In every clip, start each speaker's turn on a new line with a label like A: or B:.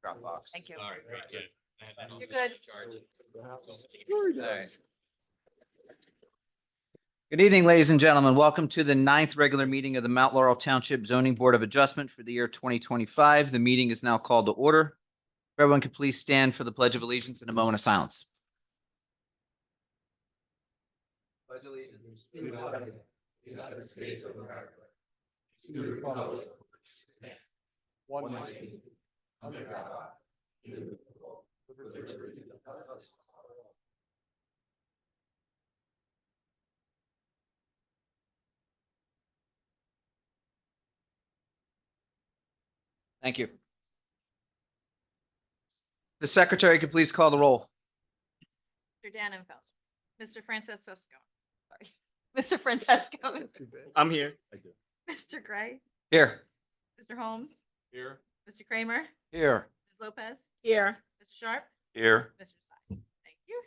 A: Dropbox.
B: Thank you.
C: All right, great, yeah.
B: You're good.
A: All right. Good evening, ladies and gentlemen. Welcome to the 9th regular meeting of the Mount Laurel Township Zoning Board of Adjustment for the year 2025. The meeting is now called to order. If everyone could please stand for the Pledge of Allegiance in a moment of silence. Pledge allegiance to the flag of the United States of America, to the republic one nation, under God, indivisible, with liberty and justice for all. Thank you. The secretary could please call the roll.
B: Mr. Dannenfeld. Mr. Francesco. Sorry. Mr. Francesco.
C: I'm here.
B: Mr. Gray.
A: Here.
B: Mr. Holmes.
C: Here.
B: Mr. Kramer.
A: Here.
B: Ms. Lopez. Here. Mr. Sharp.
C: Here.
B: Mr. Sy. Thank you.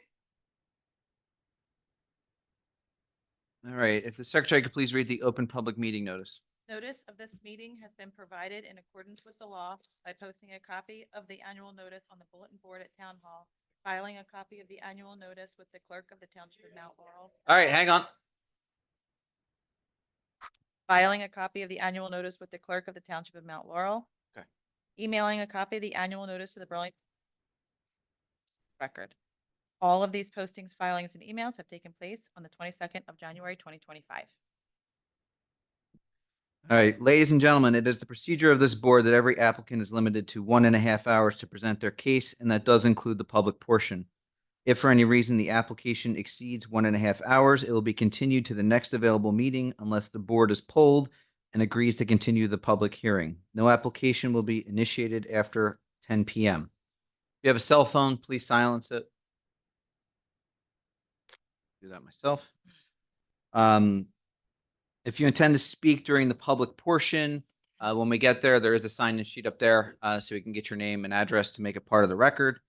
A: All right. If the secretary could please read the open public meeting notice.
B: Notice of this meeting has been provided in accordance with the law by posting a copy of the annual notice on the bulletin board at Town Hall, filing a copy of the annual notice with the clerk of the Township of Mount Laurel.
A: All right, hang on.
B: Filing a copy of the annual notice with the clerk of the Township of Mount Laurel.
A: Okay.
B: Emailing a copy of the annual notice to the Burlington Record. All of these postings, filings, and emails have taken place on the 22nd of January, 2025.
A: All right, ladies and gentlemen, it is the procedure of this board that every applicant is limited to 1.5 hours to present their case, and that does include the public portion. If for any reason the application exceeds 1.5 hours, it will be continued to the next available meeting unless the board is polled and agrees to continue the public hearing. No application will be initiated after 10 p.m. If you have a cell phone, please silence it. Do that myself. If you intend to speak during the public portion, when we get there, there is a sign-in sheet up there so we can get your name and address to make it part of the record.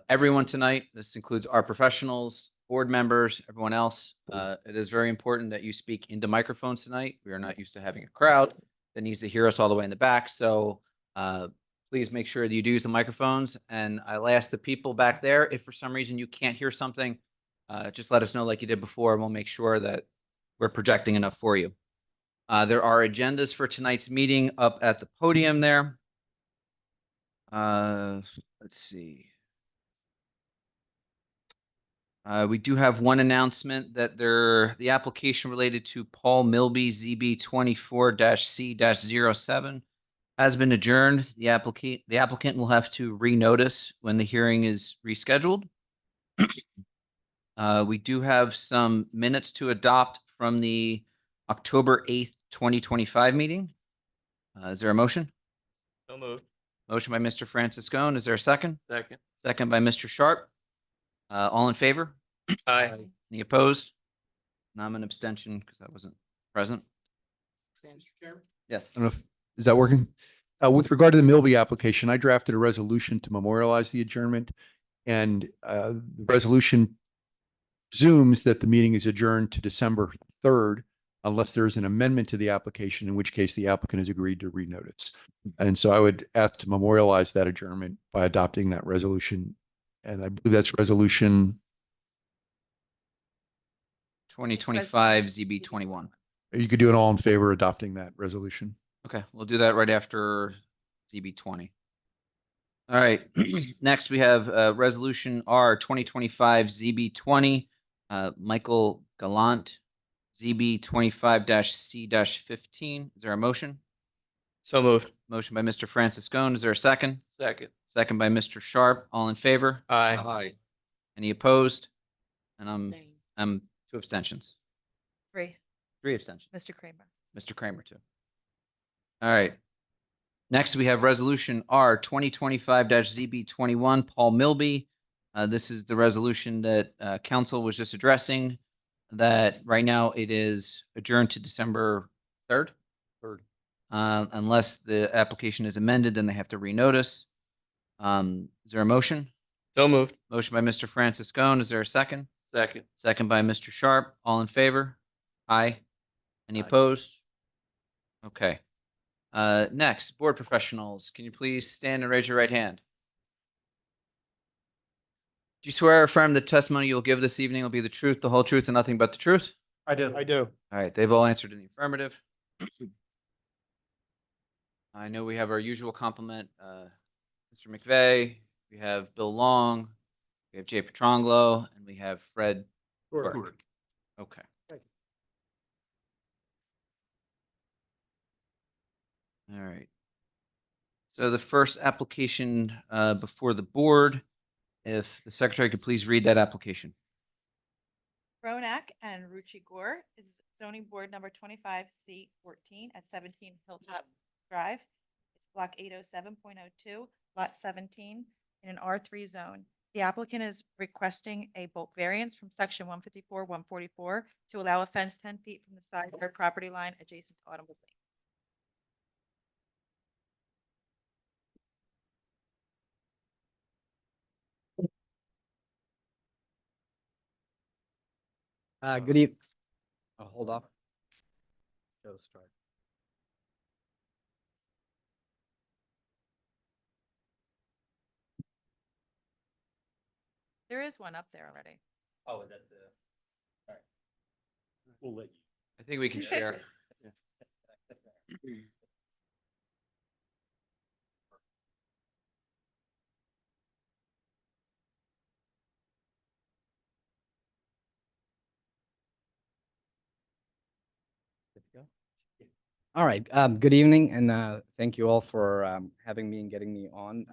A: Everyone tonight, this includes our professionals, board members, everyone else. It is very important that you speak into microphones tonight. We are not used to having a crowd that needs to hear us all the way in the back. So please make sure that you do use the microphones. And I'll ask the people back there, if for some reason you can't hear something, just let us know like you did before, and we'll make sure that we're projecting enough for you. There are agendas for tonight's meeting up at the podium there. Let's see. We do have one announcement that the application related to Paul Milby ZB 24-C-07 has been adjourned. The applicant will have to renotice when the hearing is rescheduled. We do have some minutes to adopt from the October 8th, 2025 meeting. Is there a motion?
C: So moved.
A: Motion by Mr. Franciscone. Is there a second?
C: Second.
A: Second by Mr. Sharp. All in favor?
C: Aye.
A: Any opposed? No, I'm an abstention because I wasn't present.
D: Mr. Chairman?
A: Yes.
D: I don't know if, is that working? With regard to the Milby application, I drafted a resolution to memorialize the adjournment. And the resolution presumes that the meeting is adjourned to December 3rd, unless there is an amendment to the application, in which case the applicant has agreed to renotice. And so I would ask to memorialize that adjournment by adopting that resolution. And I believe that's resolution
A: 2025 ZB 21.
D: You could do it all in favor of adopting that resolution.
A: Okay, we'll do that right after ZB 20. All right, next we have Resolution R 2025 ZB 20, Michael Gallant, ZB 25-C-15. Is there a motion?
C: So moved.
A: Motion by Mr. Franciscone. Is there a second?
C: Second.
A: Second by Mr. Sharp. All in favor?
C: Aye.
A: Any opposed? And I'm 2 abstentions.
B: 3.
A: 3 abstentions.
B: Mr. Kramer.
A: Mr. Kramer too. All right. Next, we have Resolution R 2025-ZB 21, Paul Milby. This is the resolution that council was just addressing, that right now it is adjourned to December 3rd. Unless the application is amended, then they have to renotice. Is there a motion?
C: So moved.
A: Motion by Mr. Franciscone. Is there a second?
C: Second.
A: Second by Mr. Sharp. All in favor? Aye. Any
C: Aye.
A: opposed? Okay. Next, board professionals, can you please stand and raise your right hand? Do you swear or affirm the testimony you will give this evening will be the truth, the whole truth, and nothing but the truth?
C: I do.
E: I do.
A: All right, they've all answered in the affirmative. I know we have our usual complement, Mr. McVeigh, we have Bill Long, we have Jay Petrangelo, and we have Fred Quirk. Okay. All right. So the first application before the board, if the secretary could please read that application.
B: Ronak and Ruchi Gore is zoning board number 25C14 at 17 Hilltop Drive. It's block 807.02, lot 17, in an R3 zone. The applicant is requesting a bulk variance from section 154-144 to allow a fence 10 feet from the side yard property line adjacent to Autumnwood Lane.
F: Good evening. Oh, hold off. Show start.
B: There is one up there already.
C: Oh, is that the?
E: We'll let you.
A: I think we can share.
F: Good to go? All right. Good evening, and thank you all for having me and getting me on.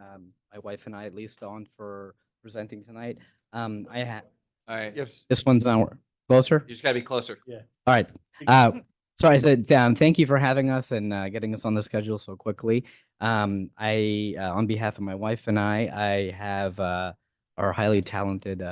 F: My wife and I, at least, on for presenting tonight. I have
A: All right.
E: Yes.
F: this one's now closer.
A: You just gotta be closer.
F: All right. Sorry, I said thank you for having us and getting us on the schedule so quickly. On behalf of my wife and I have our highly talented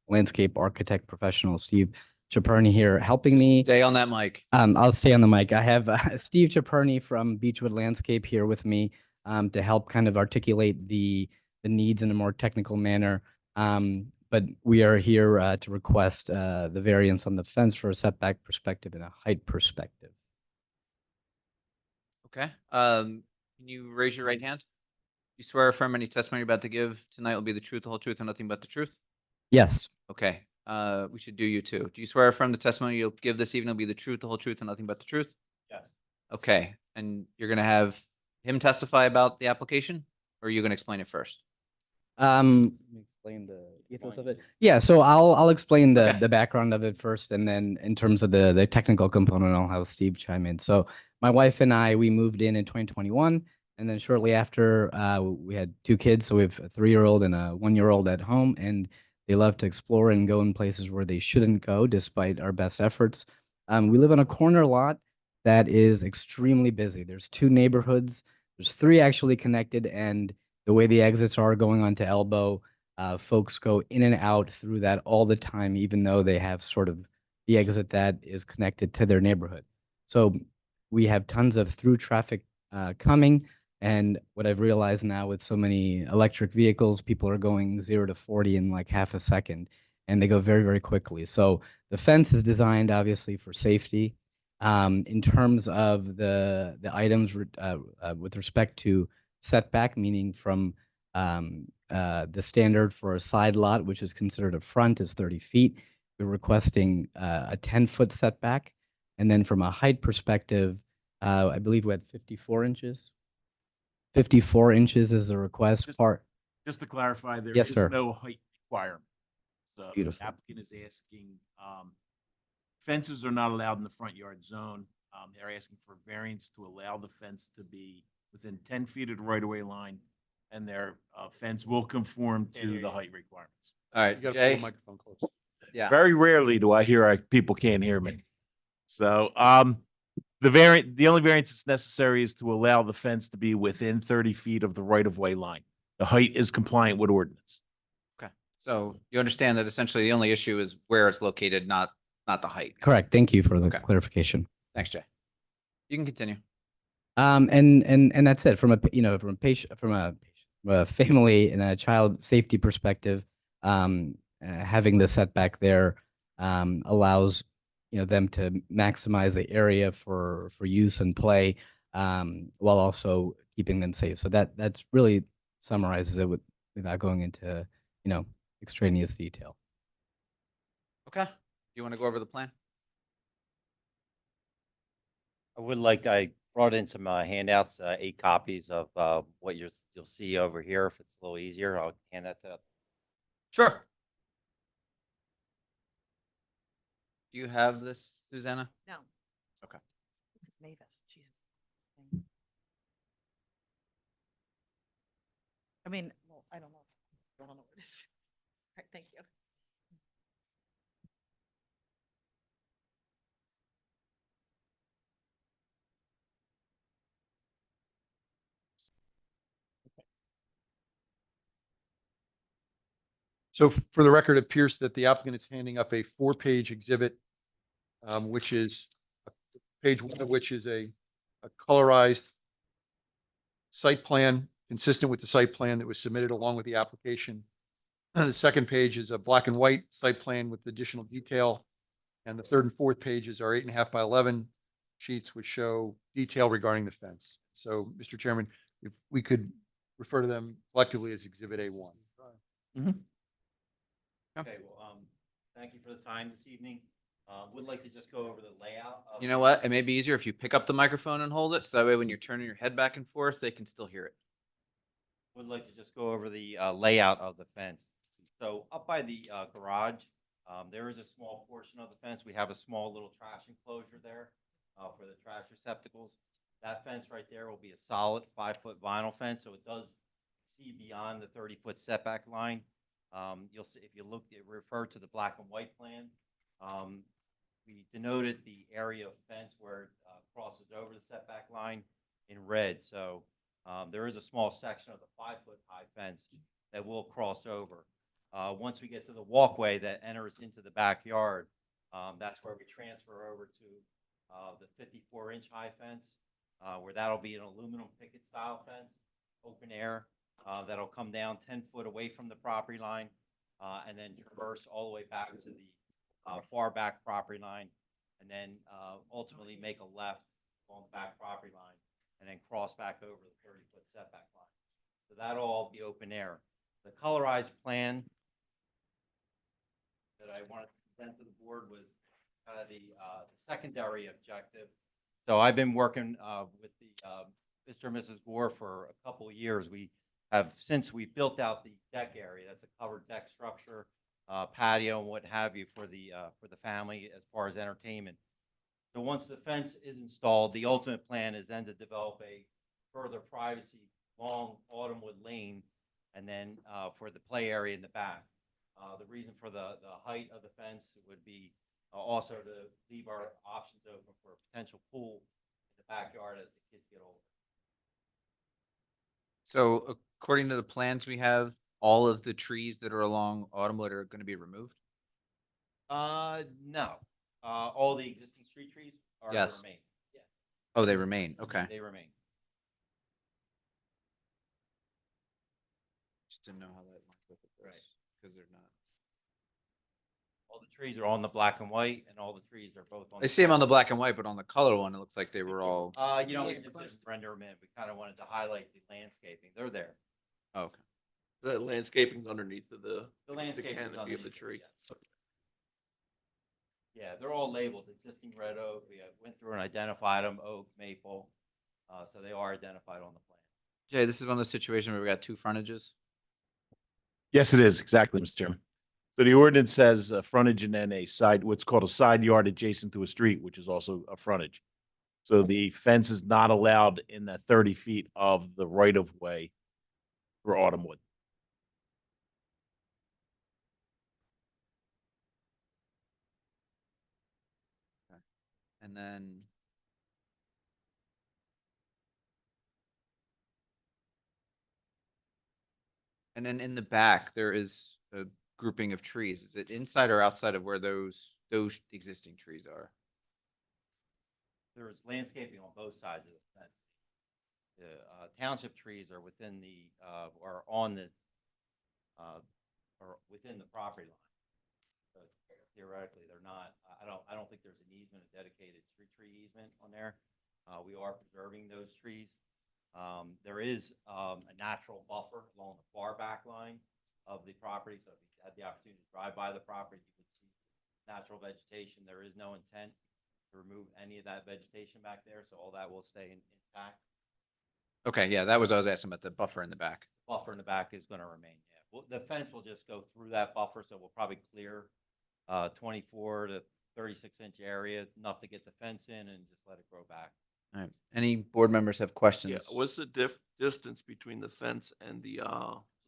F: landscape architect professional, Steve Chaperny, here helping me.
A: Stay on that mic.
F: I'll stay on the mic. I have Steve Chaperny from Beechwood Landscape here with me to help kind of articulate the needs in a more technical manner. But we are here to request the variance on the fence for a setback perspective and a height perspective.
A: Okay. Can you raise your right hand? You swear or affirm any testimony you're about to give tonight will be the truth, the whole truth, and nothing but the truth?
F: Yes.
A: Okay. We should do you too. Do you swear or affirm the testimony you'll give this evening will be the truth, the whole truth, and nothing but the truth?
C: Yes.
A: Okay. And you're gonna have him testify about the application, or are you gonna explain it first?
F: Let me explain the ethos of it. Yeah, so I'll explain
A: Okay.
F: the background of it first, and then in terms of the technical component, I'll have Steve chime in. So my wife and I, we moved in 2021, and then shortly after, we had two kids. So we have a 3-year-old and a 1-year-old at home, and they love to explore and go in places where they shouldn't go, despite our best efforts. We live on a corner lot that is extremely busy. There's 2 neighborhoods. There's 3 actually connected, and the way the exits are going on to Elbow, folks go in and out through that all the time, even though they have sort of the exit that is connected to their neighborhood. So we have tons of through traffic coming. And what I've realized now with so many electric vehicles, people are going 0 to 40 in like half a second, and they go very, very quickly. So the fence is designed obviously for safety. In terms of the items with respect to setback, meaning from the standard for a side lot, which is considered a front, is 30 feet. We're requesting a 10-foot setback. And then from a height perspective, I believe we had 54 inches. 54 inches is the request
E: Just-
F: part.
E: Just to clarify, there
F: Yes,
E: is
F: sir.
E: no height requirement. The
F: Beautiful.
E: applicant is asking, fences are not allowed in the front yard zone. They're asking for variance to allow the fence to be within 10 feet of the right-of-way line, and their fence will conform
C: Can't hear
E: to the
C: you.
E: height requirements.
A: All right, Jay?
D: microphone close.
A: Yeah.
E: Very rarely do I hear people can't hear me. So, the only variance that's necessary is to allow the fence to be within 30 feet of the right-of-way line. The height is compliant with ordinance.
A: Okay. So you understand that essentially the only issue is where it's located, not the height.
F: Correct. Thank you for the
A: Okay.
F: clarification.
A: Thanks, Jay. You can continue.
F: And that's it from a family and a child safety perspective. Having the setback there allows them to maximize the area for use and play. while also keeping them safe. So that's really summarizes it without going into, extraneous detail.
A: Okay. Do you want to go over the plan?
G: I brought in some handouts, 8 copies of what you'll see over here. If it's a little easier, I'll hand that to.
A: Sure. Do you have this, Susanna?
B: No.
A: Okay.
B: This is Mavis. Jesus. I mean, well, I don't know. I don't know what it is. All right, thank you.
D: So for the record, it appears that the applicant is handing up a 4-page exhibit, which is page 1 of which is a colorized site plan consistent with the site plan that was submitted along with the application. The second page is a black and white site plan with additional detail. And the third and fourth pages are 8.5 by 11 sheets, which show detail regarding the fence. So, Mr. Chairman, if we could refer to them collectively as Exhibit A1.
G: Okay, well, thank you for the time this evening. Would like to just go over the layout.
A: You know what? It may be easier if you pick up the microphone and hold it, so that way when you're turning your head back and forth, they can still hear it.
G: Would like to just go over the layout of the fence. So up by the garage, there is a small portion of the fence. We have a small little trash enclosure there for the trash receptacles. That fence right there will be a solid 5-foot vinyl fence, so it does see beyond the 30-foot setback line. You'll see, if you look, refer to the black and white plan. We denoted the area of fence where it crosses over the setback line in red. So there is a small section of the 5-foot high fence that will cross over. Once we get to the walkway that enters into the backyard, that's where we transfer over to the 54-inch high fence, where that'll be an aluminum picket style fence, open air, that'll come down 10 foot away from the property line, and then traverse all the way back to the far back property line, and then ultimately make a left on the back property line, and then cross back over the 30-foot setback line. So that'll all be open air. The colorized plan that I wanted to present to the board was kind of the secondary objective. So I've been working with the Mr. and Mrs. Gore for a couple of years. Since we built out the deck area, that's a covered deck structure, patio and what have you for the family as far as entertainment. So once the fence is installed, the ultimate plan is then to develop a further privacy long autumnwood lane, and then for the play area in the back. The reason for the height of the fence would be also to leave our options open for a potential pool in the backyard as the kids get older.
A: So according to the plans we have, all of the trees that are along Autumnwood are going to be removed?
G: No. All the existing street trees are
A: Yes.
G: remain. Yeah.
A: Oh, they remain. Okay.
G: They remain.
A: Just didn't know how that lines up with
G: Right.
A: this because they're not.
G: All the trees are on the black and white, and all the trees are both on.
A: I see them on the black and white, but on the color one, it looks like they were all.
G: We just didn't render them in. We kind of wanted to highlight the landscaping. They're there.
A: Oh, okay.
C: The landscaping's underneath of
G: The landscaping is
C: canopy of the
G: underneath it,
C: tree.
G: yes. Yeah, they're all labeled existing red oak. We went through and identified them, oak, maple. So they are identified on the plan.
A: Jay, this is one of those situations where we got two frontages.
E: Yes, it is, exactly, Mr. Chairman. So the ordinance says frontage and then a side, what's called a side yard adjacent to a street, which is also a frontage. So the fence is not allowed in that 30 feet of the right-of-way for Autumnwood.
A: And then. And then in the back, there is a grouping of trees. Is it inside or outside of where those existing trees are?
G: There's landscaping on both sides of the fence. The township trees are within the, or on the, or within the property line. But theoretically, they're not. I don't think there's an easement, a dedicated street tree easement on there. We are preserving those trees. There is a natural buffer along the far back line of the property, so if you had the opportunity to drive by the property, you would see natural vegetation. There is no intent to remove any of that vegetation back there, so all that will stay intact.
A: Okay, yeah, that was, I was asking about the buffer in the back.
G: Buffer in the back is going to remain, yeah. Well, the fence will just go through that buffer, so we'll probably clear 24 to 36-inch area, enough to get the fence in and just let it grow back.
A: All right. Any board members have questions?
C: Yeah, what's the distance between the fence and the,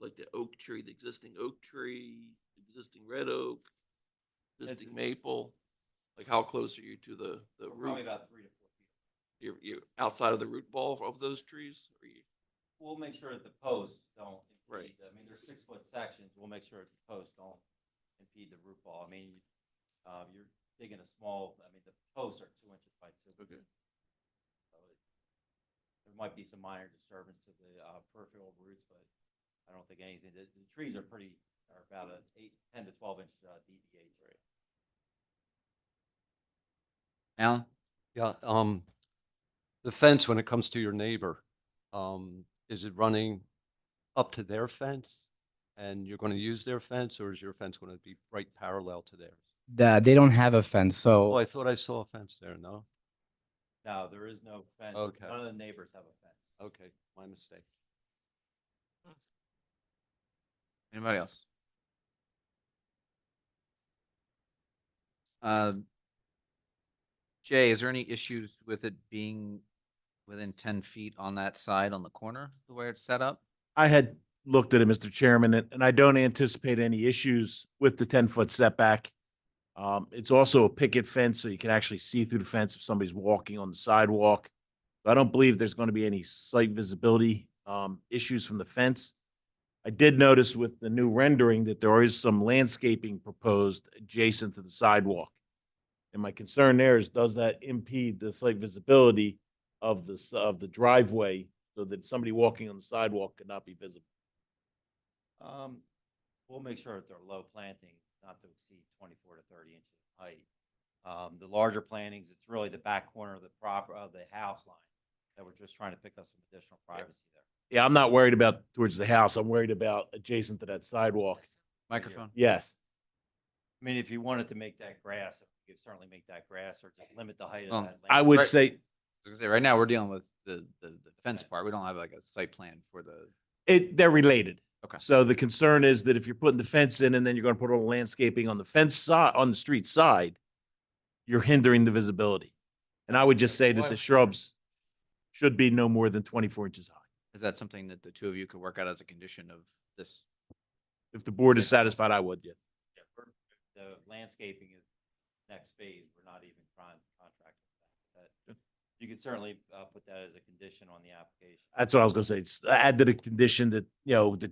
C: like the oak tree, the existing oak tree, existing red oak, existing maple? Like how close are you to the
G: We're
C: root?
G: probably about 3 to 4 feet.
C: You're outside of the root ball of those trees? Or you,
G: We'll make sure that the posts don't
C: Right.
G: impede. I mean, there's 6-foot sections. We'll make sure that the posts don't impede the root ball. I mean, you're digging a small, I mean, the posts are 2 inches by 2.
C: Okay.
G: So there might be some minor disturbance to the peripheral roots, but I don't think anything. The trees are about a 10 to 12 inch DBH rate.
A: Alan?
H: Yeah, the fence, when it comes to your neighbor, is it running up to their fence? And you're going to use their fence, or is your fence going to be right parallel to theirs?
F: They don't have a fence,
H: Oh,
F: so
H: I thought I saw a fence there, no?
G: No, there is no fence.
H: Okay.
G: None of the neighbors have a fence.
H: Okay, my mistake.
A: Anybody else? Jay, is there any issues with it being within 10 feet on that side on the corner, the way it's set up?
E: I had looked at it, Mr. Chairman, and I don't anticipate any issues with the 10-foot setback. It's also a picket fence, so you can actually see through the fence if somebody's walking on the sidewalk. I don't believe there's going to be any site visibility issues from the fence. I did notice with the new rendering that there is some landscaping proposed adjacent to the sidewalk. And my concern there is, does that impede the site visibility of the driveway so that somebody walking on the sidewalk could not be visible?
G: We'll make sure that they're low plantings, not to exceed 24 to 30 inches in height. The larger plantings, it's really the back corner of the house line that we're just trying to pick up some additional privacy there.
E: Yeah, I'm not worried about towards the house. I'm worried about adjacent to that sidewalk.
A: Microphone?
E: Yes.
G: I mean, if you wanted to make that grass, you could certainly make that grass or just limit the height
A: Well,
G: of that.
E: I would
A: Right.
E: say
A: I was gonna say, right now, we're dealing with the fence part. We don't have like a site plan for the,
E: they're related.
A: Okay.
E: So the concern is that if you're putting the fence in and then you're going to put all the landscaping on the fence side, on the street side, you're hindering the visibility. And I would just say that the shrubs should be no more than 24 inches high.
A: is that something that the two of you could work out as a condition of this?
E: If the board is satisfied, I would, yes.
G: Yeah, the landscaping is next phase. We're not even contracting that. You could certainly put that as a condition on the application.
E: That's what I was going to say. Add to the condition that, that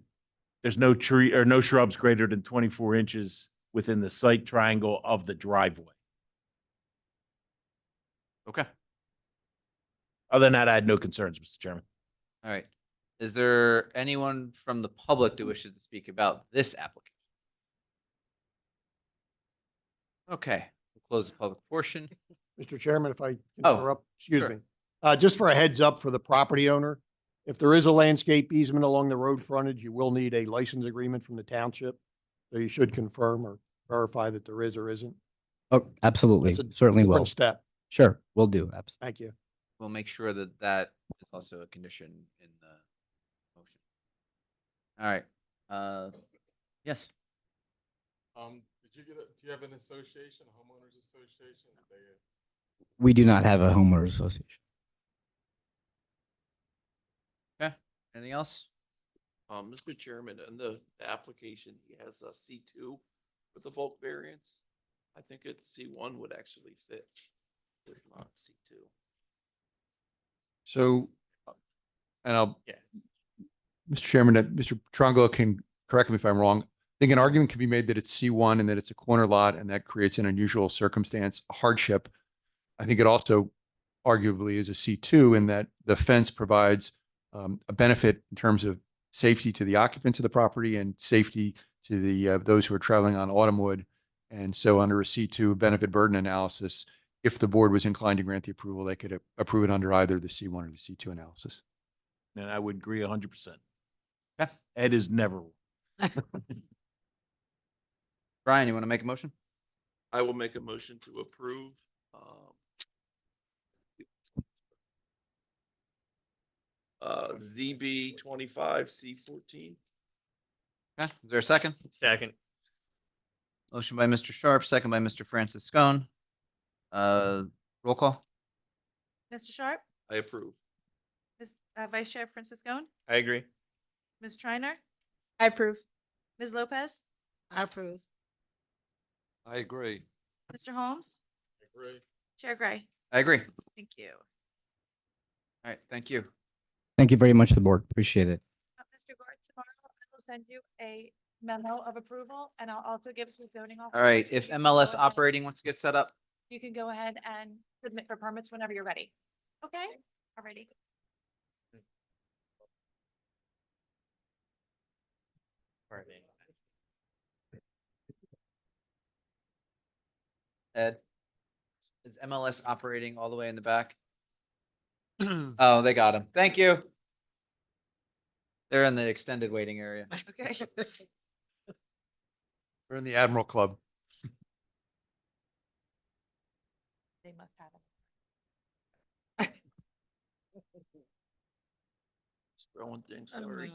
E: there's no tree or no shrubs greater than 24 inches within the site triangle of the driveway.
A: Okay,
E: Other than that, I had no concerns, Mr. Chairman.
A: all right. Is there anyone from the public that wishes to speak about this application? Okay, we'll close the public portion.
I: Mr. Chairman, if I can
A: Oh,
I: interrupt, excuse
A: sure.
I: me. Just for a heads up for the property owner, if there is a landscape easement along the road frontage, you will need a license agreement from the township. So you should confirm or verify that there is or isn't.
F: oh, absolutely,
I: It's a
F: certainly will.
I: Different step.
F: Sure, we'll do. Absolutely.
I: Thank you.
A: We'll make sure that that is also a condition in the motion. All right, yes.
J: Did you do you have an association, a homeowners association?
F: We do not have a homeowners association.
A: Okay, anything else?
C: Mr. Chairman, in the application, he has a C2 with the bulk variance. I think C1 would actually fit. It's not C2.
D: So, and I'll,
C: Yeah.
D: Mr. Chairman, Mr. Trongolo can correct me if I'm wrong. I think an argument can be made that it's C1 and that it's a corner lot and that creates an unusual circumstance, a hardship. I think it also arguably is a C2 in that the fence provides a benefit in terms of safety to the occupants of the property and safety to the those who are traveling on Autumnwood. And so under a C2 benefit burden analysis, if the board was inclined to grant the approval, they could approve it under either the C1 or the C2 analysis.
E: And I would agree 100%.
A: Okay.
E: Ed is never.
A: Brian, you want to make a motion?
C: I will make a motion to approve, ZB 25C14.
A: Okay, is there a second?
K: Second.
A: Motion by Mr. Sharp, second by Mr. Francis Scone. Roll call?
B: Mr. Sharp,
C: I approve.
B: Vice Chair Francis Scone,
K: I agree.
B: Ms. Triiner,
L: I approve.
B: Ms. Lopez,
L: I approve.
H: I agree.
B: Mr. Holmes,
J: Agree.
B: Chair Gray.
A: I agree.
B: Thank you.
A: All right, thank you.
F: Thank you very much, the board. Appreciate it.
B: Mr. Gord, tomorrow I will send you a memo of approval and I'll also give it to the zoning officer.
A: All right,
B: so
A: if
B: you can
A: MLS
B: go ahead-
A: operating wants to get set up,
B: You can go ahead and submit for permits whenever you're ready. Okay? Alrighty.
A: Ed, is MLS operating all the way in the back? Oh, they got him. Thank you. They're in the extended waiting area.
B: Okay.
D: We're in the Admiral Club.
B: They must have it.
C: Just throwing things,
L: Oh,
C: sorry.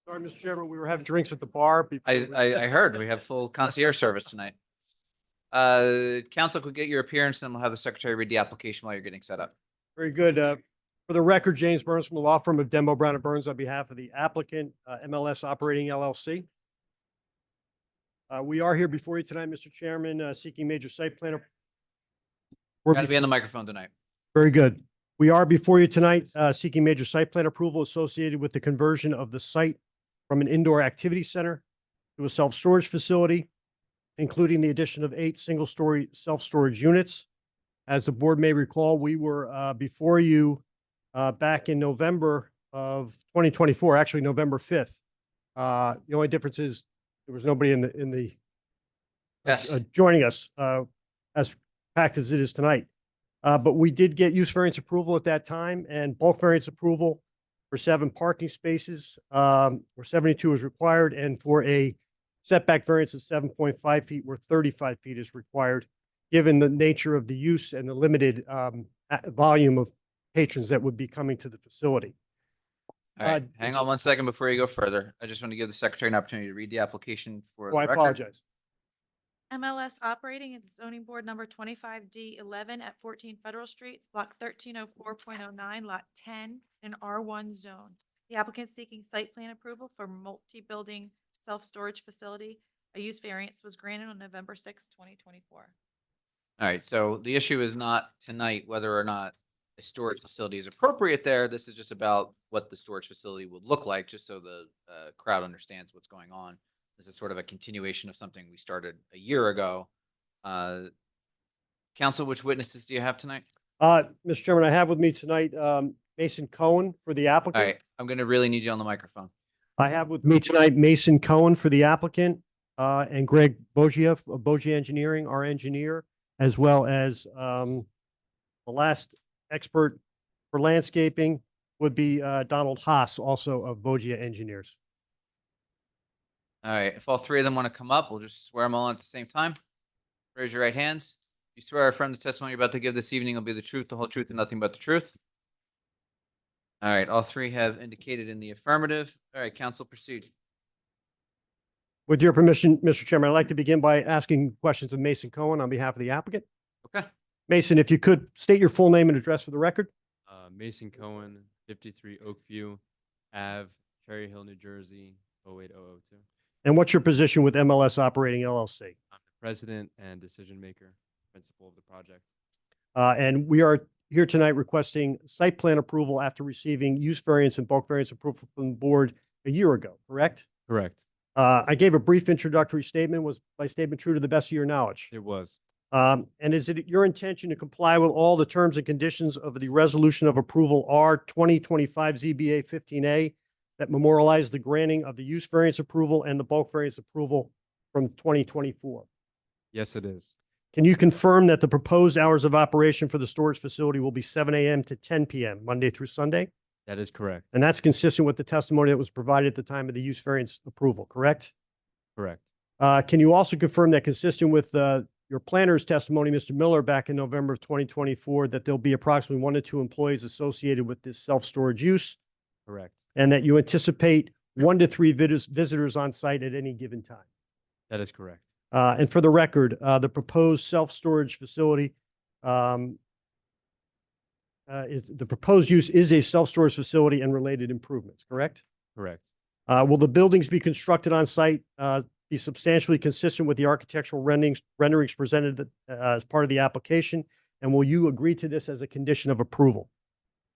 I: Sorry, Mr. Chairman, we were having drinks at the bar.
A: I heard we have full concierge service tonight. Council could get your appearance and we'll have the secretary read the application while you're getting set up.
I: Very good. For the record, James Burns from the law firm of Dembo Brown and Burns on behalf of the applicant, MLS Operating LLC. We are here before you tonight, Mr. Chairman, seeking major site plan. We're
A: Gotta be on the microphone tonight.
I: Very good. We are before you tonight, seeking major site plan approval associated with the conversion of the site from an indoor activity center to a self-storage facility, including the addition of 8 single-story self-storage units. As the board may recall, we were before you back in November of 2024, actually November 5th. The only difference is there was nobody in the
A: Yes.
I: joining us as packed as it is tonight. But we did get use variance approval at that time and bulk variance approval for 7 parking spaces, where 72 is required, and for a setback variance of 7.5 feet where 35 feet is required, given the nature of the use and the limited volume of patrons that would be coming to the facility.
A: All right, hang on one second before you go further. I just want to give the secretary an opportunity to read the application for the
I: Oh, I
A: record.
I: apologize.
B: MLS operating at zoning board number 25D11 at 14 Federal Street, block 1304.09, lot 10, in R1 zone. The applicant seeking site plan approval for multi-building self-storage facility. A use variance was granted on November 6, 2024.
A: All right, so the issue is not tonight whether or not a storage facility is appropriate there. This is just about what the storage facility would look like, just so the crowd understands what's going on. This is sort of a continuation of something we started a year ago. Council, which witnesses do you have tonight?
I: Mr. Chairman, I have with me tonight, Mason Cohen for the
A: All
I: applicant.
A: right, I'm going to really need you on the microphone.
I: I have with me tonight Mason Cohen for the applicant, and Greg Bogia of Bogia Engineering, our engineer, as well as the last expert for landscaping would be Donald Haas, also of Bogia Engineers.
A: All right, if all three of them want to come up, we'll just swear them all in at the same time. Raise your right hands. You swear or affirm the testimony you're about to give this evening will be the truth, the whole truth, and nothing but the truth. All right, all three have indicated in the affirmative. All right, council, proceed.
I: With your permission, Mr. Chairman, I'd like to begin by asking questions of Mason Cohen on behalf of the applicant.
A: Okay.
I: Mason, if you could state your full name and address for the record.
M: Mason Cohen, 53 Oakview Ave, Cherry Hill, New Jersey, 08002.
I: And what's your position with MLS Operating LLC?
M: I'm the president and decision maker, principal of the project.
I: And we are here tonight requesting site plan approval after receiving use variance and bulk variance approval from the board a year ago, correct?
M: Correct.
I: I gave a brief introductory statement. Was my statement true to the best of your knowledge?
M: It was.
I: And is it your intention to comply with all the terms and conditions of the resolution of approval R 2025 ZBA 15A that memorialize the granting of the use variance approval and the bulk variance approval from 2024?
M: Yes, it is.
I: Can you confirm that the proposed hours of operation for the storage facility will be 7 a.m. to 10 p.m., Monday through Sunday?
M: That is correct.
I: And that's consistent with the testimony that was provided at the time of the use variance approval, correct?
M: Correct.
I: Can you also confirm that consistent with your planner's testimony, Mr. Miller, back in November of 2024, that there'll be approximately 1 to 2 employees associated with this self-storage use,
M: Correct.
I: and that you anticipate 1 to 3 visitors on site at any given time?
M: That is correct.
I: And for the record, the proposed self-storage facility is the proposed use is a self-storage facility and related improvements, correct?
M: Correct.
I: Will the buildings be constructed on site be substantially consistent with the architectural renderings presented as part of the application? And will you agree to this as a condition of approval?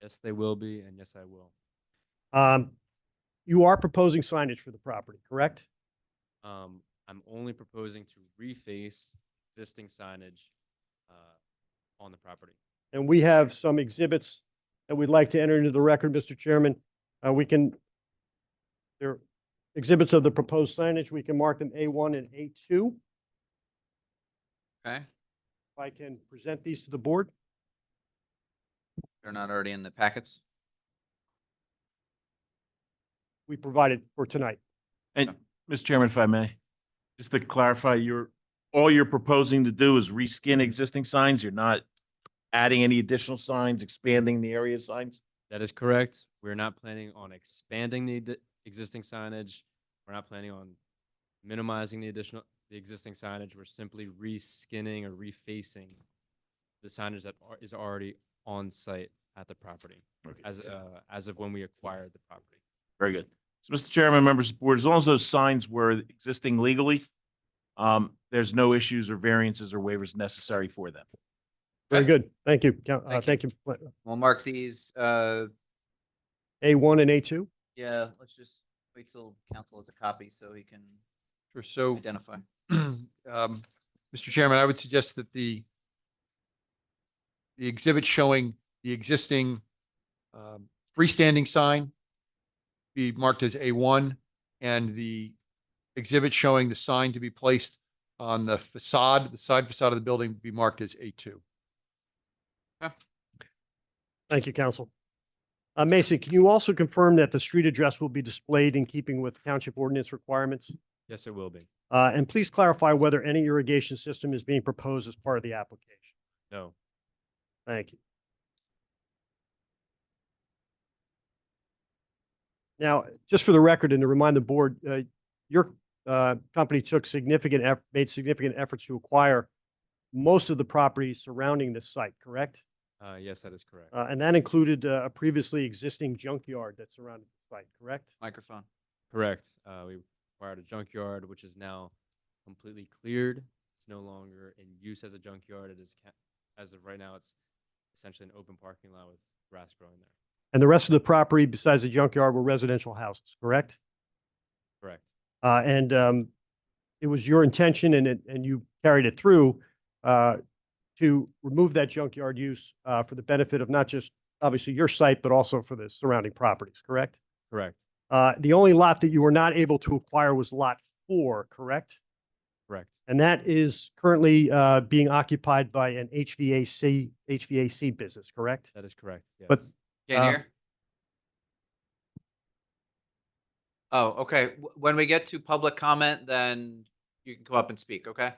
M: Yes, they will be, and yes, I will.
I: You are proposing signage for the property, correct?
M: I'm only proposing to reface existing signage on the property.
I: And we have some exhibits that we'd like to enter into the record, Mr. Chairman. They're exhibits of the proposed signage. We can mark them A1 and A2.
A: Okay,
I: If I can present these to the board.
A: they're not already in the packets.
I: We provided for tonight.
E: And Mr. Chairman, if I may, just to clarify, all you're proposing to do is reskin existing signs? You're not adding any additional signs, expanding the area signs?
M: That is correct. We're not planning on expanding the existing signage. We're not planning on minimizing the existing signage. We're simply reskinning or refacing the signage that is already on site at the property
E: Okay.
M: as of when we acquired the property.
E: Very good. So, Mr. Chairman, members of the board, as long as those signs were existing legally, there's no issues or variances or waivers necessary for them.
I: Very good. Thank you.
A: Thank you.
I: Thank you.
A: We'll mark these,
I: A1 and A2.
A: yeah, let's just wait till council has a copy so he can
D: Sure. So,
A: identify.
D: Mr. Chairman, I would suggest that the exhibit showing the existing freestanding sign be marked as A1, and the exhibit showing the sign to be placed on the side facade of the building be marked as A2.
I: Thank you, counsel. Mason, can you also confirm that the street address will be displayed in keeping with township ordinance requirements?
M: Yes, it will be.
I: And please clarify whether any irrigation system is being proposed as part of the application.
M: No.
I: Thank you. Now, just for the record and to remind the board, your company made significant efforts to acquire most of the property surrounding this site, correct?
M: Yes, that is correct.
I: And that included a previously existing junkyard that surrounded the site, correct?
A: Microphone.
M: Correct. We acquired a junkyard, which is now completely cleared. It's no longer in use as a junkyard. It is, as of right now, it's essentially an open parking lot with grass growing there.
I: And the rest of the property besides the junkyard were residential houses, correct?
M: Correct.
I: It was your intention and you carried it through to remove that junkyard use for the benefit of not just obviously your site, but also for the surrounding properties, correct?
M: Correct.
I: The only lot that you were not able to acquire was lot 4, correct?
M: Correct.
I: And that is currently being occupied by an HVAC business, correct?
M: That is correct. Yes.
I: But
A: Can't hear? Oh, okay. When we get to public comment, then you can come up and speak, okay?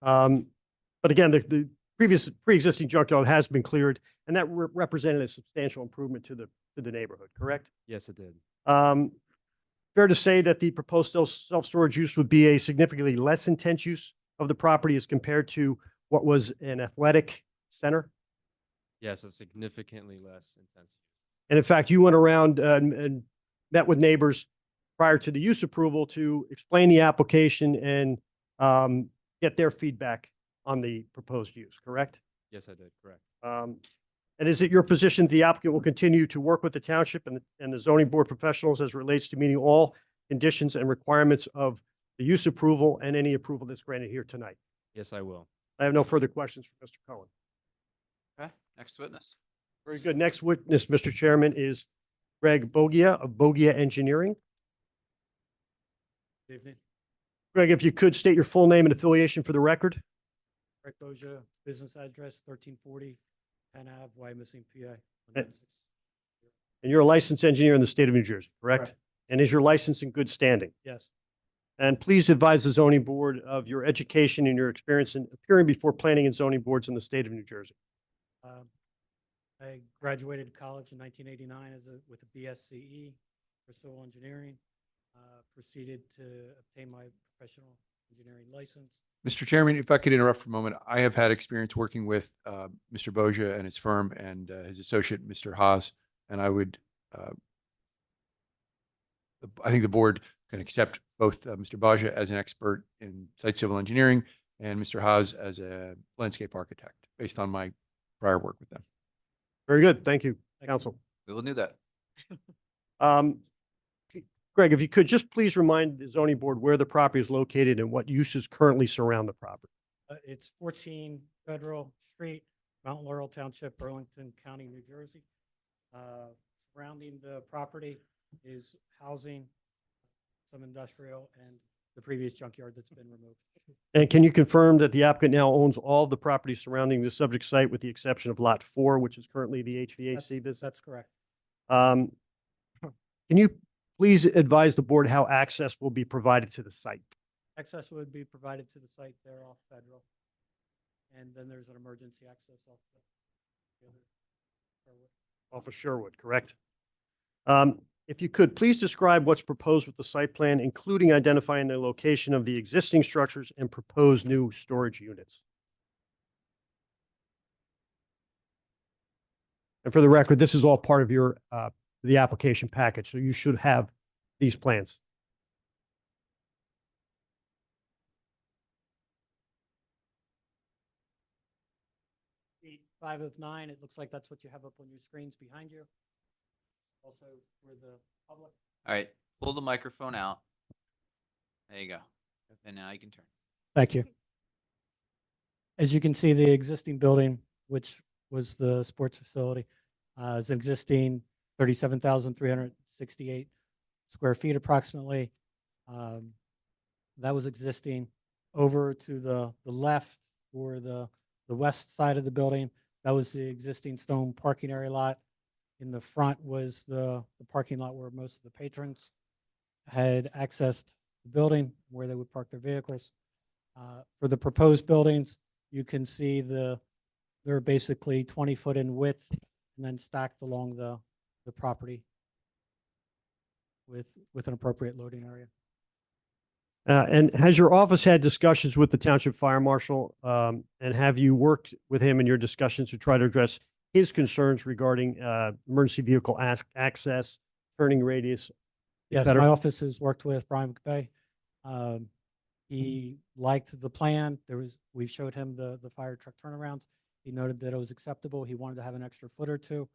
I: But again, the pre-existing junkyard has been cleared, and that represented a substantial improvement to the neighborhood, correct?
M: Yes, it did.
I: Fair to say that the proposed self-storage use would be a significantly less intense use of the property as compared to what was an athletic center?
M: Yes, a significantly less intense.
I: And in fact, you went around and met with neighbors prior to the use approval to explain the application and get their feedback on the proposed use, correct?
M: Yes, I did. Correct.
I: And is it your position the applicant will continue to work with the township and the zoning board professionals as relates to meeting all conditions and requirements of the use approval and any approval that's granted here tonight?
M: Yes, I will.
I: I have no further questions for Mr. Cohen.
A: Okay, next witness.
I: Very good. Next witness, Mr. Chairman, is Greg Bogia of Bogia Engineering.
K: Good evening.
I: Greg, if you could state your full name and affiliation for the record.
K: Rick Boja, business address 1340 Penn Ave, Wyomissing, PA.
I: And you're a licensed engineer in the state of New Jersey, correct?
K: Correct.
I: And is your license in good standing?
K: Yes.
I: And please advise the zoning board of your education and your experience in appearing before planning and zoning boards in the state of New Jersey.
K: I graduated college in 1989 with a BSCE for civil engineering. Proceeded to obtain my professional engineering license.
D: Mr. Chairman, if I could interrupt for a moment, I have had experience working with Mr. Boja and his firm and his associate, Mr. Haas, and I would, I think the board can accept both Mr. Boja as an expert in site civil engineering and Mr. Haas as a landscape architect, based on my prior work with them.
I: Very good. Thank you, council.
A: We will do that.
I: Greg, if you could just please remind the zoning board where the property is located and what uses currently surround the property.
K: It's 14 Federal Street, Mount Laurel Township, Burlington County, New Jersey. Surrounding the property is housing, some industrial, and the previous junkyard that's been removed.
I: And can you confirm that the applicant now owns all of the property surrounding the subject site with the exception of lot 4, which is currently the HVAC business?
K: That's correct.
I: Can you please advise the board how access will be provided to the site?
K: Access would be provided to the site there off Federal. And then there's an emergency access off the other.
I: Off of Sherwood, correct? If you could, please describe what's proposed with the site plan, including identifying the location of the existing structures and proposed new storage units. And for the record, this is all part of your, the application package, so you should have these plans.
K: Sheet 5 of 9, it looks like that's what you have up on your screens behind you. Also for the public.
A: All right, pull the microphone out. There you go. And now you can turn.
K: Thank you. As you can see, the existing building, which was the sports facility, is an existing 37,368 square feet approximately. That was existing. Over to the left or the west side of the building, that was the existing stone parking area lot. In the front was the parking lot where most of the patrons had accessed the building where they would park their vehicles. For the proposed buildings, you can see they're basically 20-foot in width and then stacked along the property with an appropriate loading area.
I: And has your office had discussions with the township fire marshal? And have you worked with him in your discussions to try to address his concerns regarding emergency vehicle access, turning radius?
K: Yes, my office has worked with Brian McVeigh. He liked the plan. We showed him the fire truck turnarounds. He noted that it was acceptable. He wanted to have an extra foot or two.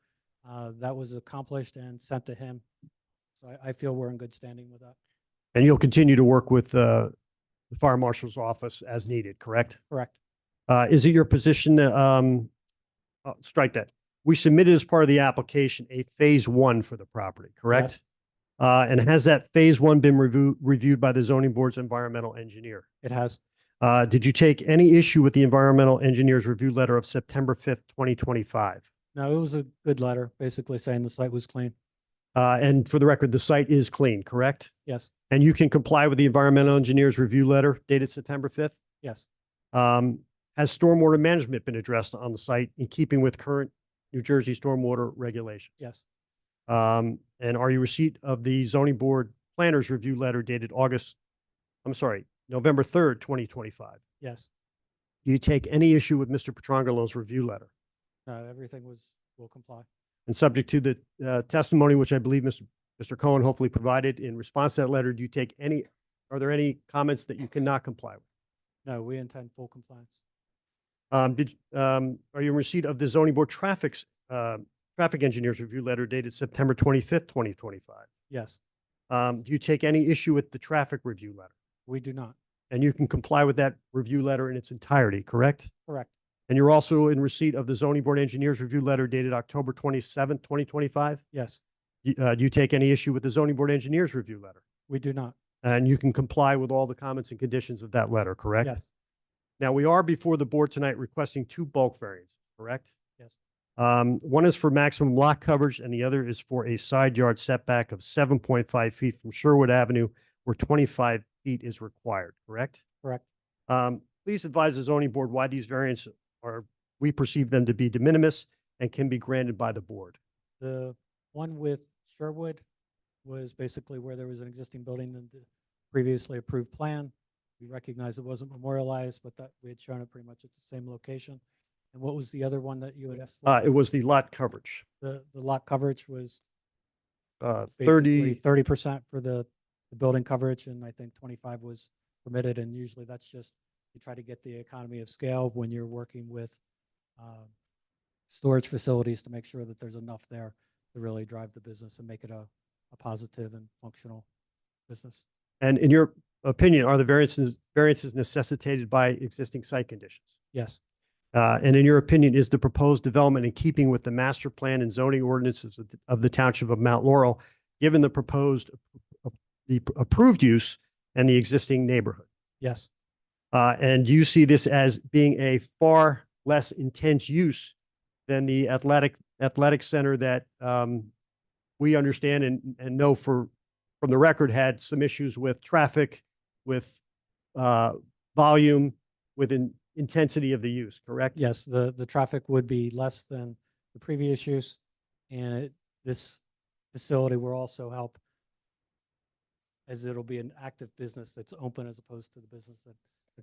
K: That was accomplished and sent to him. So I feel we're in good standing with that.
I: And you'll continue to work with the fire marshal's office as needed, correct?
K: Correct.
I: Is it your position that, strike that. We submitted as part of the application a phase 1 for the property, correct? And has that phase 1 been reviewed by the zoning board's environmental engineer?
K: It has.
I: Did you take any issue with the environmental engineer's review letter of September 5th, 2025?
K: No, it was a good letter, basically saying the site was clean.
I: And for the record, the site is clean, correct?
K: Yes.
I: And you can comply with the environmental engineer's review letter dated September 5th?
K: Yes.
I: Has stormwater management been addressed on the site in keeping with current New Jersey stormwater regulations?
K: Yes.
I: And are you receipt of the zoning board planner's review letter dated November 3rd, 2025?
K: Yes.
I: Do you take any issue with Mr. Petrangalo's review letter?
K: No, everything will comply.
I: And subject to the testimony, which I believe Mr. Cohen hopefully provided in response to that letter, are there any comments that you cannot comply with?
K: No, we intend full compliance.
I: Are you in receipt of the zoning board traffic engineer's review letter dated September 25th, 2025?
K: Yes.
I: Do you take any issue with the traffic review letter?
K: We do not.
I: And you can comply with that review letter in its entirety, correct?
K: Correct.
I: And you're also in receipt of the zoning board engineer's review letter dated October 27th, 2025?
K: Yes.
I: Do you take any issue with the zoning board engineer's review letter?
K: We do not.
I: And you can comply with all the comments and conditions of that letter, correct?
K: Yes.
I: Now, we are before the board tonight requesting two bulk variants, correct?
K: Yes.
I: One is for maximum lot coverage and the other is for a side yard setback of 7.5 feet from Sherwood Avenue where 25 feet is required, correct?
K: Correct.
I: Please advise the zoning board why these variants are, we perceive them to be de minimis and can be granted by the board.
K: The one with Sherwood was basically where there was an existing building in the previously approved plan. We recognized it wasn't memorialized, but that we had shown it pretty much at the same location. And what was the other one that you had asked for?
I: It was the lot coverage,
K: The lot coverage was
I: 30,
K: 30% for the building coverage, and I think 25 was permitted, and usually that's just, you try to get the economy of scale when you're working with storage facilities to make sure that there's enough there to really drive the business and make it a positive and functional business.
I: and in your opinion, are the variances necessitated by existing site conditions?
K: Yes,
I: And in your opinion, is the proposed development in keeping with the master plan and zoning ordinances of the Township of Mount Laurel, given the proposed, the approved use and the existing neighborhood?
K: yes,
I: And do you see this as being a far less intense use than the athletic center that we understand and know from the record had some issues with traffic, with volume, with intensity of the use, correct?
K: yes, the traffic would be less than the previous use, and this facility will also help, as it'll be an active business that's open as opposed to the business that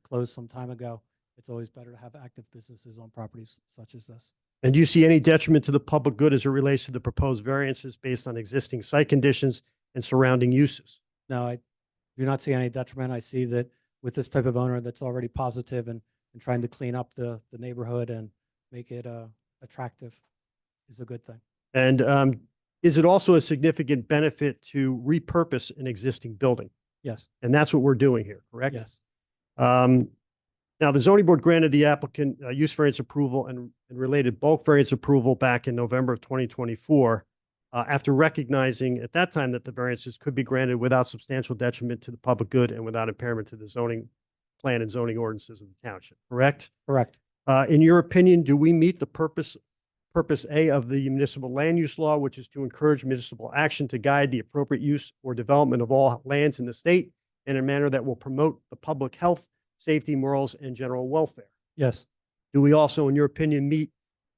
K: closed some time ago. It's always better to have active businesses on properties such as this.
I: And do you see any detriment to the public good as it relates to the proposed variances based on existing site conditions and surrounding uses?
K: No, I do not see any detriment. I see that with this type of owner that's already positive and trying to clean up the neighborhood and make it attractive is a good thing.
I: And is it also a significant benefit to repurpose an existing building?
K: Yes,
I: And that's what we're doing here, correct?
K: yes,
I: Now, the zoning board granted the applicant use variance approval and related bulk variance approval back in November of 2024, after recognizing at that time that the variances could be granted without substantial detriment to the public good and without impairment to the zoning plan and zoning ordinances of the township, correct?
K: correct.
I: In your opinion, do we meet the purpose A of the municipal land use law, which is to encourage municipal action to guide the appropriate use or development of all lands in the state in a manner that will promote the public health, safety, morals, and general welfare?
K: Yes,
I: Do we also, in your opinion, meet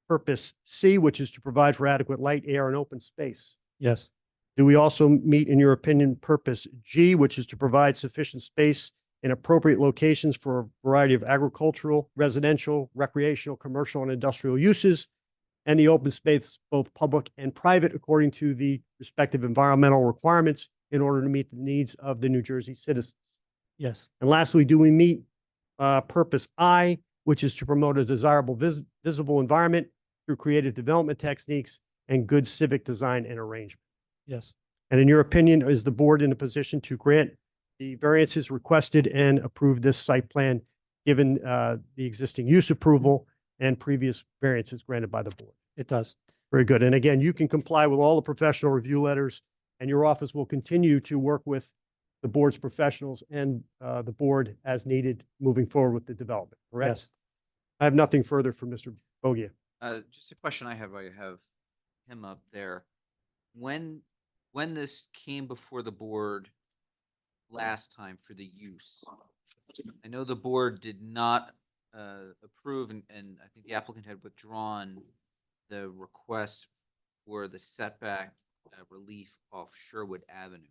I: purpose C, which is to provide for adequate light, air, and open space?
K: yes,
I: Do we also meet, in your opinion, purpose G, which is to provide sufficient space in appropriate locations for a variety of agricultural, residential, recreational, commercial, and industrial uses, and the open space, both public and private, according to the respective environmental requirements in order to meet the needs of the New Jersey citizens?
K: yes,
I: And lastly, do we meet purpose I, which is to promote a desirable visible environment through creative development techniques and good civic design and arrangement?
K: yes,
I: And in your opinion, is the board in a position to grant the variances requested and approve this site plan, given the existing use approval and previous variances granted by the board?
K: it does.
I: Very good. And again, you can comply with all the professional review letters, and your office will continue to work with the board's professionals and the board as needed moving forward with the development, correct?
K: Yes.
I: I have nothing further from Mr. Bogia.
A: Just a question I have while you have him up there. When this came before the board last time for the use, I know the board did not approve, and I think the applicant had withdrawn the request for the setback relief off Sherwood Avenue.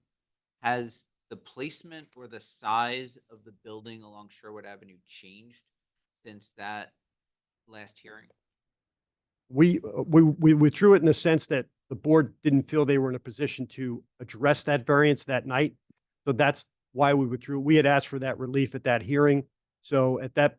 A: Has the placement or the size of the building along Sherwood Avenue changed since that last hearing?
I: We withdrew it in the sense that the board didn't feel they were in a position to address that variance that night. So that's why we withdrew. We had asked for that relief at that hearing. So at that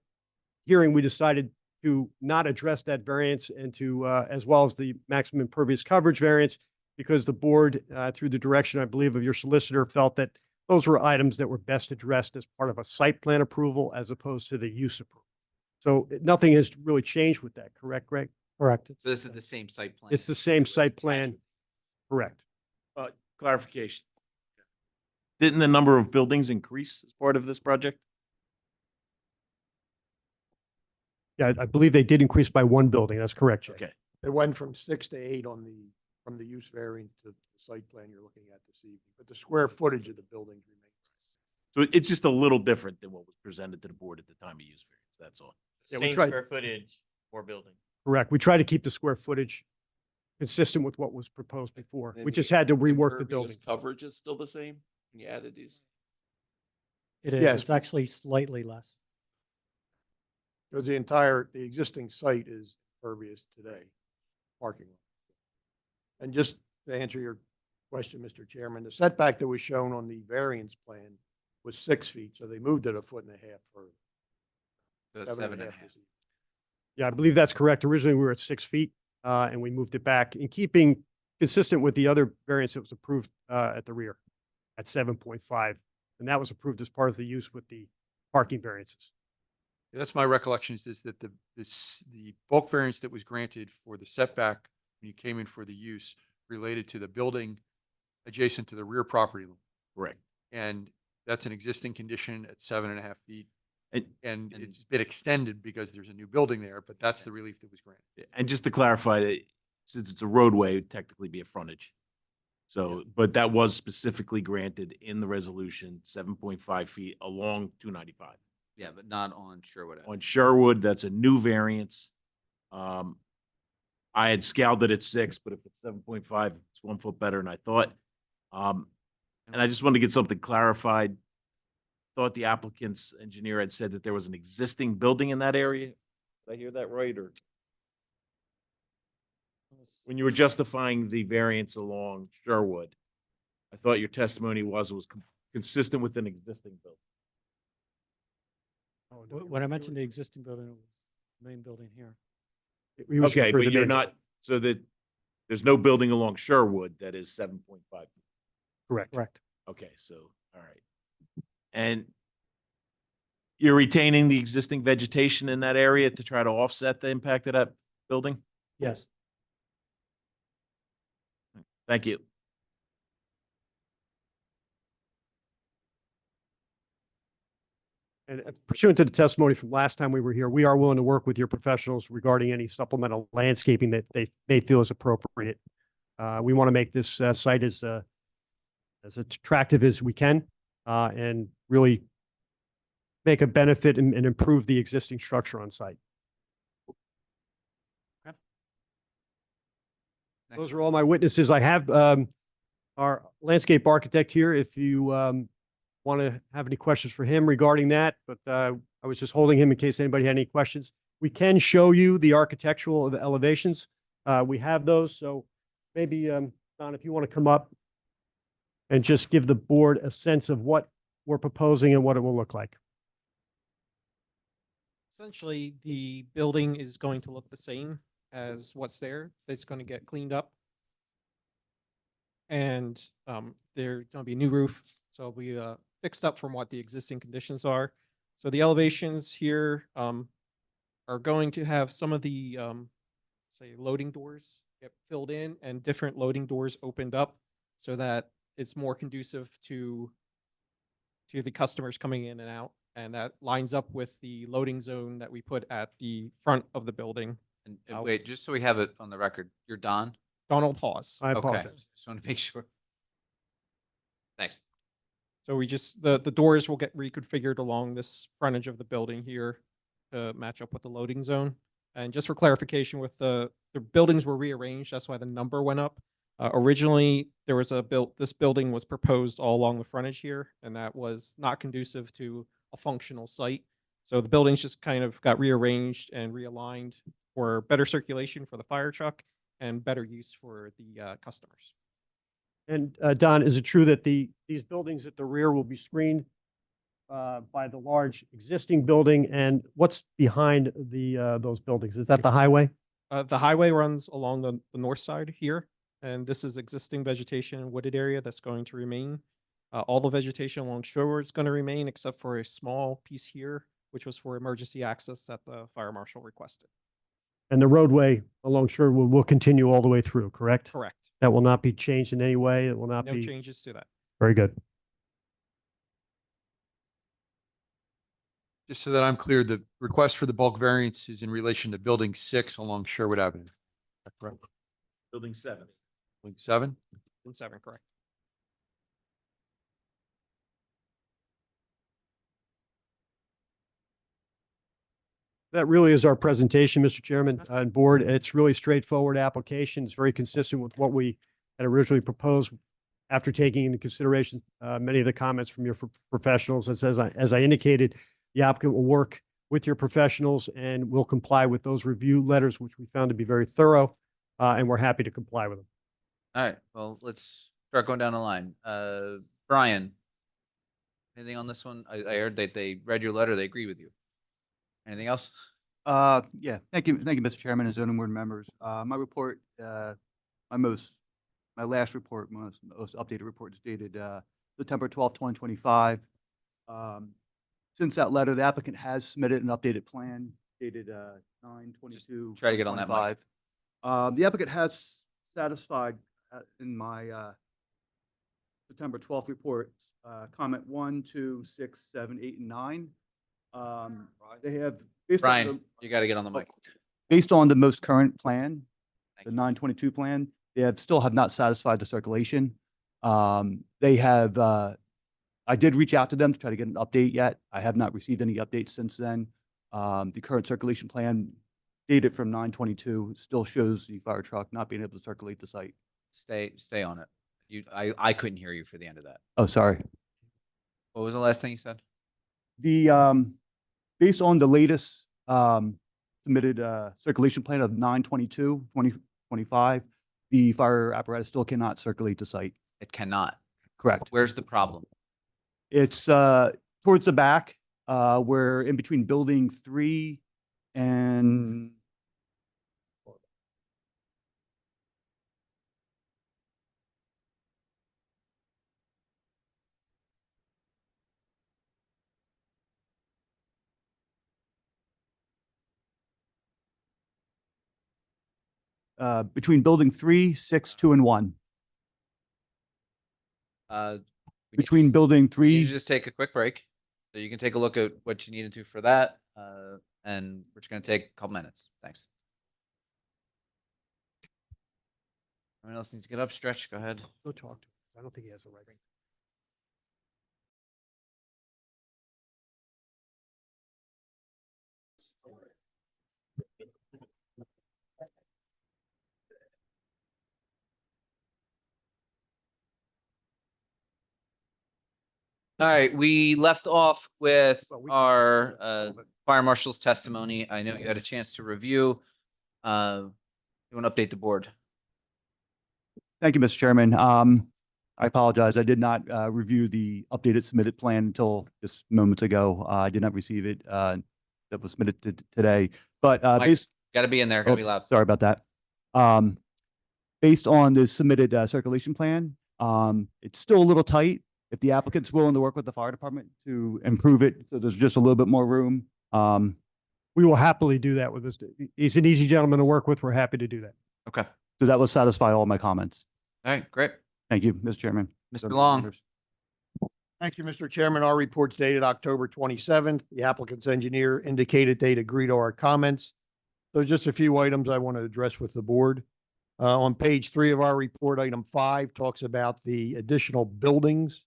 I: hearing, we decided to not address that variance and to, as well as the maximum impervious coverage variance, because the board, through the direction, I believe, of your solicitor, felt that those were items that were best addressed as part of a site plan approval as opposed to the use approval. So nothing has really changed with that, correct, Greg?
K: Correct.
A: So this is the same site plan?
I: It's the same site plan, correct?
E: Clarification. Didn't the number of buildings increase as part of this project?
I: Yeah, I believe they did increase by one building. That's correct, Jay.
E: Okay.
N: It went from 6 to 8 on from the use variant to the site plan you're looking at this evening, but the square footage of the buildings remains.
E: So it's just a little different than what was presented to the board at the time of use variance, that's all.
I: Yeah, we
O: Same
I: tried-
O: square footage, more building.
I: Correct. We try to keep the square footage consistent with what was proposed before.
C: And
I: We
C: the
I: just had to rework the
C: impervious
I: building.
C: Coverage is still the same when you added these?
K: It is,
N: Yes.
K: it's actually slightly less.
N: Because the existing site is impervious today, parking lot. And just to answer your question, Mr. Chairman, the setback that was shown on the variance plan was 6 feet, so they moved it 1.5 feet further.
A: So 7.5.
N: this evening.
I: Yeah, I believe that's correct. Originally, we were at 6 feet, and we moved it back in keeping consistent with the other variance that was approved, at the rear at 7.5. And that was approved as part of the use with the parking variances.
D: That's my recollection is that the bulk variance that was granted for the setback when you came in for the use related to the building adjacent to the rear property line.
E: Correct.
D: And that's an existing condition at 7.5 feet.
E: And,
D: And it's been extended because there's a new building there, but that's the relief that was granted.
E: and just to clarify, that since it's a roadway, it'd technically be a frontage. So, but that was specifically granted in the resolution, 7.5 feet along 295.
A: Yeah, but not on Sherwood. Avenue.
E: On Sherwood, that's a new variance. I had scaled it at 6, but if it's 7.5, it's 1 foot better than I thought. And I just wanted to get something clarified. Thought the applicant's engineer had said that there was an existing building in that area. Did I hear that right, or? When you were justifying the variance along Sherwood, I thought your testimony was it was consistent with an existing building.
K: When I mentioned the existing building, it was the main building here.
I: We was
E: Okay,
I: referring to
E: but you're
I: main-
E: not, so that there's no building along Sherwood that is 7.5.
I: Correct.
K: Correct.
E: Okay, so, all right. And you're retaining the existing vegetation in that area to try to offset the impact of that building?
K: Yes.
E: Thank you.
I: And pursuant to the testimony from last time we were here, we are willing to work with your professionals regarding any supplemental landscaping that they feel is appropriate. We want to make this site as attractive as we can and really make a benefit and improve the existing structure on site.
A: Next
I: Those are all my witnesses. I have our landscape architect here if you want to have any questions for him regarding that, but I was just holding him in case anybody had any questions. We can show you the architectural of the elevations. We have those, so maybe, Don, if you want to come up and just give the board a sense of what we're proposing and what it will look like.
P: Essentially, the building is going to look the same as what's there. It's going to get cleaned up. And there's going to be a new roof. So it'll be fixed up from what the existing conditions are. So the elevations here are going to have some of the, say, loading doors get filled in and different loading doors opened up so that it's more conducive to the customers coming in and out. And that lines up with the loading zone that we put at the front of the building.
A: And wait, just so we have it on the record, you're Don?
P: Donald Hawes.
I: I
A: Okay,
I: apologize.
A: just want to make sure. Thanks.
P: So we just, the doors will get reconfigured along this frontage of the building here to match up with the loading zone. And just for clarification, with the buildings were rearranged, that's why the number went up. Originally, there was this building was proposed all along the frontage here, and that was not conducive to a functional site. So the buildings just kind of got rearranged and realigned for better circulation for the fire truck and better use for the customers.
I: And Don, is it true that these buildings at the rear will be screened by the large existing building? And what's behind those buildings? Is that the highway?
P: The highway runs along the north side here, and this is existing vegetation and wooded area that's going to remain. All the vegetation along Sherwood is going to remain except for a small piece here, which was for emergency access that the fire marshal requested.
I: And the roadway along Sherwood will continue all the way through, correct?
P: Correct.
I: That will not be changed in any way. It will not
P: No
I: be.
P: changes to that.
I: Very good.
D: Just so that I'm clear, the request for the bulk variance is in relation to building 6 along Sherwood Avenue. Is that correct?
E: Building 7.
D: Building 7?
P: And 7, correct. That really is our presentation, Mr. Chairman and Board. It's really straightforward application. It's very consistent with what we had originally proposed after taking into consideration many of the comments from your professionals. As I indicated, the applicant will work with your professionals and will comply with those review letters, which we found to be very thorough, and we're happy to comply with them.
A: All right, well, let's start going down the line. Brian, anything on this one? I heard that they read your letter, they agree with you. Anything else?
Q: Yeah, thank you, Mr. Chairman and zoning board members. My report, my last report, most updated report is dated, September 12th, 2025. Since that letter, the applicant has submitted an updated plan dated, 9/22.
A: Try to get on that mic.
Q: The applicant has satisfied, in my, September 12th report, comment 1, 2, 6, 7, 8, and 9. They have. based on
A: Brian,
Q: the-
A: you got to get on the mic.
Q: Based on the most current plan,
A: Thank
Q: the
A: you.
Q: 9/22 plan, they still have not satisfied the circulation. They have, I did reach out to them to try to get an update yet. I have not received any updates since then. The current circulation plan dated from 9/22 still shows the fire truck not being able to circulate the site.
A: Stay on it. I couldn't hear you for the end of that.
Q: Oh, sorry.
A: What was the last thing you said?
Q: The, based on the latest, submitted, circulation plan of 9/22/2025, the fire apparatus still cannot circulate the site.
A: It cannot.
Q: Correct.
A: Where's the problem?
Q: It's, towards the back, where in between building 3 and between building 3, 6, 2, and 1.
A: We need
Q: Between
A: to-
Q: building
A: we need
Q: 3,
A: to just take a quick break. So you can take a look at what you needed to for that. And we're just going to take a couple minutes. Thanks. Anyone else needs to get up, stretch? Go ahead.
I: Go talk to him. I don't think he has the right.
A: All right, we left off with
I: Well, we-
A: our fire marshal's testimony. I know you had a chance to review. You want to update the board?
Q: Thank you, Mr. Chairman. I apologize. I did not review the updated submitted plan until just moments ago. I did not receive it that was submitted today. But
A: Mike, got to be in there. Got to be loud.
Q: sorry about that. Based on the submitted circulation plan, it's still a little tight. If the applicant's willing to work with the fire department to improve it, so there's just a little bit more room.
I: We will happily do that with this. He's an easy gentleman to work with. We're happy to do that.
A: Okay.
Q: So that will satisfy all my comments.
A: All right, great.
Q: Thank you, Mr. Chairman.
A: Mr. Long.
N: Thank you, Mr. Chairman. Our report's dated October 27th. The applicant's engineer indicated they'd agree to our comments. So just a few items I want to address with the board. On page 3 of our report, item 5 talks about the additional buildings,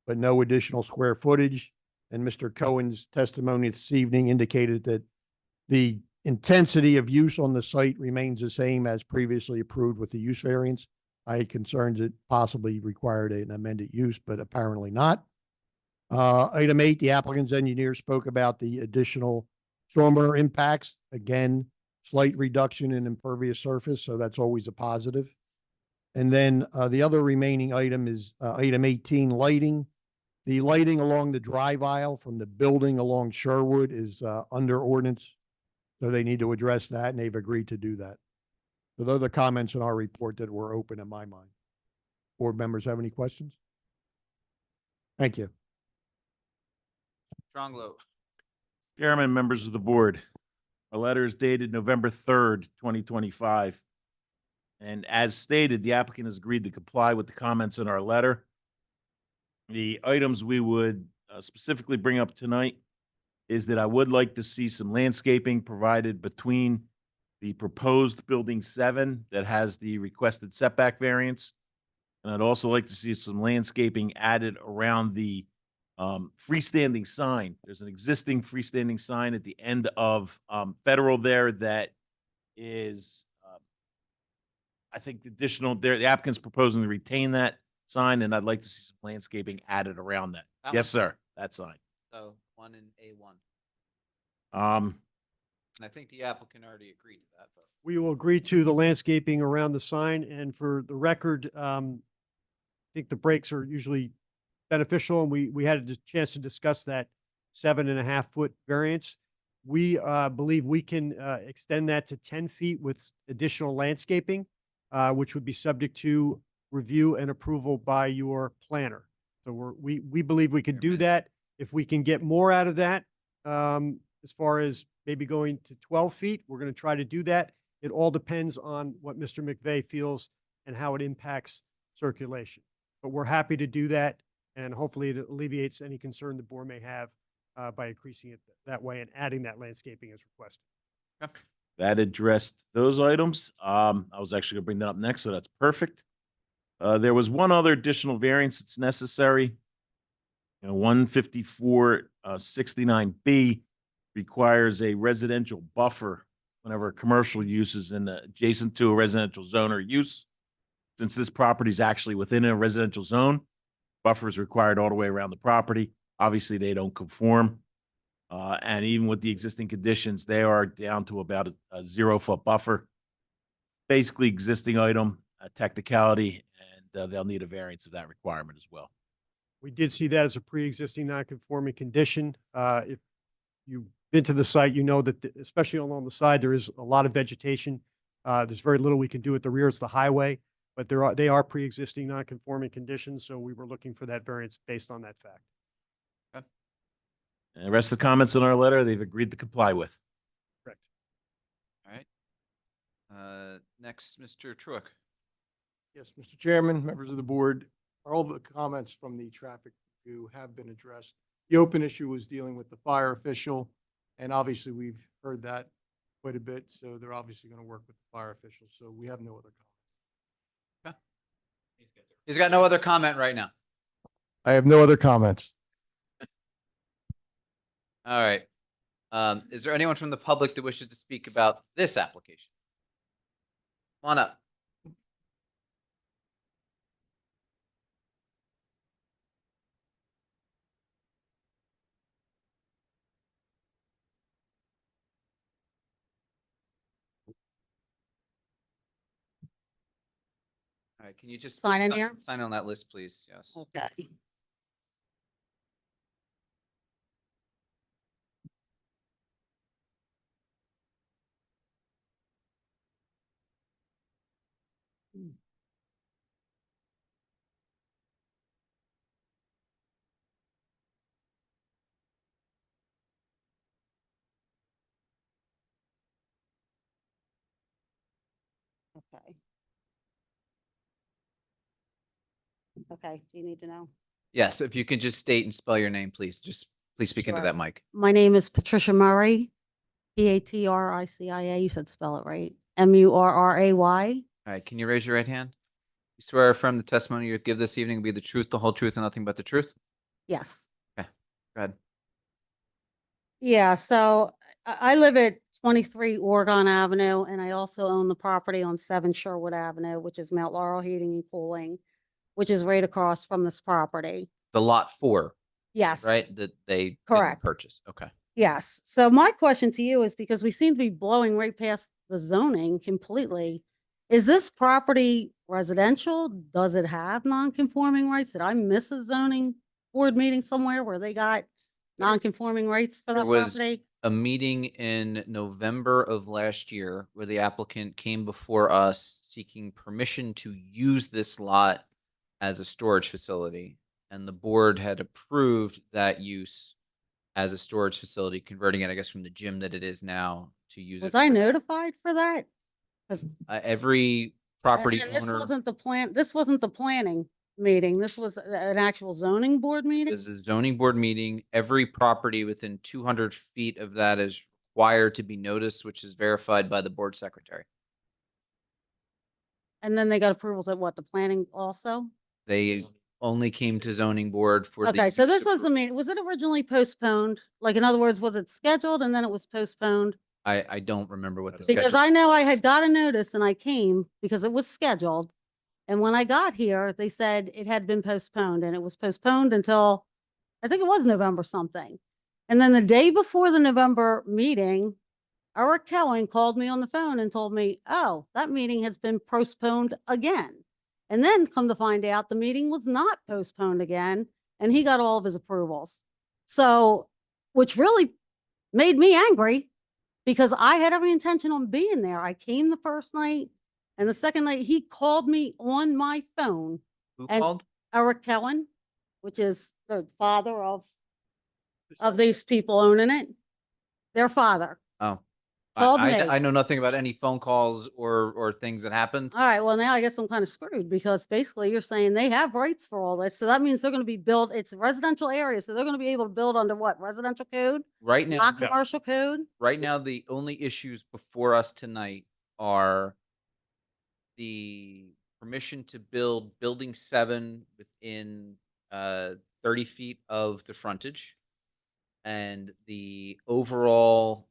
N: but no additional square footage. And Mr. Cohen's testimony this evening indicated that the intensity of use on the site remains the same as previously approved with the use variance. I had concerns it possibly required an amended use, but apparently not. Item 8, the applicant's engineer spoke about the additional stormwater impacts. Again, slight reduction in impervious surface, so that's always a positive. And then the other remaining item is item 18, lighting. The lighting along the drive aisle from the building along Sherwood is under ordinance. So they need to address that, and they've agreed to do that. So those are the comments in our report that were open in my mind. Board members have any questions? Thank you.
A: Strong vote.
E: Chairman, members of the board, a letter is dated November 3rd, 2025. And as stated, the applicant has agreed to comply with the comments in our letter. The items we would specifically bring up tonight is that I would like to see some landscaping provided between the proposed building 7 that has the requested setback variance. And I'd also like to see some landscaping added around the freestanding sign. There's an existing freestanding sign at the end of Federal there that is, I think, additional, the applicant's proposing to retain that sign, and I'd like to see some landscaping added around that.
A: That
E: Yes,
A: one?
E: sir, that sign.
A: So 1 and A1.
E: Um,
A: And I think the applicant already agreed to that, but.
I: We will agree to the landscaping around the sign, and for the record, I think the breaks are usually beneficial, and we had a chance to discuss that 7.5-foot variance. We believe we can extend that to 10 feet with additional landscaping, which would be subject to review and approval by your planner. So we believe we could do that. If we can get more out of that, as far as maybe going to 12 feet, we're going to try to do that. It all depends on what Mr. McVeigh feels and how it impacts circulation. But we're happy to do that, and hopefully it alleviates any concern the board may have by increasing it that way and adding that landscaping as requested.
E: that addressed those items. I was actually gonna bring that up next, so that's perfect. There was one other additional variance that's necessary. 154, 69B requires a residential buffer whenever a commercial use is adjacent to a residential zone or use. Since this property is actually within a residential zone, buffer is required all the way around the property. Obviously, they don't conform. And even with the existing conditions, they are down to about a 0-foot buffer. Basically existing item, a technicality, and they'll need a variance of that requirement as well.
I: We did see that as a pre-existing non-conforming condition. If you've been to the site, you know that especially along the side, there is a lot of vegetation. There's very little we can do at the rear. It's the highway, but they are pre-existing non-conforming conditions. So we were looking for that variance based on that fact.
E: And the rest of the comments in our letter, they've agreed to comply with.
I: Correct.
A: All right. Next, Mr. Truick.
N: Yes, Mr. Chairman, members of the board, all the comments from the traffic review have been addressed. The open issue was dealing with the fire official, and obviously we've heard that quite a bit, so they're obviously going to work with the fire official, so we have no other comments.
A: He's got no other comment right now.
N: I have no other comments.
A: All right. Is there anyone from the public that wishes to speak about this application? Come on up. All right, can you just
L: Sign in here?
A: Sign on that list, please? Yes.
L: Okay. Okay. Okay, do you need to know?
A: Yes, if you can just state and spell your name, please. Just please speak into
L: Sure.
A: that mic.
L: My name is Patricia Murray, Patricia. You said spell it right. Murray.
A: All right, can you raise your right hand? You swear or affirm the testimony you give this evening will be the truth, the whole truth, and nothing but the truth?
L: Yes.
A: Okay, go ahead.
L: Yeah, so I live at 23 Oregon Avenue, and I also own the property on 7 Sherwood Avenue, which is Mount Laurel Heating and Cooling, which is right across from this property.
A: The lot 4,
L: Yes.
A: right? That they didn't
L: Correct.
A: purchase. Okay.
L: Yes. So my question to you is, because we seem to be blowing right past the zoning completely, is this property residential? Does it have non-conforming rights? Did I miss a zoning board meeting somewhere where they got non-conforming rights for
A: There
L: that
A: was
L: property?
A: a meeting in November of last year where the applicant came before us seeking permission to use this lot as a storage facility. And the board had approved that use as a storage facility, converting it, I guess, from the gym that it is now to use
L: Was
A: it.
L: I notified for that? 'Cause-
A: Every property
L: and this
A: owner.
L: wasn't the plan, this wasn't the planning meeting. This was an actual zoning board meeting?
A: This is a zoning board meeting. Every property within 200 feet of that is required to be noticed, which is verified by the board secretary.
L: And then they got approvals at what, the planning also?
A: They only came to zoning board for the.
L: Okay, so
A: use
L: this was the
A: appro-
L: meeting. Was it originally postponed? Like, in other words, was it scheduled and then it was postponed?
A: I don't remember what the
L: Because
A: schedule.
L: I know I had got a notice and I came because it was scheduled. And when I got here, they said it had been postponed and it was postponed until, I think it was November something. And then the day before the November meeting, Eric Cohen called me on the phone and told me, oh, that meeting has been postponed again. And then come to find out the meeting was not postponed again and he got all of his approvals. So, which really made me angry because I had every intention on being there. I came the first night and the second night he called me on my phone.
A: Who
L: and
A: called?
L: Eric Cohen, which is the father of these people owning it, their father.
A: Oh.
L: Called me.
A: I know nothing about any phone calls or things that happened.
L: All right, well, now I guess I'm kind of screwed because basically you're saying they have rights for all this. So that means they're going to be built, it's a residential area. So they're going to be able to build under what? Residential code?
A: Right now,
L: Not commercial code?
A: right now, the only issues before us tonight are the permission to build building 7 within 30 feet of the frontage and the overall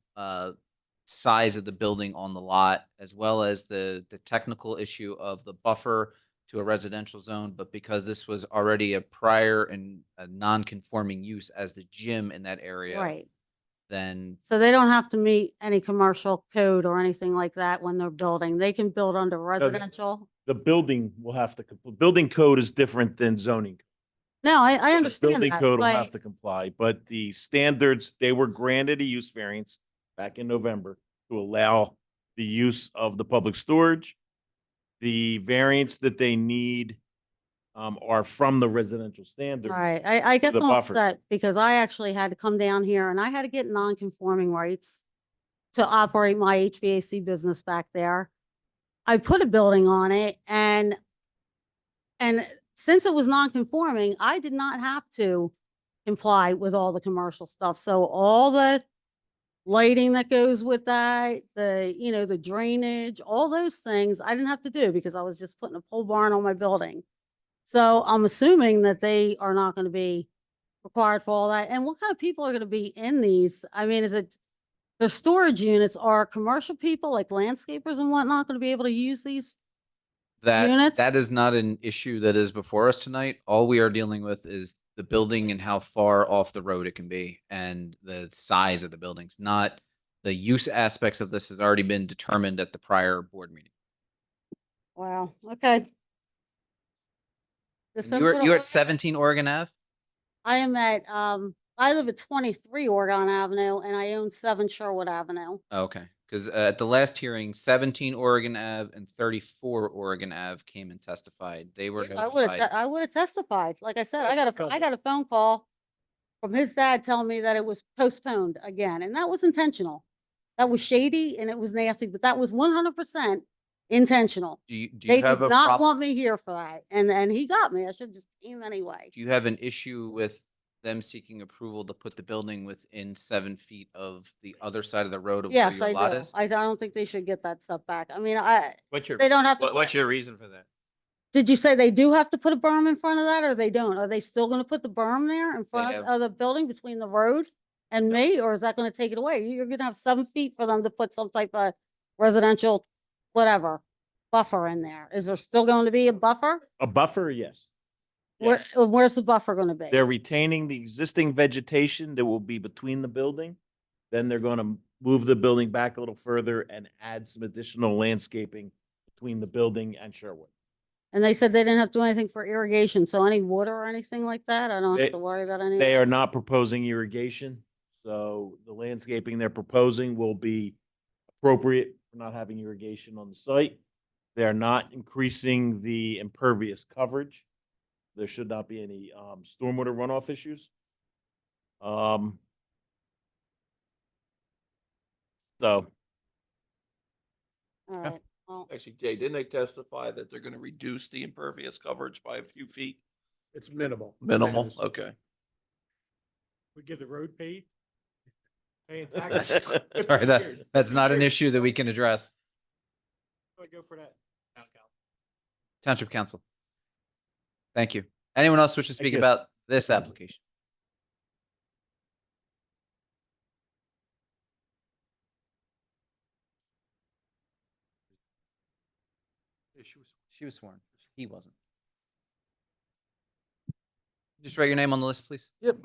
A: size of the building on the lot, as well as the technical issue of the buffer to a residential zone. But because this was already a prior and a non-conforming use as the gym in that area,
L: Right.
A: then
L: So they don't have to meet any commercial code or anything like that when they're building. They can build under residential.
E: The building will have to, building code is different than zoning.
L: No, I
E: The
L: understand
E: Building
L: that,
E: code will
L: but-
E: have to comply, but the standards, they were granted a use variance back in November to allow the use of the public storage. The variance that they need are from the residential standard.
L: Right, I guess
E: the
L: I'm
E: buffer.
L: upset because I actually had to come down here and I had to get non-conforming rights to operate my HVAC business back there. I put a building on it and since it was non-conforming, I did not have to comply with all the commercial stuff. So all the lighting that goes with that, the drainage, all those things, I didn't have to do because I was just putting a pole barn on my building. So I'm assuming that they are not going to be required for all that. And what kind of people are going to be in these? I mean, the storage units are commercial people like landscapers and whatnot going to be able to use these? Units?
A: that is not an issue that is before us tonight. All we are dealing with is the building and how far off the road it can be and the size of the buildings, not the use aspects of this has already been determined at the prior board meeting.
L: Wow, okay. Does
A: And You were
L: somebody-
A: you were at 17 Oregon Ave?
L: I am at, I live at 23 Oregon Avenue and I own 7 Sherwood Avenue.
A: Oh, okay, because at the last hearing, 17 Oregon Ave and 34 Oregon Ave came and testified. They were notified.
L: I would have testified. Like I said, I got a phone call from his dad telling me that it was postponed again, and that was intentional. That was shady and it was nasty, but that was 100% intentional.
A: Do you
L: They
A: have
L: did
A: a
L: not
A: prob-
L: want me here for that, and he got me. I should just came anyway.
A: Do you have an issue with them seeking approval to put the building within 7 feet of the other side of the road of where
L: Yes,
A: your
L: I
A: lot
L: do.
A: is?
L: I don't think they should get that stuff back. I mean,
O: What's
L: they don't have to.
O: what's your reason for that?
L: Did you say they do have to put a berm in front of that or they don't? Are they still gonna put the berm there in front
A: have-
L: of the building between the road and me, or is that gonna take it away? You're gonna have 7 feet for them to put some type of residential, whatever, buffer in there. Is there still going to be a buffer?
E: A buffer, yes.
L: Where's the buffer gonna be?
E: They're retaining the existing vegetation that will be between the building. Then they're gonna move the building back a little further and add some additional landscaping between the building and Sherwood.
L: And they said they didn't have to do anything for irrigation, so any water or anything like that, I don't
E: They-
L: have to worry about any. of
E: They
L: that?
E: are not proposing irrigation, so the landscaping they're proposing will be appropriate for not having irrigation on the site. They're not increasing the impervious coverage. There should not be any stormwater runoff issues. So
L: All right, well,
C: Actually, Jay, didn't they testify that they're gonna reduce the impervious coverage by a few feet?
N: It's minimal.
C: Minimal, okay.
K: We get the road paved? Paying
A: Sorry, that's not an issue that we can address.
K: Go for that.
A: Township Council. Thank you. Anyone else wish to speak
I: you.
A: about this application? She was sworn. He wasn't. Just write your name on the list, please.
R: Yep.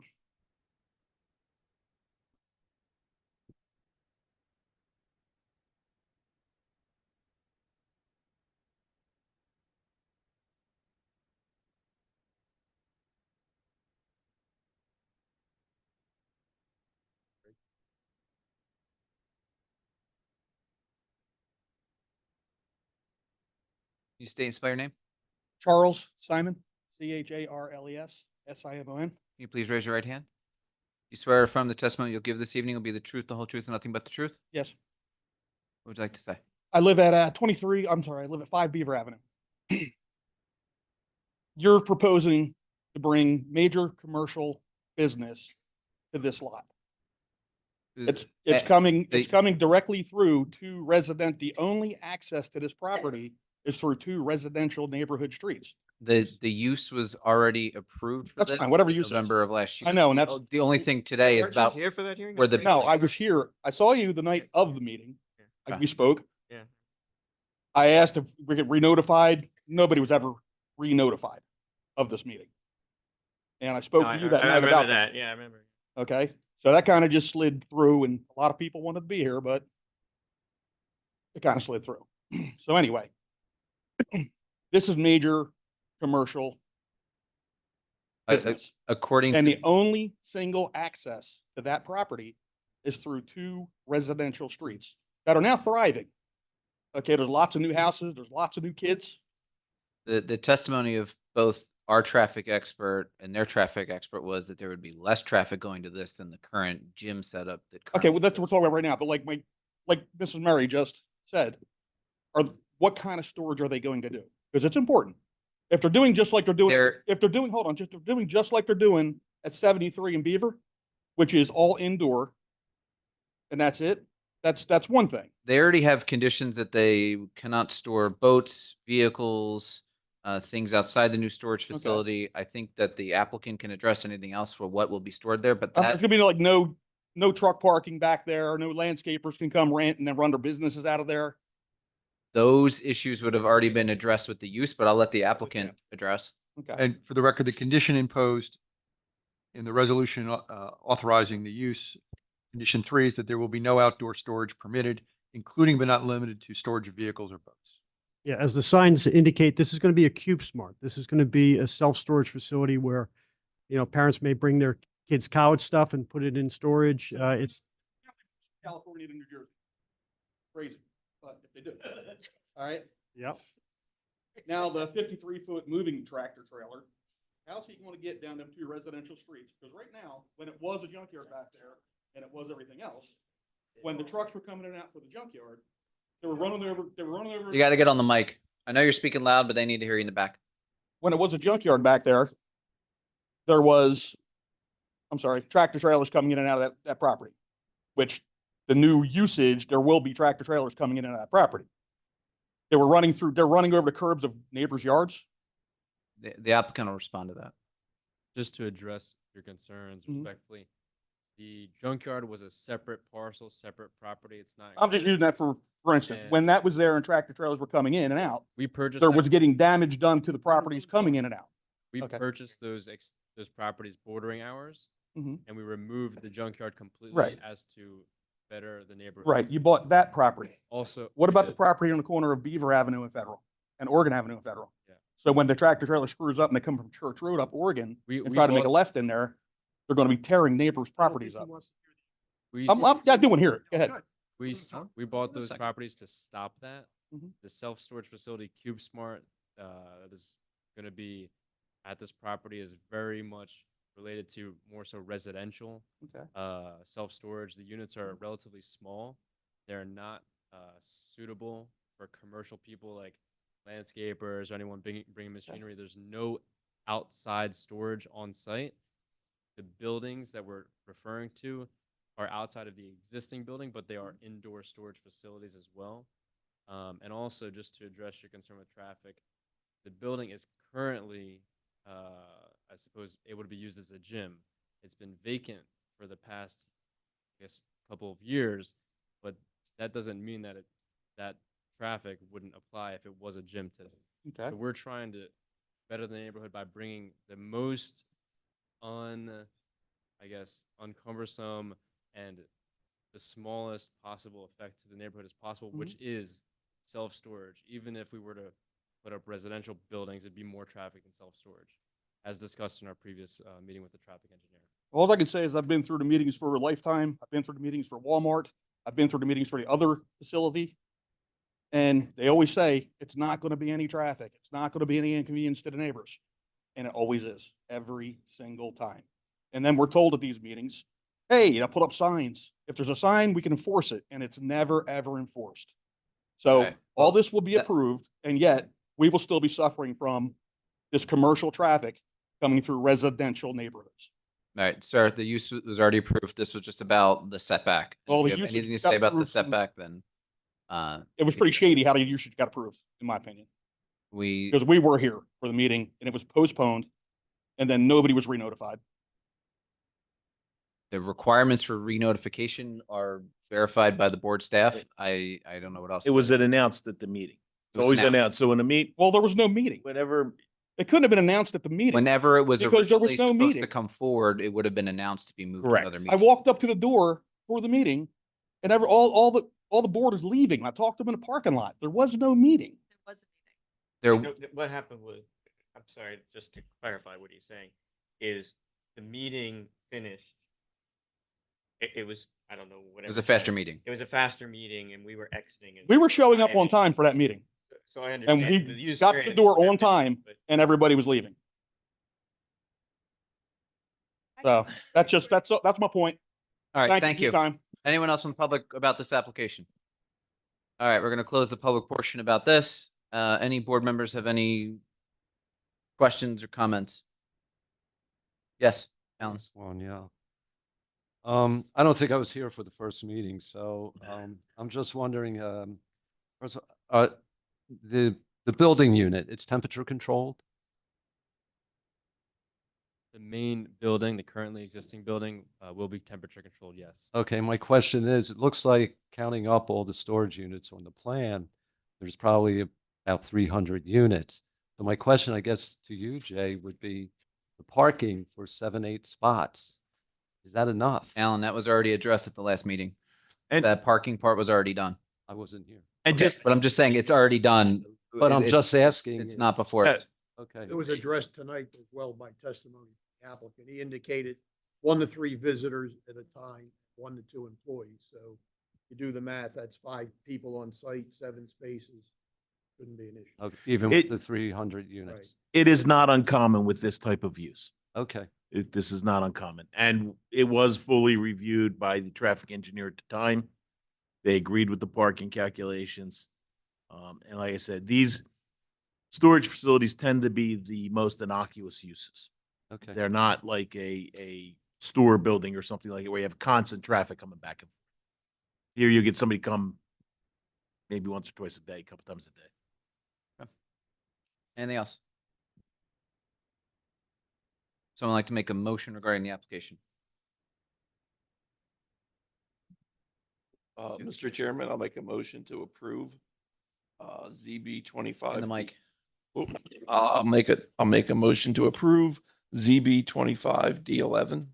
A: You state and spell your name.
R: Charles Simon, Charles Simon.
A: Can you please raise your right hand? You swear or affirm the testimony you'll give this evening will be the truth, the whole truth, and nothing but the truth?
R: Yes.
A: What would you like to say?
R: I live at I live at 5 Beaver Avenue. You're proposing to bring major commercial business to this lot. It's coming directly through the only access to this property is through 2 residential neighborhood streets.
A: The use was already approved for
R: That's
A: this
R: fine, whatever
A: in
R: use it is.
A: November of last year.
R: I know, and that's
A: The only thing today is
P: Weren't you
A: about
P: here for that hearing?
A: where the.
R: no, I was here. I saw you the night of the meeting.
A: Okay.
R: We spoke.
P: Yeah.
R: I asked if we get re-notified. Nobody was ever re-notified of this meeting. And I spoke to you that night about that.
P: Yeah, I remember.
R: Okay, so that kind of just slid through, and a lot of people wanted to be here, but it kind of slid through. So anyway, this is major commercial business.
A: According
R: And
A: to
R: the only single access to that property is through 2 residential streets that are now thriving. Okay, there's lots of new houses, there's lots of new kids.
A: the testimony of both our traffic expert and their traffic expert was that there would be less traffic going to this than the current gym setup that.
R: Okay, well,
A: currently
R: that's what we're
A: exists.
R: talking about right now, but like Mrs. Murray just said, what kind of storage are they going to do? Because it's important. If they're doing just like they're doing, if they're doing, hold on, they're doing just like they're doing at 73 in Beaver, which is all indoor, and that's it, that's one thing.
A: They already have conditions that they cannot store boats, vehicles, things outside the new storage facility. I think that the applicant can address anything else for what will be stored there, but
R: There's
A: that,
R: gonna be like no truck parking back there, no landscapers can come rent and then run their businesses out of there.
A: those issues would have already been addressed with the use, but I'll let the applicant address.
R: Okay.
D: And for the record, the condition imposed in the resolution authorizing the use, condition 3 is that there will be no outdoor storage permitted, including but not limited to storage of vehicles or boats.
I: Yeah, as the signs indicate, this is going to be a Cube Smart. This is going to be a self-storage facility where, parents may bring their kids' college stuff and put it in storage. It's
R: California to New Jersey. Crazy, but if they do. All right.
I: Yep.
R: Now, the 53-foot moving tractor trailer, how's he going to get down them 2 residential streets? Because right now, when it was a junkyard back there and it was everything else, when the trucks were coming in and out for the junkyard, they were running over.
A: You got to get on the mic. I know you're speaking loud, but they need to hear you in the back.
R: When it was a junkyard back there, there was, tractor trailers coming in and out of that property, which the new usage, there will be tractor trailers coming in and out of that property. They're running over the curbs of neighbors' yards.
A: The applicant will respond to that.
M: Just to address your concerns
R: Mhm.
M: respectfully, the junkyard was a separate parcel, separate property. It's not.
R: I'm just using that for instance,
M: And-
R: when that was there and tractor trailers were coming in and out,
M: We purchased.
R: there
M: that-
R: was getting damage done to the properties coming in and out.
M: We
R: okay.
M: purchased those properties bordering ours,
R: Mhm.
M: and we removed the junkyard completely
R: Right.
M: as to better the neighborhood.
R: Right, you bought that property.
M: Also,
R: What
M: we
R: about the
M: did-
R: property on the corner of Beaver Avenue and Federal and Oregon Avenue and Federal?
M: Yeah.
R: So when the tractor trailer screws up and they come from Church Road up Oregon
M: We-
R: and
M: we
R: try to make a
M: bought-
R: left in there, they're going to be tearing neighbors' properties up.
M: We
R: I do want to hear it. Go ahead.
M: We bought
A: a
M: those
A: second.
M: properties to stop that.
R: Mhm.
M: The self-storage facility Cube Smart that is going to be at this property is very much related to more so residential
R: Okay.
M: self-storage. The units are relatively small. They're not suitable for commercial people like landscapers or anyone bringing machinery. There's no outside storage on site. The buildings that we're referring to are outside of the existing building, but they are indoor storage facilities as well. And also, just to address your concern with traffic, the building is currently, I suppose, able to be used as a gym. It's been vacant for the past, I guess, couple of years, but that doesn't mean that that traffic wouldn't apply if it was a gym today.
R: Okay.
M: So we're trying to better the neighborhood by bringing the most uncumbersome and the smallest possible effect to the neighborhood as possible, which is self-storage. Even if we were to put up residential buildings, it'd be more traffic than self-storage, as discussed in our previous meeting with the traffic engineer.
R: All I can say is I've been through the meetings for Lifetime. I've been through the meetings for Walmart. I've been through the meetings for the other facility. And they always say, it's not going to be any traffic. It's not going to be any inconvenience to the neighbors. And it always is, every single time. And then we're told at these meetings, hey, put up signs. If there's a sign, we can enforce it. And it's never, ever enforced. So
A: Okay.
R: all this will be approved, and yet we will still be suffering from this commercial traffic coming through residential neighborhoods.
A: All right, sir, the use was already approved. This was just about the setback.
R: Well,
A: If
R: the
A: you have
R: usage
A: anything to
R: got
A: say about the
R: approved from-
A: setback, then
R: It was pretty shady how the usage got approved, in my opinion,
A: we,
R: because we were here for the meeting and it was postponed, and then nobody was re-notified.
A: the requirements for re-notification are verified by the board staff. I don't know what else.
O: It was announced at the meeting.
A: It
O: It's
A: was
O: always
A: announced.
O: announced. So when the meet,
R: Well, there was no meeting.
O: whenever,
R: It couldn't have been announced at the meeting.
A: Whenever it was
R: Because there was
A: originally
R: no
A: supposed to
R: meeting.
A: come forward, it would have been announced to be moved to
O: Correct.
A: another
R: I
A: meeting.
R: walked up to the door for the meeting, and all the board is leaving. I talked to them in the parking lot. There was no meeting.
A: There,
O: what happened was, I'm sorry, just to clarify what he's saying, is the meeting finished. It was, I don't know, whatever.
A: it was a faster
O: time.
A: meeting.
O: It was a faster meeting and we were exiting. And
R: We were showing up on time for that meeting,
O: So I
R: and
O: understand.
R: we
O: the user
R: got to the
O: experience
R: door
O: is
R: on
O: happening,
R: time,
O: but-
R: and everybody was leaving. So that's my point.
A: All right,
R: Thank
A: thank
R: you
A: you.
R: for your time.
A: Anyone else from the public about this application? All right, we're going to close the public portion about this. Any board members have any questions or comments? Yes, Alan.
H: One, yeah. I don't think I was here for the first meeting, so I'm just wondering, first, the building unit, it's temperature controlled?
M: The main building, the currently existing building, will be temperature controlled, yes.
H: Okay, my question is, it looks like counting up all the storage units on the plan, there's probably about 300 units. So my question, I guess, to you, Jay, would be the parking for 7, 8 spots. Is that enough?
A: Alan, that was already addressed at the last meeting.
O: And-
A: That parking part was already done.
H: I wasn't here.
O: And
A: Okay, but I'm just saying it's already done.
H: But I'm
A: It's-
H: just asking.
A: It's not before.
O: Yeah.
A: us.
H: Okay.
N: It was addressed tonight as well by testimony from the applicant. He indicated 1 to 3 visitors at a time, 1 to 2 employees. So you do the math, that's 5 people on site, 7 spaces. Couldn't be an issue.
H: Okay, even with
O: It-
H: the 300 units.
O: it is not uncommon with this type of use.
H: Okay.
O: This is not uncommon. And it was fully reviewed by the traffic engineer at the time. They agreed with the parking calculations. And like I said, these storage facilities tend to be the most innocuous uses.
H: Okay.
O: They're not like a store building or something like it where you have constant traffic coming back and forth. Here you get somebody come maybe once or twice a day, a couple times a day.
A: Anything else? Someone like to make a motion regarding the application?
C: Mr. Chairman, I'll make a motion to approve ZB 25.
A: In the mic.
C: I'll make a motion to approve ZB 25 D11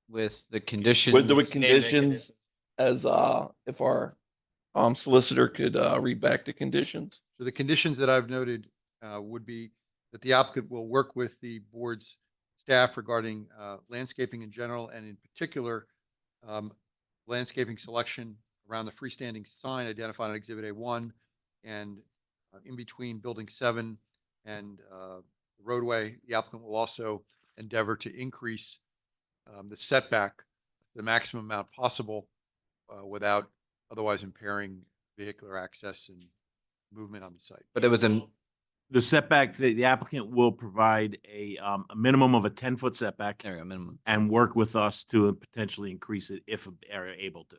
A: With the condition.
C: with conditions as if our solicitor could read back the conditions.
D: So the conditions that I've noted would be that the applicant will work with the board's staff regarding landscaping in general, and in particular, landscaping selection around the freestanding sign identified on Exhibit A1 and in between Building 7 and the roadway. The applicant will also endeavor to increase the setback, the maximum amount possible without otherwise impairing vehicular access and movement on the site.
A: But it was an,
O: The setback, the applicant will provide a minimum of a 10-foot setback
A: there we go, minimum.
O: and work with us to potentially increase it if they're able to.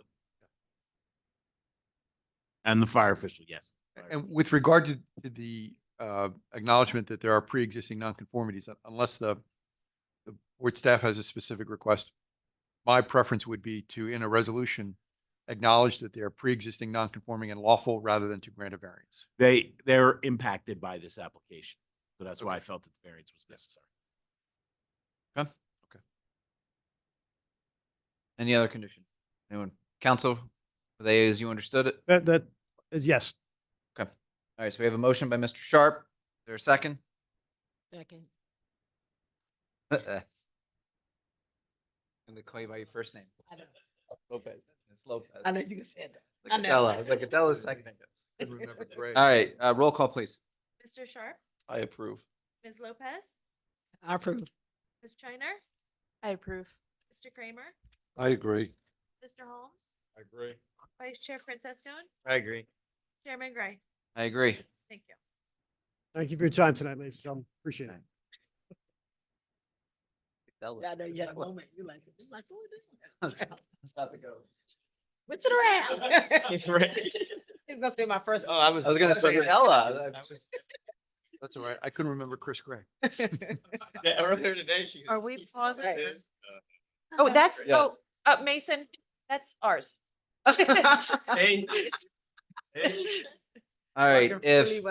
O: And the fire official, yes.
D: And with regard to the acknowledgement that there are pre-existing nonconformities, unless the board staff has a specific request, my preference would be to, in a resolution, acknowledge that they are pre-existing nonconforming and lawful rather than to grant a variance.
O: They're impacted by this application. So that's why I felt that the variance was necessary.
A: Okay. Any other condition? Anyone? Council, are they as you understood it?
I: That is yes.
A: Okay. All right, so we have a motion by Mr. Sharp. Is there a second?
S: Second.
A: I'm gonna call you by your first name.
S: I know.
A: Lopez. It's Lopez.
S: I know you can say that.
A: Like
S: I know.
A: Adela. I was like Adela's second.
D: Couldn't remember Gray.
A: All right, roll call, please.
B: Mr. Sharp,
H: I approve.
B: Ms. Lopez,
S: I approve.
B: Ms. Chiner,
S: I approve.
B: Mr. Kramer,
H: I agree.
B: Mr. Holmes,
J: I agree.
B: Vice Chair Francescone,
E: I agree.
B: Chairman Gray.
A: I agree.
B: Thank you.
I: Thank you for your time tonight, ladies and gentlemen. Appreciate it.
A: Adela.
S: Yeah, I know you had a moment. You like, what are we doing?
A: It's about to go.
S: Switch it around. It's gonna be my first.
A: I was gonna say Adela.
D: That's all right. I couldn't remember Chris Gray.
E: Yeah, earlier today, she.
B: Are we pausing?
S: Right.
B: Oh, that's,
E: Yeah.
B: Mason, that's ours.
E: Hey. Hey.
A: All right, if,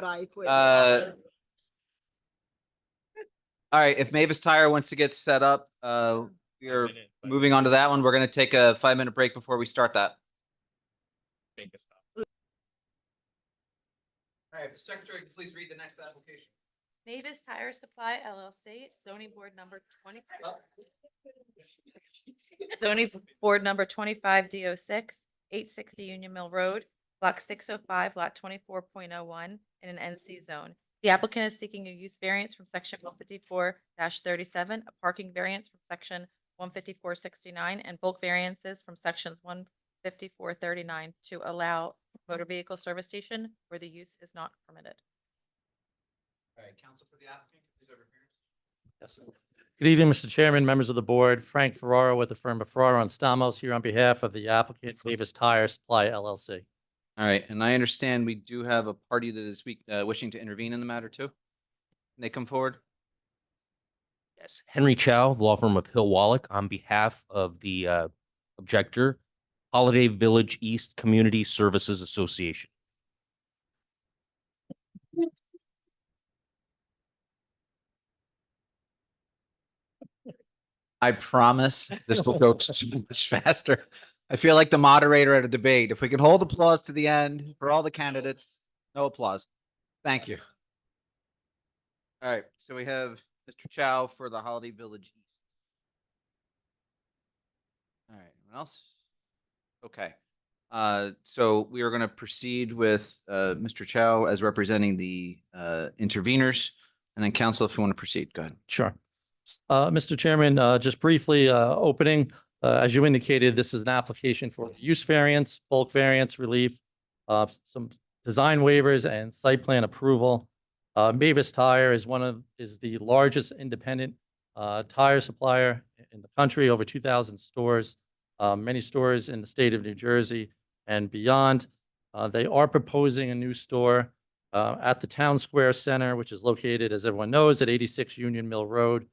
A: all right, if Mavis Tire wants to get set up, we are moving on to that one. We're gonna take a 5-minute break before we start that. All right, if the secretary could please read the next application.
B: Mavis Tire Supply LLC, zoning board number 20. Zoning board number 25 DO6, 860 Union Mill Road, block 605, lot 24.01 in an NC zone. The applicant is seeking a use variance from section 154-37, a parking variance from section 154-69, and bulk variances from sections 154-39 to allow motor vehicle service station where the use is not permitted.
A: All right, counsel for the applicant, please have your appearance.
T: Yes. Good evening, Mr. Chairman, members of the board. Frank Ferraro with the firm of Ferraro and Stamos here on behalf of the applicant, Mavis Tire Supply LLC.
A: All right, and I understand we do have a party that is wishing to intervene in the matter too. Can they come forward?
U: Yes, Henry Chow, law firm of Hill Wallach, on behalf of the objector, Holiday Village East Community Services Association.
A: I promise this will go so much faster. I feel like the moderator at a debate. If we can hold applause to the end for all the candidates, no applause. Thank you. All right, so we have Mr. Chow for the Holiday Village East. All right, anyone else? Okay. So we are going to proceed with Mr. Chow as representing the interveners, and then counsel, if you want to proceed, go ahead.
T: Sure. Mr. Chairman, just briefly, opening, as you indicated, this is an application for use variance, bulk variance relief, some design waivers and site plan approval. Mavis Tire is is the largest independent tire supplier in the country, over 2,000 stores, many stores in the state of New Jersey and beyond. They are proposing a new store at the Town Square Center, which is located, as everyone knows, at 86 Union Mill Road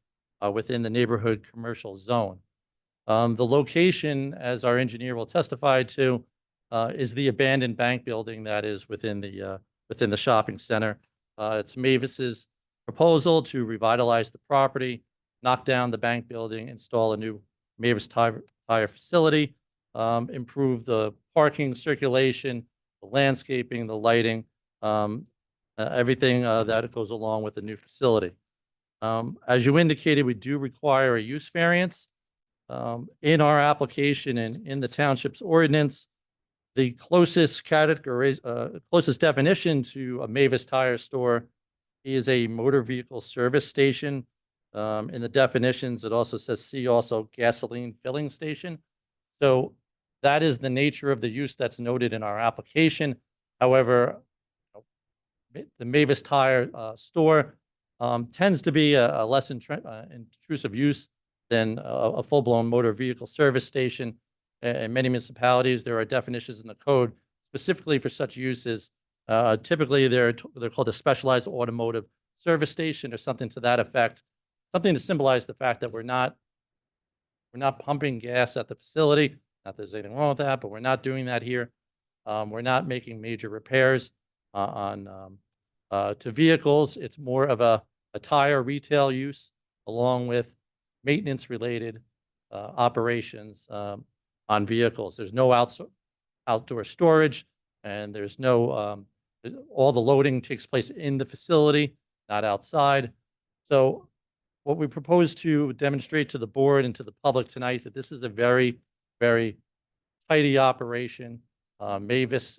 T: within the neighborhood commercial zone. The location, as our engineer will testify to, is the abandoned bank building that is within the shopping center. It's Mavis's proposal to revitalize the property, knock down the bank building, install a new Mavis tire facility, improve the parking, circulation, the landscaping, the lighting, everything that goes along with the new facility. As you indicated, we do require a use variance. In our application and in the township's ordinance, the closest category, closest definition to a Mavis Tire store is a motor vehicle service station. In the definitions, it also says see also gasoline filling station. So that is the nature of the use that's noted in our application. However, the Mavis Tire store tends to be a less intrusive use than a full-blown motor vehicle service station. In many municipalities, there are definitions in the code specifically for such uses. Typically, they're called a specialized automotive service station or something to that effect, something to symbolize the fact that we're not pumping gas at the facility. Not that there's anything wrong with that, but we're not doing that here. We're not making major repairs to vehicles. It's more of a tire retail use along with maintenance-related operations on vehicles. There's no outdoor storage, and there's no, all the loading takes place in the facility, not outside. So what we propose to demonstrate to the board and to the public tonight, that this is a very, very tidy operation. Mavis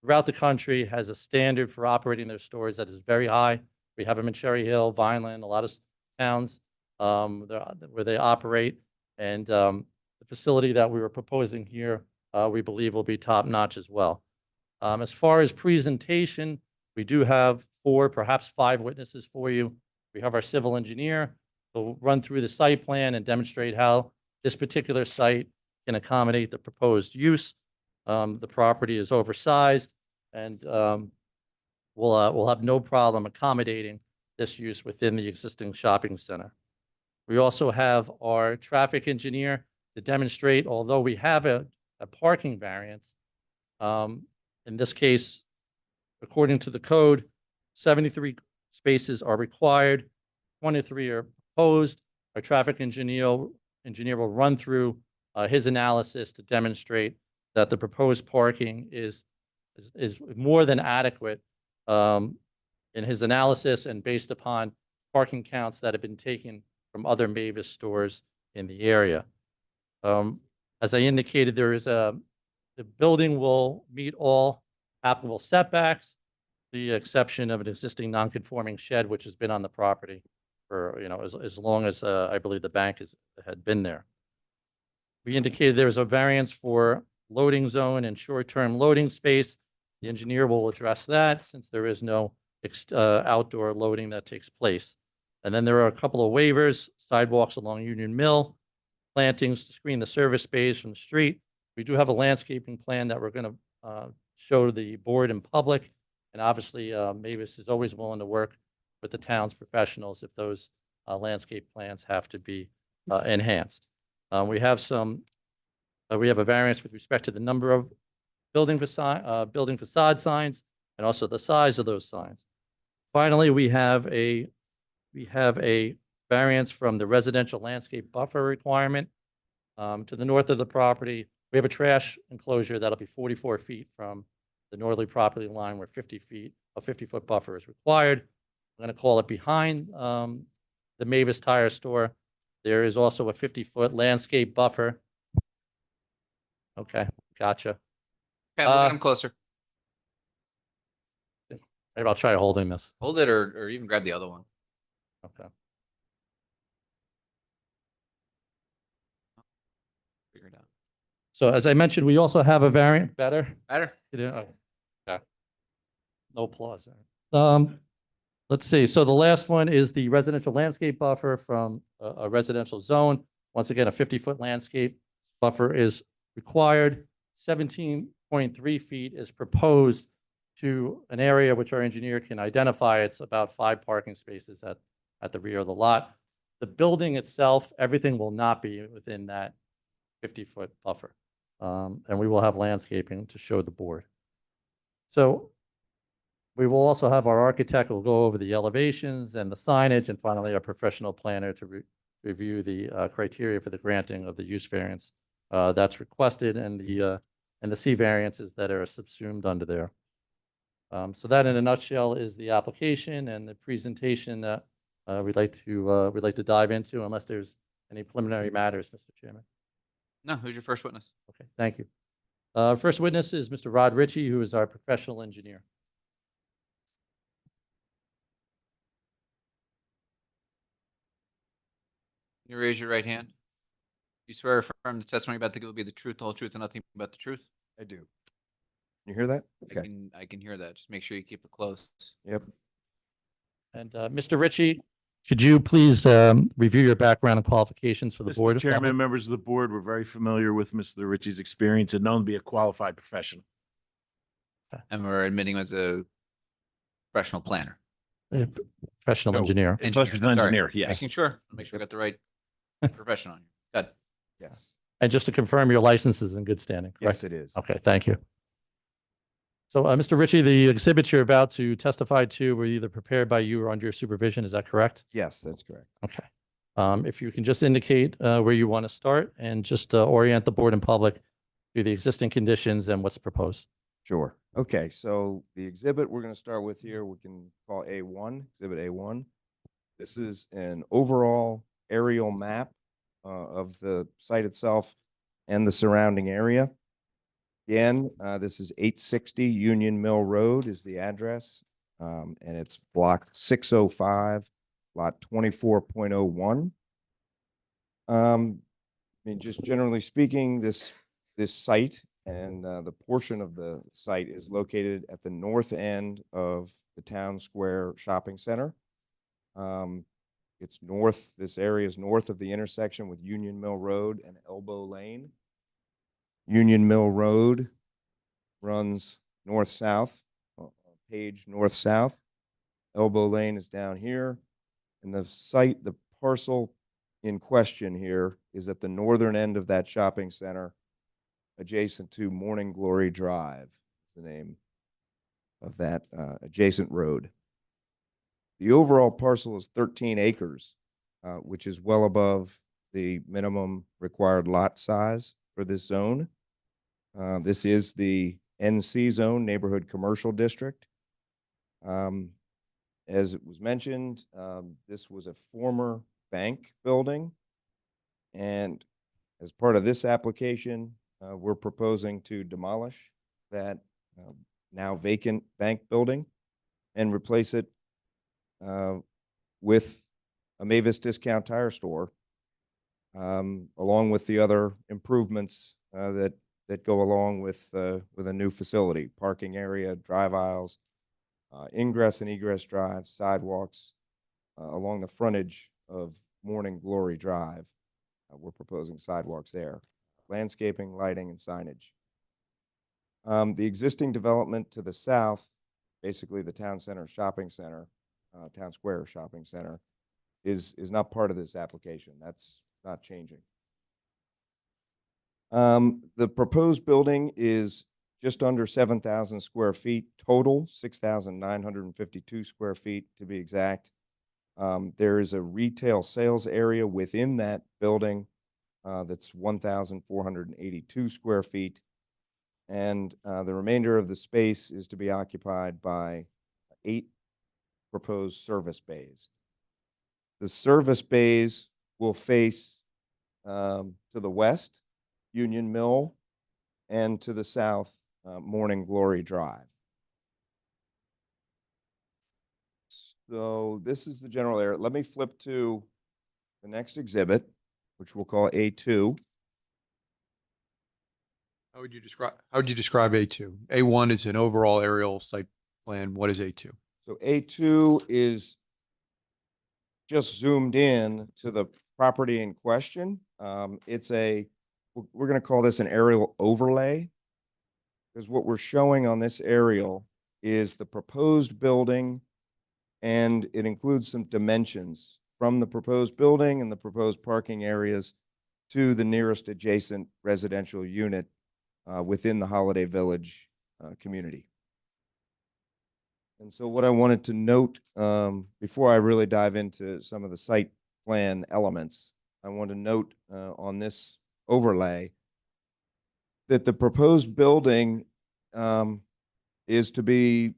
T: throughout the country has a standard for operating their stores that is very high. We have them in Cherry Hill, Vineland, a lot of towns where they operate. And the facility that we were proposing here, we believe will be top notch as well. As far as presentation, we do have 4, perhaps 5 witnesses for you. We have our civil engineer who'll run through the site plan and demonstrate how this particular site can accommodate the proposed use. The property is oversized, and we'll have no problem accommodating this use within the existing shopping center. We also have our traffic engineer to demonstrate, although we have a parking variance, in this case, according to the code, 73 spaces are required, 23 are proposed. Our traffic engineer will run through his analysis to demonstrate that the proposed parking is more than adequate in his analysis and based upon parking counts that have been taken from other Mavis stores in the area. As I indicated, the building will meet all applicable setbacks, the exception of an existing non-conforming shed, which has been on the property for, as long as I believe the bank had been there. We indicated there was a variance for loading zone and short-term loading space. The engineer will address that since there is no outdoor loading that takes place. And then there are a couple of waivers, sidewalks along Union Mill, plantings to screen the service space from the street. We do have a landscaping plan that we're going to show the board in public. And obviously, Mavis is always willing to work with the town's professionals if those landscape plans have to be enhanced. We have a variance with respect to the number of building facade signs and also the size of those signs. Finally, we have a variance from the residential landscape buffer requirement. To the north of the property, we have a trash enclosure that'll be 44 feet from the northerly property line where 50-foot buffer is required. I'm going to call it behind the Mavis Tire store. There is also a 50-foot landscape buffer. Okay, gotcha.
A: Okay, we'll get him closer.
T: Maybe I'll try holding this.
A: Hold it or even grab the other one.
T: Okay.
A: Figure it out.
T: So as I mentioned, we also have a variant. Better?
A: Better.
T: Okay. No applause there. Let's see. So the last one is the residential landscape buffer from a residential zone. Once again, a 50-foot landscape buffer is required. 17.3 feet is proposed to an area which our engineer can identify. It's about 5 parking spaces at the rear of the lot. The building itself, everything will not be within that 50-foot buffer. And we will have landscaping to show the board. So we will also have our architect who will go over the elevations and the signage, and finally our professional planner to review the criteria for the granting of the use variance that's requested and the C variances that are subsumed under there. So that in a nutshell is the application and the presentation that we'd like to dive into, unless there's any preliminary matters, Mr. Chairman.
A: No, who's your first witness?
T: Okay, thank you. First witness is Mr. Rod Ritchie, who is our professional engineer.
A: Can you raise your right hand? You swear or affirm the testimony about to give will be the truth, the whole truth, and nothing but the truth?
E: I do.
G: You hear that?
A: I
G: Okay.
A: can, I can hear that. Just make sure you keep it close.
G: Yep.
T: And Mr. Ritchie, could you please review your background and qualifications for the board?
O: Mr.
T: if
O: Chairman,
T: possible?
O: members of the board, we're very familiar with Mr. Ritchie's experience and known to be a qualified professional.
A: And we're admitting him as a professional planner.
T: Professional
O: No,
T: engineer.
O: a professional
A: Sorry.
O: engineer, yes.
A: Making sure, make sure we got the right profession on here. Good.
G: Yes.
T: And just to confirm, your license is in good standing, correct?
G: Yes, it is.
T: Okay, thank you. So, Mr. Ritchie, the exhibits you're about to testify to were either prepared by you or under your supervision, is that correct?
G: Yes, that's correct.
T: Okay. If you can just indicate where you want to start and just orient the board and public to the existing conditions and what's proposed.
G: Sure. Okay, so the exhibit we're going to start with here, we can call A1, Exhibit A1. This is an overall aerial map of the site itself and the surrounding area. Again, this is 860 Union Mill Road is the address, and it's block 605, lot 24.01. I mean, just generally speaking, this site and the portion of the site is located at the north end of the Town Square Shopping Center. It's north, this area is north of the intersection with Union Mill Road and Elbow Lane. Union Mill Road runs north-south, page north-south. Elbow Lane is down here. And the site, the parcel in question here is at the northern end of that shopping center, adjacent to Morning Glory Drive, is the name of that adjacent road. The overall parcel is 13 acres, which is well above the minimum required lot size for this zone. This is the NC zone, Neighborhood Commercial District. As it was mentioned, this was a former bank building. And as part of this application, we're proposing to demolish that now vacant bank building and replace it with a Mavis Discount Tire Store, along with the other improvements that go along with a new facility, parking area, drive aisles, ingress and egress drives, sidewalks along the frontage of Morning Glory Drive. We're proposing sidewalks there, landscaping, lighting, and signage. The existing development to the south, basically the Town Center Shopping Center, Town Square Shopping Center, is not part of this application. That's not changing. The proposed building is just under 7,000 square feet total, 6,952 square feet to be exact. There is a retail sales area within that building that's 1,482 square feet. And the remainder of the space is to be occupied by 8 proposed service bays. The service bays will face to the west, Union Mill, and to the south, Morning Glory Drive. So this is the general area. Let me flip to the next exhibit, which we'll call A2.
D: How would you describe A2? A1 is an overall aerial site plan. What is A2?
G: So A2 is just zoomed in to the property in question. We're going to call this an aerial overlay, because what we're showing on this aerial is the proposed building, and it includes some dimensions from the proposed building and the proposed parking areas to the nearest adjacent residential unit within the Holiday Village community. And so what I wanted to note before I really dive into some of the site plan elements, I want to note on this overlay that the proposed building will be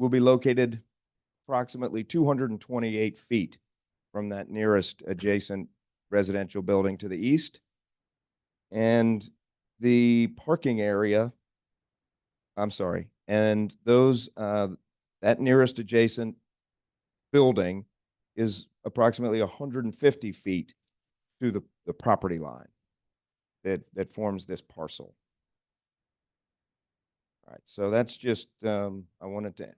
G: located approximately 228 feet from that nearest adjacent residential building to the east. And the parking area, and those, that nearest adjacent building is approximately 150 feet to the property line that forms this parcel. All right, so that's just, I wanted to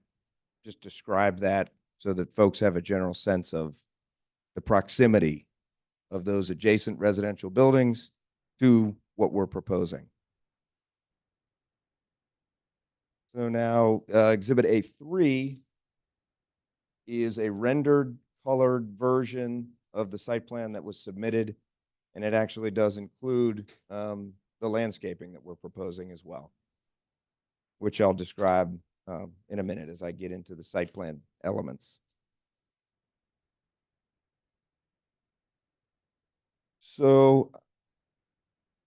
G: just describe that so that folks have a general sense of the proximity of those adjacent residential buildings to what we're proposing. So now, Exhibit A3 is a rendered colored version of the site plan that was submitted, and it actually does include the landscaping that we're proposing as well, which I'll describe in a minute as I get into the site plan elements. So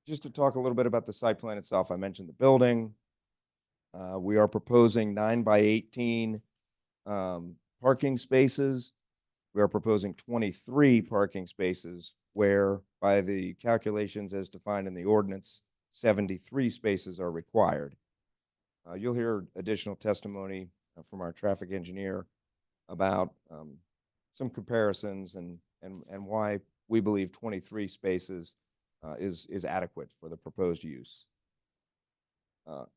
G: just to talk a little bit about the site plan itself, I mentioned the building. We are proposing 9 by 18 parking spaces. We are proposing 23 parking spaces where, by the calculations as defined in the ordinance, 73 spaces are required. You'll hear additional testimony from our traffic engineer about some comparisons and why we believe 23 spaces is adequate for the proposed use.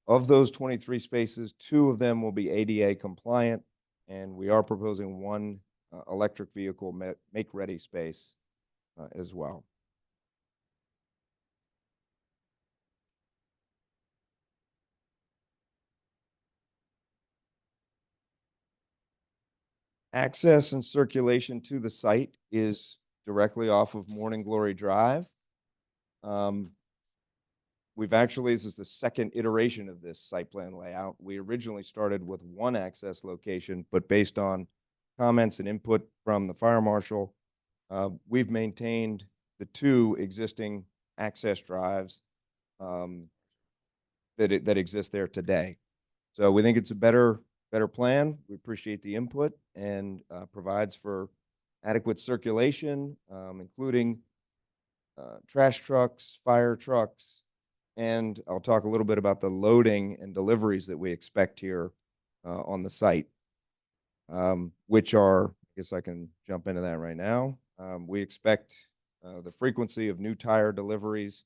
G: Of those 23 spaces, 2 of them will be ADA compliant, and we are proposing 1 electric vehicle make-ready space as well. Access and circulation to the site is directly off of Morning Glory Drive. We've actually, this is the second iteration of this site plan layout. We originally started with 1 access location, but based on comments and input from the fire marshal, we've maintained the 2 existing access drives that exist there today. So we think it's a better plan. We appreciate the input, and provides for adequate circulation, including trash trucks, fire trucks, and I'll talk a little bit about the loading and deliveries that we expect here on the site, which are, I guess I can jump into that right now. We expect the frequency of new tire deliveries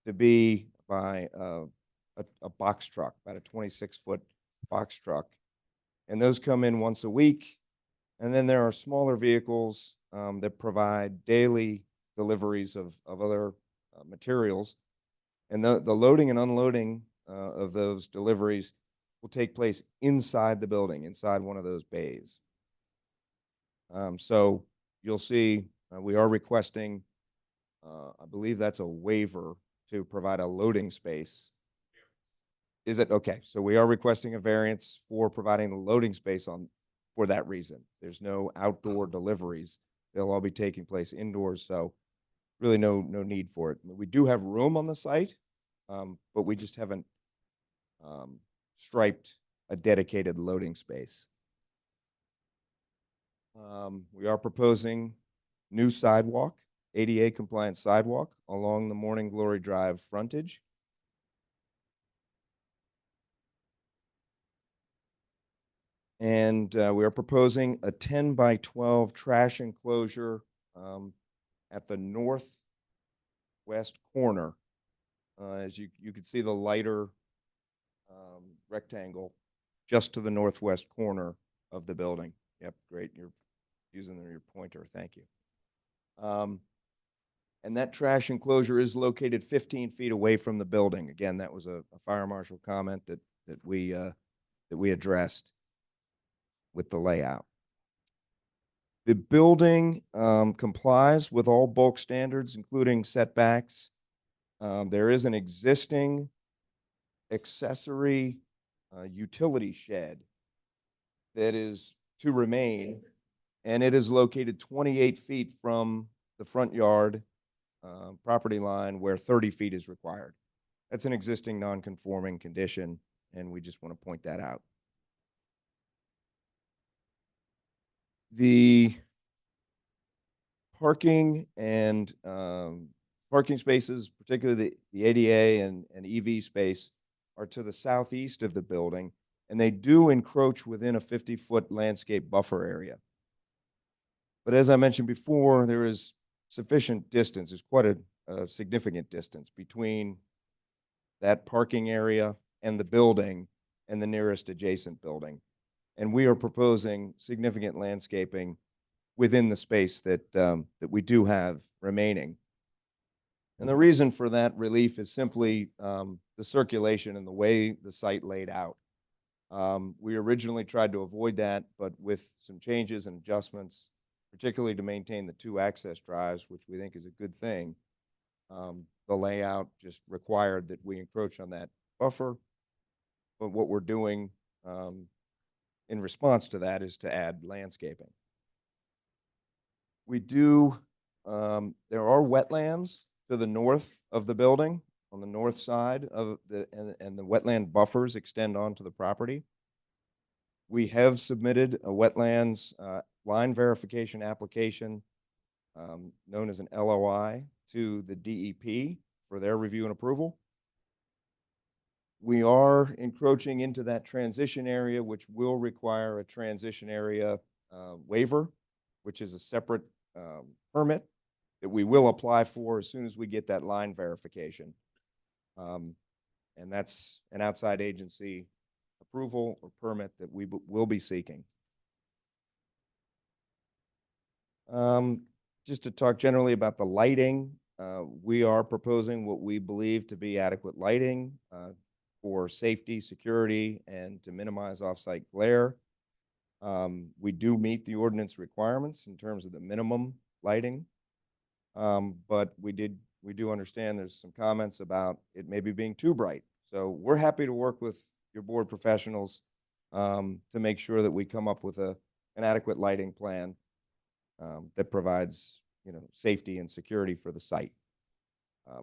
G: to be by a box truck, about a 26-foot box truck. And those come in once a week. And then there are smaller vehicles that provide daily deliveries of other materials. And the loading and unloading of those deliveries will take place inside the building, inside one of those bays. So you'll see we are requesting, I believe that's a waiver to provide a loading space. Is it? Okay. So we are requesting a variance for providing the loading space for that reason. There's no outdoor deliveries. They'll all be taking place indoors. So really no need for it. We do have room on the site, but we just haven't striped a dedicated loading space. We are proposing new sidewalk, ADA compliant sidewalk along the Morning Glory Drive frontage. And we are proposing a 10 by 12 trash enclosure at the northwest corner. As you can see the lighter rectangle just to the northwest corner of the building. Yep, great. You're using your pointer. Thank you. And that trash enclosure is located 15 feet away from the building. Again, that was a fire marshal comment that we addressed with the layout. The building complies with all bulk standards, including setbacks. There is an existing accessory utility shed that is to remain, and it is located 28 feet from the front yard property line where 30 feet is required. That's an existing non-conforming condition, and we just want to point that out. The parking and parking spaces, particularly the ADA and EV space, are to the southeast of the building, and they do encroach within a 50-foot landscape buffer area. But as I mentioned before, there is sufficient distance. There's quite a significant distance between that parking area and the building and the nearest adjacent building. And we are proposing significant landscaping within the space that, that we do have remaining. And the reason for that relief is simply the circulation and the way the site laid out. We originally tried to avoid that, but with some changes and adjustments, particularly to maintain the 2 access drives, which we think is a good thing, the layout just required that we encroach on that buffer. But what we're doing in response to that is to add landscaping. We do, there are wetlands to the north of the building, on the north side of the, and the wetland buffers extend onto the property. We have submitted a wetlands line verification application known as an LOI to the DEP for their review and approval. We are encroaching into that transition area, which will require a transition area waiver, which is a separate permit that we will apply for as soon as we get that line verification. And that's an outside agency approval or permit that we will be seeking. Just to talk generally about the lighting, we are proposing what we believe to be adequate lighting for safety, security, and to minimize off-site glare. We do meet the ordinance requirements in terms of the minimum lighting, but we do understand there's some comments about it maybe being too bright. So we're happy to work with your board professionals to make sure that we come up with an adequate lighting plan that provides, safety and security for the site.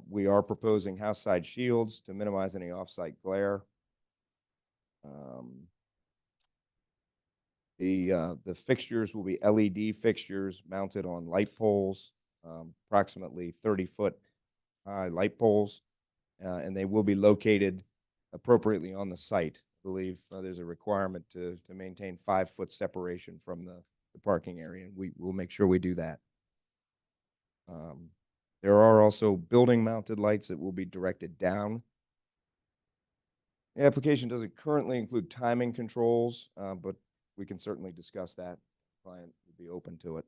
G: We are proposing house side shields to minimize any off-site glare. The fixtures will be LED fixtures mounted on light poles, approximately 30-foot high light poles, and they will be located appropriately on the site. I believe there's a requirement to maintain 5-foot separation from the parking area, and we will make sure we do that. There are also building mounted lights that will be directed down. The application doesn't currently include timing controls, but we can certainly discuss that. The client would be open to it.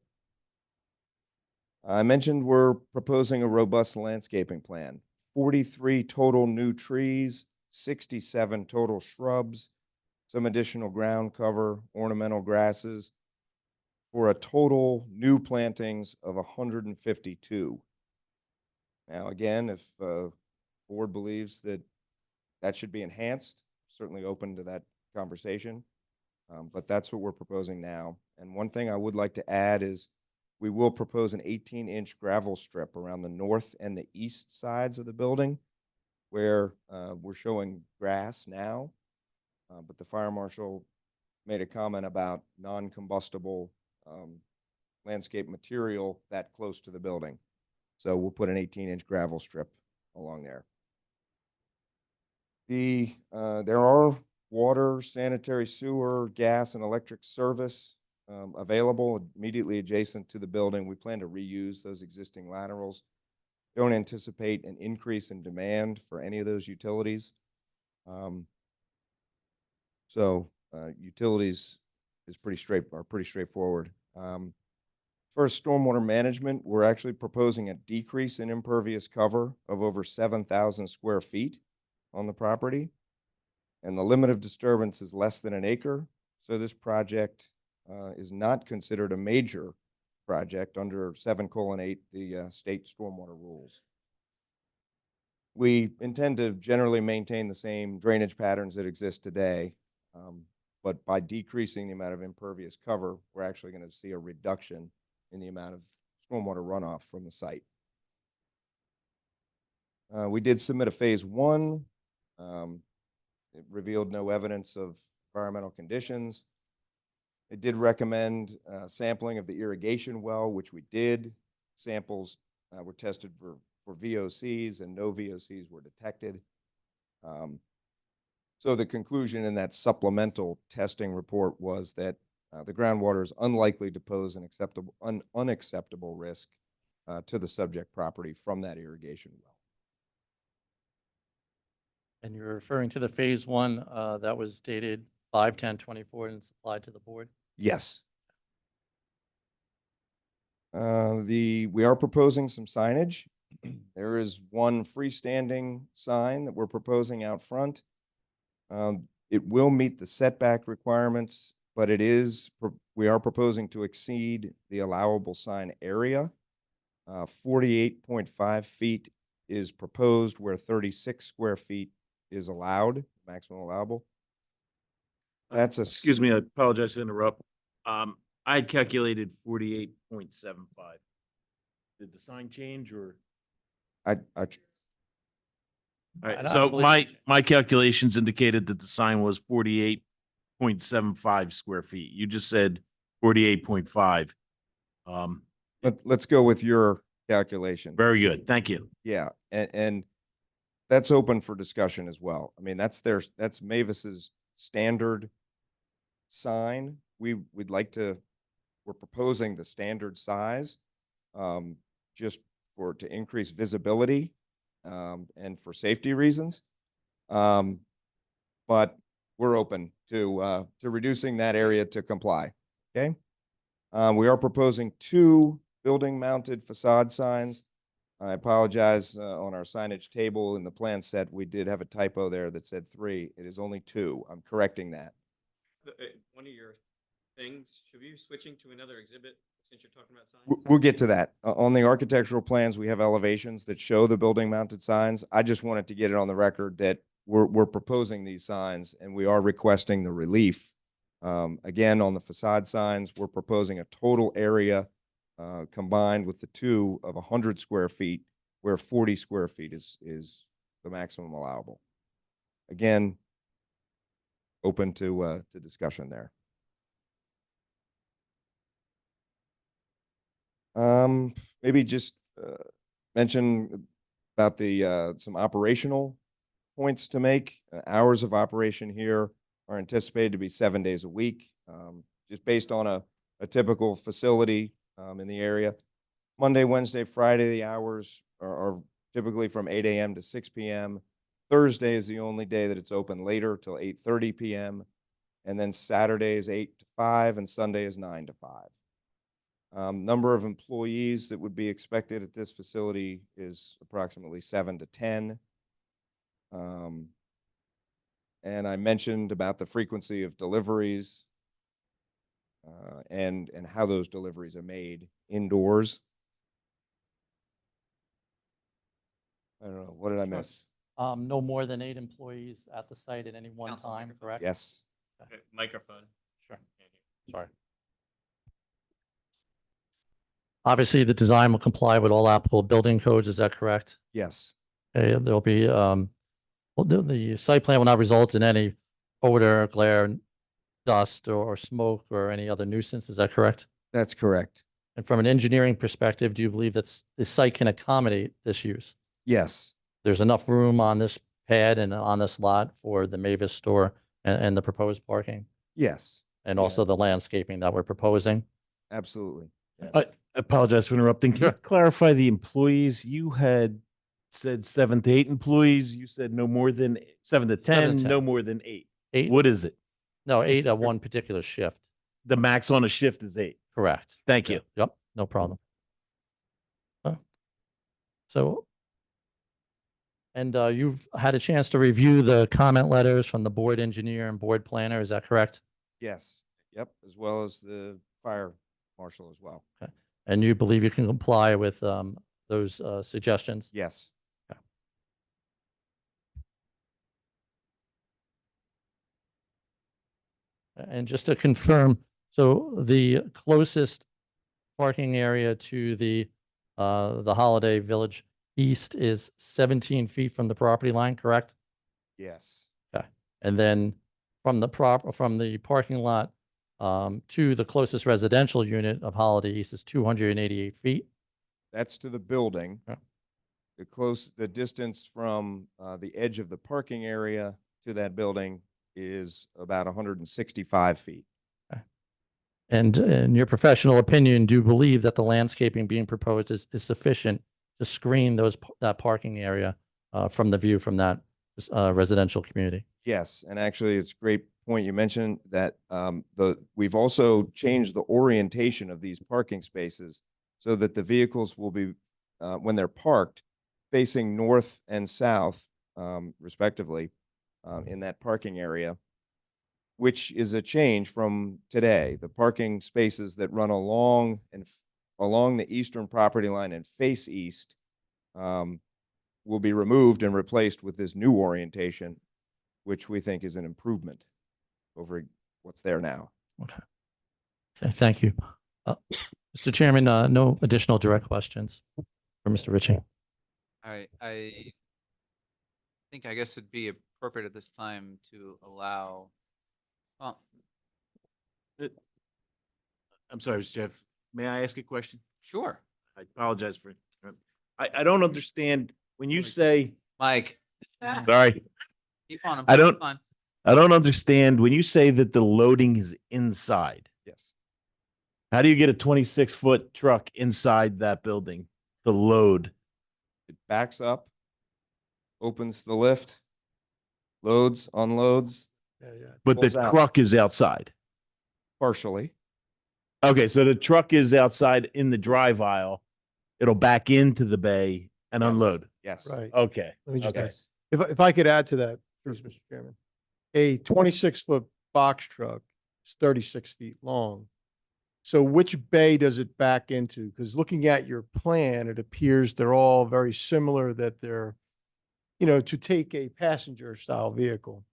G: I mentioned we're proposing a robust landscaping plan. 43 total new trees, 67 total shrubs, some additional ground cover, ornamental grasses, for a total new plantings of 152. Now, again, if the board believes that that should be enhanced, certainly open to that conversation. But that's what we're proposing now. And one thing I would like to add is we will propose an 18-inch gravel strip around the north and the east sides of the building where we're showing grass now. But the fire marshal made a comment about non-combustible landscape material that close to the building. So we'll put an 18-inch gravel strip along there. There are water, sanitary sewer, gas, and electric service available immediately adjacent to the building. We plan to reuse those existing laterals. Don't anticipate an increase in demand for any of those utilities. Utilities is pretty straightforward. First, stormwater management, we're actually proposing a decrease in impervious cover of over 7,000 square feet on the property. And the limit of disturbance is less than an acre. So this project is not considered a major project under 7:8, the state stormwater rules. We intend to generally maintain the same drainage patterns that exist today, but by decreasing the amount of impervious cover, we're actually going to see a reduction in the amount of stormwater runoff from the site. We did submit a phase 1. It revealed no evidence of environmental conditions. It did recommend sampling of the irrigation well, which we did. Samples were tested for VOCs and no VOCs were detected. So the conclusion in that supplemental testing report was that the groundwater is unlikely to pose an unacceptable risk to the subject property from that irrigation well.
T: And you're referring to the phase one, that was dated 5/10/24 and supplied to the board?
G: Yes. We are proposing some signage. There is one freestanding sign that we're proposing out front. It will meet the setback requirements, but we are proposing to exceed the allowable sign area. 48.5 feet is proposed where 36 square feet is allowed, maximum allowable. That's
O: Excuse me, I apologize to interrupt. I had calculated 48.75. Did the sign change or?
G: I
O: All right,
T: I
O: so
T: believe it
O: my calculations indicated that the sign was 48.75 square feet. You just said 48.5.
G: let's go with your calculation.
O: Very good, thank you.
G: Yeah, and that's open for discussion as well. I mean, that's Mavis's standard sign. We're proposing the standard size, just to increase visibility, and for safety reasons. But we're open to reducing that area to comply, okay? We are proposing 2 building-mounted facade signs. I apologize, on our signage table in the plan set, we did have a typo there that said 3. It is only 2. I'm correcting that.
M: One of your things, should we be switching to another exhibit since you're talking about signs?
G: We'll get to that. On the architectural plans, we have elevations that show the building-mounted signs. I just wanted to get it on the record that we're proposing these signs and we are requesting the relief. Again, on the facade signs, we're proposing a total area combined with the 2 of 100 square feet, where 40 square feet is the maximum allowable. Again, open to discussion there. Maybe just mention about the some operational points to make. Hours of operation here are anticipated to be 7 days a week, just based on a typical facility in the area. Monday, Wednesday, Friday, the hours are typically from 8 a.m. to 6 p.m. Thursday is the only day that it's open later till 8:30 p.m. And then Saturday is 8 to 5 and Sunday is 9 to 5. Number of employees that would be expected at this facility is approximately 7 to 10. And I mentioned about the frequency of deliveries and how those deliveries are made indoors. I don't know, what did I miss?
T: No more than 8 employees at the site at any one time, correct?
G: Yes.
M: Microphone.
T: Sure. Sorry. Obviously, the design will comply with all applicable building codes, is that correct?
G: Yes.
T: Okay, there'll be, well, the site plan will not result in any odor, glare, dust, or smoke, or any other nuisance, is that correct?
G: That's correct.
T: And from an engineering perspective, do you believe that the site can accommodate this use?
G: Yes.
T: There's enough room on this pad and on this lot for the Mavis store and the proposed parking?
G: Yes.
T: And also the landscaping that we're proposing?
G: Absolutely.
O: I apologize for interrupting. Can you clarify the employees? You had said 7 to 8 employees. You said no more than 7 to 10, no more than 8.
T: 8.
O: What is it?
T: No, 8 at one particular shift.
O: The max on a shift is 8.
T: Correct.
O: Thank you.
T: Yep, no problem. So, and you've had a chance to review the comment letters from the board engineer and board planner, is that correct?
G: Yes. Yep. As well as the fire marshal as well.
T: Okay. And you believe you can comply with those suggestions?
G: Yes.
T: Okay. And just to confirm, so the closest parking area to the Holiday Village East is 17 feet from the property line, correct?
G: Yes.
T: Okay. And then from the parking lot to the closest residential unit of Holiday East is 288 feet.
G: That's to the building.
T: Yeah.
G: The distance from the edge of the parking area to that building is about 165 feet.
T: Okay. And in your professional opinion, do you believe that the landscaping being proposed is sufficient to screen that parking area from the view from that residential community.
G: Yes, and actually, it's a great point you mentioned that we've also changed the orientation of these parking spaces so that the vehicles will be, when they're parked, facing north and south, respectively, in that parking area, which is a change from today. The parking spaces that run along the eastern property line and face east will be removed and replaced with this new orientation, which we think is an improvement over what's there now.
T: Okay, thank you. Mr. Chairman, no additional direct questions for Mr. Ritchie.
A: All right, I think I guess it'd be appropriate at this time to allow, well,
O: I'm sorry, Mr. Jeff. May I ask a question?
A: sure.
O: I apologize for, I don't understand when you say,
A: Mike,
O: sorry,
A: keep on him.
O: I don't-
A: It's fine.
O: I don't understand when you say that the loading is inside.
G: Yes.
O: How do you get a 26-foot truck inside that building to load?
G: It backs up, opens the lift, loads, unloads,
O: But the
G: Pulls out.
O: truck is outside.
G: partially.
O: Okay, so the truck is outside in the drive aisle. It'll back into the bay and
G: Yes.
O: unload.
G: Yes.
N: Right.
O: Okay.
N: Let me just
O: Okay.
N: add, if I could add to that, please, Mr. Chairman. A 26-foot box truck is 36 feet long. So which bay does it back into? Because looking at your plan, it appears they're all very similar, that they're, to take a passenger style vehicle.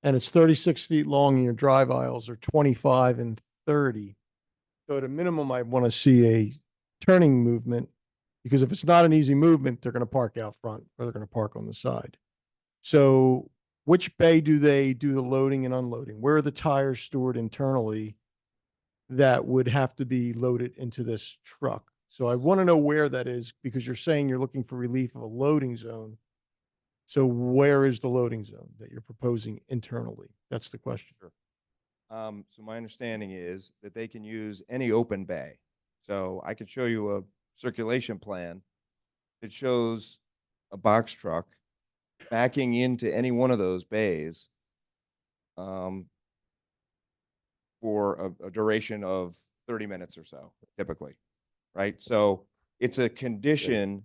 N: And it's 36 feet long and your drive aisles are 25 and 30. So at a minimum, I want to see a turning movement, because if it's not an easy movement, they're going to park out front or they're going to park on the side. So which bay do they do the loading and unloading? Where are the tires stored internally that would have to be loaded into this truck? So I want to know where that is, because you're saying you're looking for relief of a loading zone. So where is the loading zone that you're proposing internally? That's the question.
G: So my understanding is that they can use any open bay. So I could show you a circulation plan that shows a box truck backing into any one of those bays for a duration of 30 minutes or so, typically, right? So it's a condition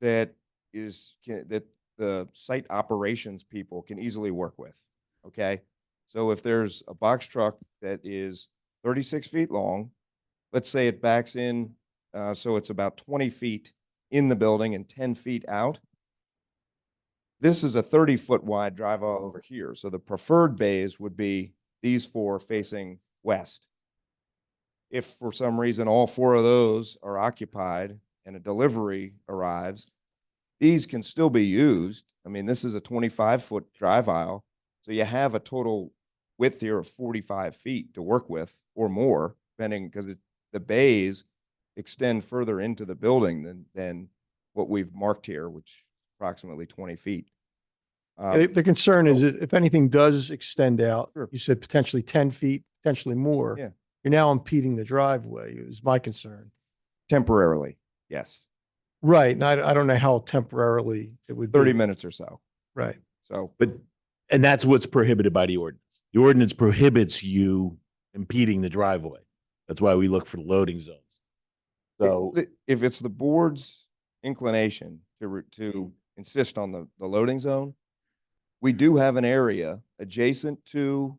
G: that that the site operations people can easily work with, okay? So if there's a box truck that is 36 feet long, let's say it backs in, so it's about 20 feet in the building and 10 feet out. This is a 30-foot wide drive aisle over here. So the preferred bays would be these four facing west. If for some reason all four of those are occupied and a delivery arrives, these can still be used. I mean, this is a 25-foot drive aisle. So you have a total width here of 45 feet to work with or more, depending, because the bays extend further into the building than what we've marked here, which is approximately 20 feet.
N: The concern is that if anything does extend out, you said potentially 10 feet, potentially more.
G: Yeah.
N: You're now impeding the driveway, is my concern.
G: Temporarily, yes.
N: Right. And I don't know how temporarily it would be.
G: 30 minutes or so.
N: Right.
G: So,
O: And that's what's prohibited by the ordinance. The ordinance prohibits you impeding the driveway. That's why we look for the loading zones. So
G: if it's the board's inclination to insist on the loading zone, we do have an area adjacent to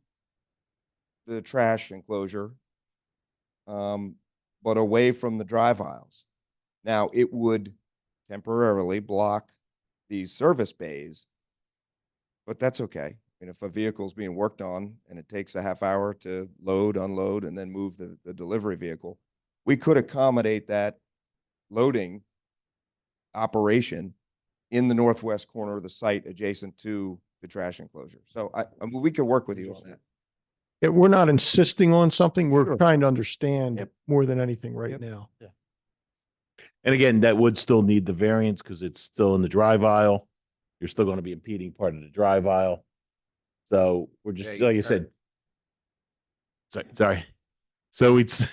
G: the trash enclosure, but away from the drive aisles. Now, it would temporarily block these service bays, but that's okay. And if a vehicle's being worked on and it takes a half hour to load, unload, and then move the delivery vehicle, we could accommodate that loading operation in the northwest corner of the site adjacent to the trash enclosure. So I mean, we could work with you on that.
N: Yeah, we're not insisting on something. We're
G: Sure.
N: trying to understand more than anything right now.
O: And again, that would still need the variance because it's still in the drive aisle. You're still going to be impeding part of the drive aisle. So we're just,
A: Yeah,
O: like I said, sorry. So it's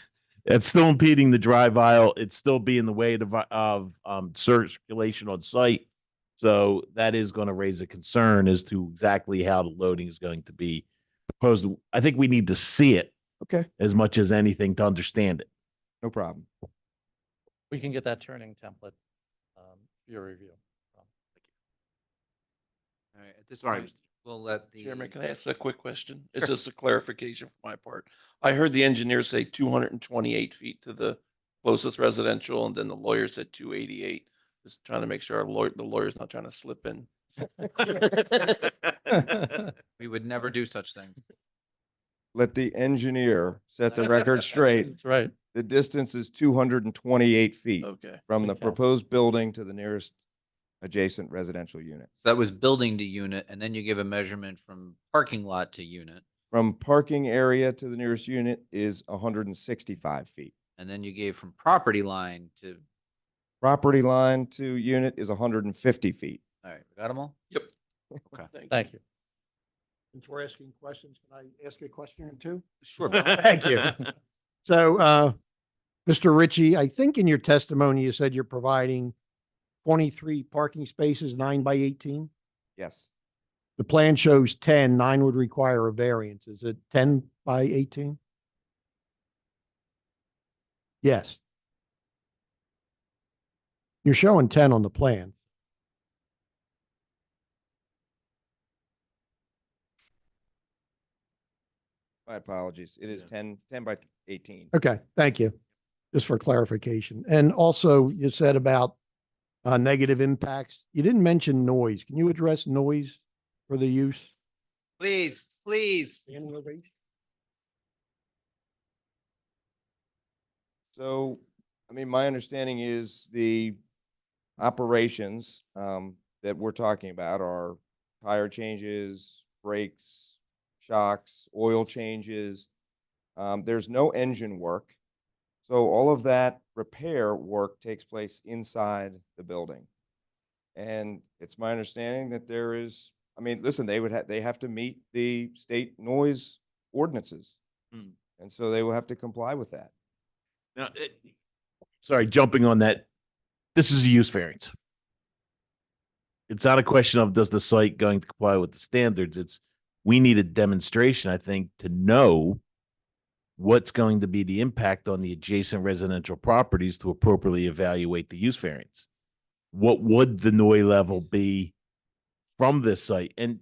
O: still impeding the drive aisle. It's still be in the way of circulation on site. So that is going to raise a concern as to exactly how the loading is going to be proposed. I think we need to see it
G: Okay,
O: as much as anything to understand it.
G: no problem.
T: We can get that turning template for your review.
A: All right, at this
C: Sorry,
A: point, we'll let the.
C: Chairman, can I ask a quick question?
A: Sure.
C: It's just a clarification for my part. I heard the engineer say 228 feet to the closest residential, and then the lawyer said 288. Just trying to make sure the lawyer's not trying to slip in.
A: We would never do such things.
G: Let the engineer set the record straight.
T: That's right.
G: The distance is 228 feet
C: Okay.
G: from the
T: Okay.
G: proposed building to the nearest adjacent residential unit.
A: That was building to unit, and then you give a measurement from parking lot to unit,
G: From parking area to the nearest unit is 165 feet.
A: and then you gave from property line to,
G: Property line to unit is 150 feet.
A: all right, we got them all?
C: Yep.
A: Okay.
T: Thank you.
N: Since we're asking questions, can I ask you a question or two?
A: Sure. Bill.
N: Thank you. So, Mr. Ritchie, I think in your testimony, you said you're providing 23 parking spaces, 9 by 18?
G: Yes.
N: The plan shows 10, 9 would require a variance. Is it 10 by 18? Yes. You're showing 10 on the plan.
G: My apologies. It is 10 by 18.
N: Okay, thank you. Just for clarification. And also you said about negative impacts. You didn't mention noise. Can you address noise for the use?
A: Please, please.
G: So, I mean, my understanding is the operations that we're talking about are tire changes, brakes, shocks, oil changes. There's no engine work. So all of that repair work takes place inside the building. And it's my understanding that there is, I mean, listen, they have to meet the state noise ordinances. And so they will have to comply with that.
O: Now, sorry, jumping on that. This is a use variance. It's not a question of does the site going to comply with the standards. It's we need a demonstration, I think, to know what's going to be the impact on the adjacent residential properties to appropriately evaluate the use variance. What would the noise level be from this site? And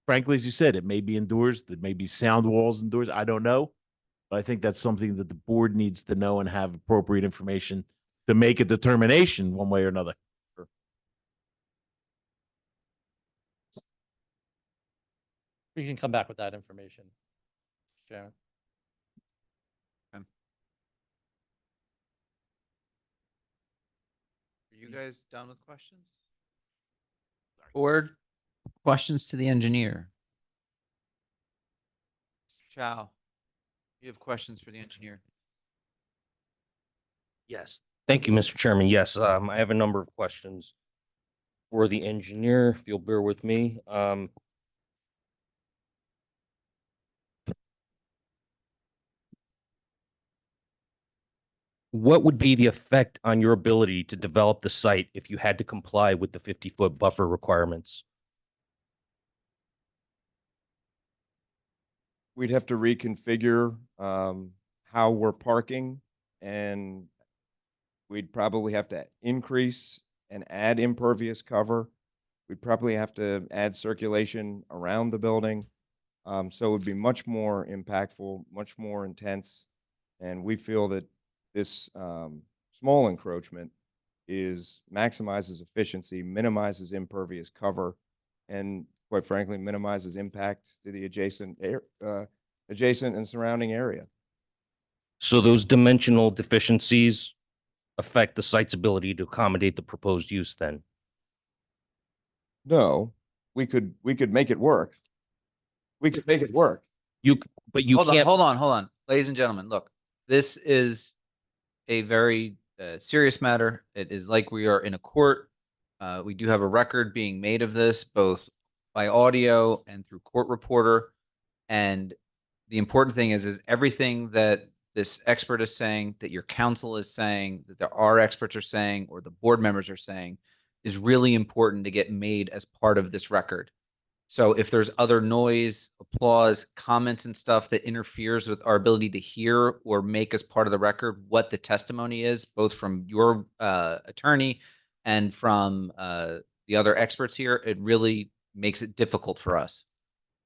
O: frankly, as you said, it may be indoors, there may be sound walls indoors. I don't know. But I think that's something that the board needs to know and have appropriate information to make a determination one way or another.
T: We can come back with that information, Sharon.
A: Are you guys done with questions? Board, questions to the engineer? Chow, you have questions for the engineer?
U: Yes, thank you, Mr. Chairman. Yes, I have a number of questions for the engineer, if you'll bear with me. What would be the effect on your ability to develop the site if you had to comply with the 50-foot buffer requirements?
G: We'd have to reconfigure how we're parking, and we'd probably have to increase and add impervious cover. We'd probably have to add circulation around the building. So it would be much more impactful, much more intense. And we feel that this small encroachment maximizes efficiency, minimizes impervious cover, and quite frankly, minimizes impact to the adjacent and surrounding area.
U: So those dimensional deficiencies affect the site's ability to accommodate the proposed use then?
G: No, we could make it work. We could make it work.
U: But you
A: Hold
U: can't.
A: on, hold on. Ladies and gentlemen, look, this is a very serious matter. It is like we are in a court. We do have a record being made of this, both by audio and through court reporter. And the important thing is everything that this expert is saying, that your counsel is saying, that our experts are saying, or the board members are saying, is really important to get made as part of this record. So if there's other noise, applause, comments and stuff that interferes with our ability to hear or make as part of the record what the testimony is, both from your attorney and from the other experts here, it really makes it difficult for us.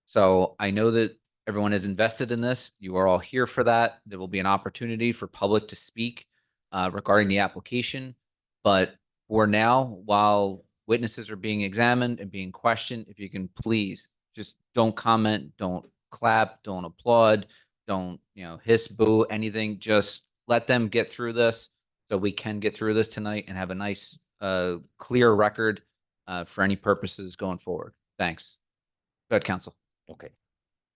A: So I know that everyone is invested in this. You are all here for that. There will be an opportunity for public to speak regarding the application. But for now, while witnesses are being examined and being questioned, if you can please just don't comment, don't clap, don't applaud, don't, hiss, boo, anything. Just let them get through this so we can get through this tonight and have a nice, clear record for any purposes going forward. Thanks. Go ahead, counsel.
U: Okay.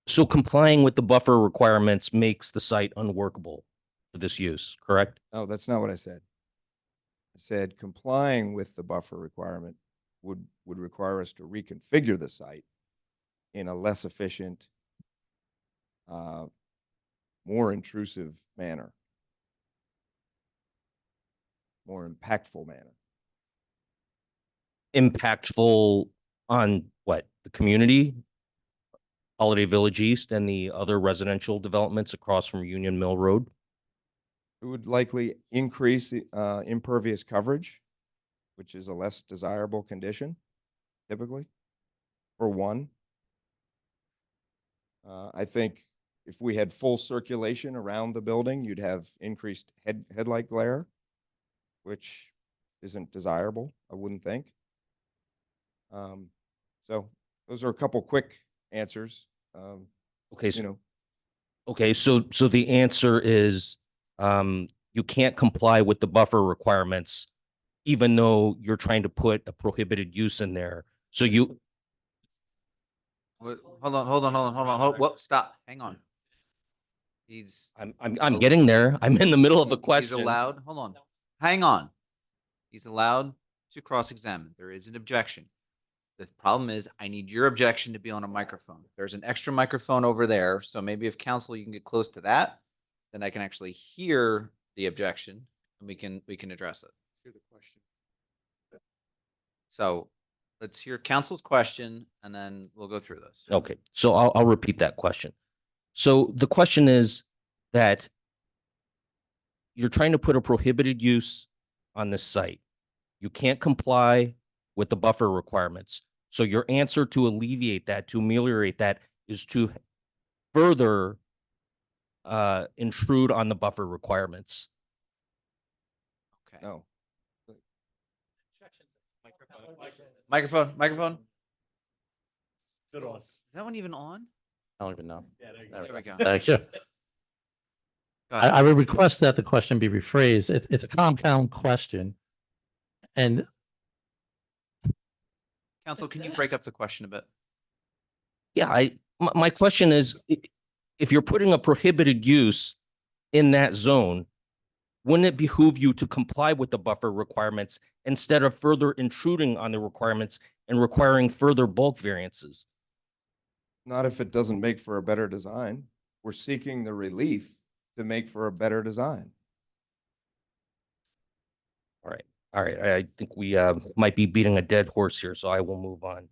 U: So complying with the buffer requirements makes the site unworkable for this use, correct?
G: No, that's not what I said. I said complying with the buffer requirement would require us to reconfigure the site in a less efficient, more intrusive manner, more impactful manner.
U: Impactful on what? The community, Holiday Village East, and the other residential developments across from Union Mill Road?
G: It would likely increase the impervious coverage, which is a less desirable condition, typically, for one. I think if we had full circulation around the building, you'd have increased headlight glare, which isn't desirable, I wouldn't think. So those are a couple quick answers.
U: Okay. Okay. So the answer is, you can't comply with the buffer requirements, even though you're trying to put a prohibited use in there. So you,
A: Hold on. Whoa, stop. Hang on.
U: I'm getting there. I'm in the middle of a
A: He's
U: question.
A: allowed, hold on. Hang on. He's allowed to cross-examine. There is an objection. The problem is I need your objection to be on a microphone. There's an extra microphone over there. So maybe if counsel, you can get close to that, then I can actually hear the objection and we can address it.
J: Hear the question.
A: So let's hear counsel's question and then we'll go through this.
U: Okay. So I'll repeat that question. So the question is that you're trying to put a prohibited use on this site. You can't comply with the buffer requirements. So your answer to alleviate that, to ameliorate that, is to further intrude on the buffer requirements.
A: Okay.
G: No.
A: Microphone.
T: Good on.
A: Is that one even on?
T: I don't even know.
A: There we go.
T: Thank you.
A: Go ahead.
T: I would request that the question be rephrased. It's a compound question. And
A: Counsel, can you break up the question a bit?
U: Yeah, my question is, if you're putting a prohibited use in that zone, wouldn't it behoove you to comply with the buffer requirements instead of further intruding on the requirements and requiring further bulk variances?
G: Not if it doesn't make for a better design. We're seeking the relief to make for a better design.
U: All right. I think we might be beating a dead horse here, so I will move on.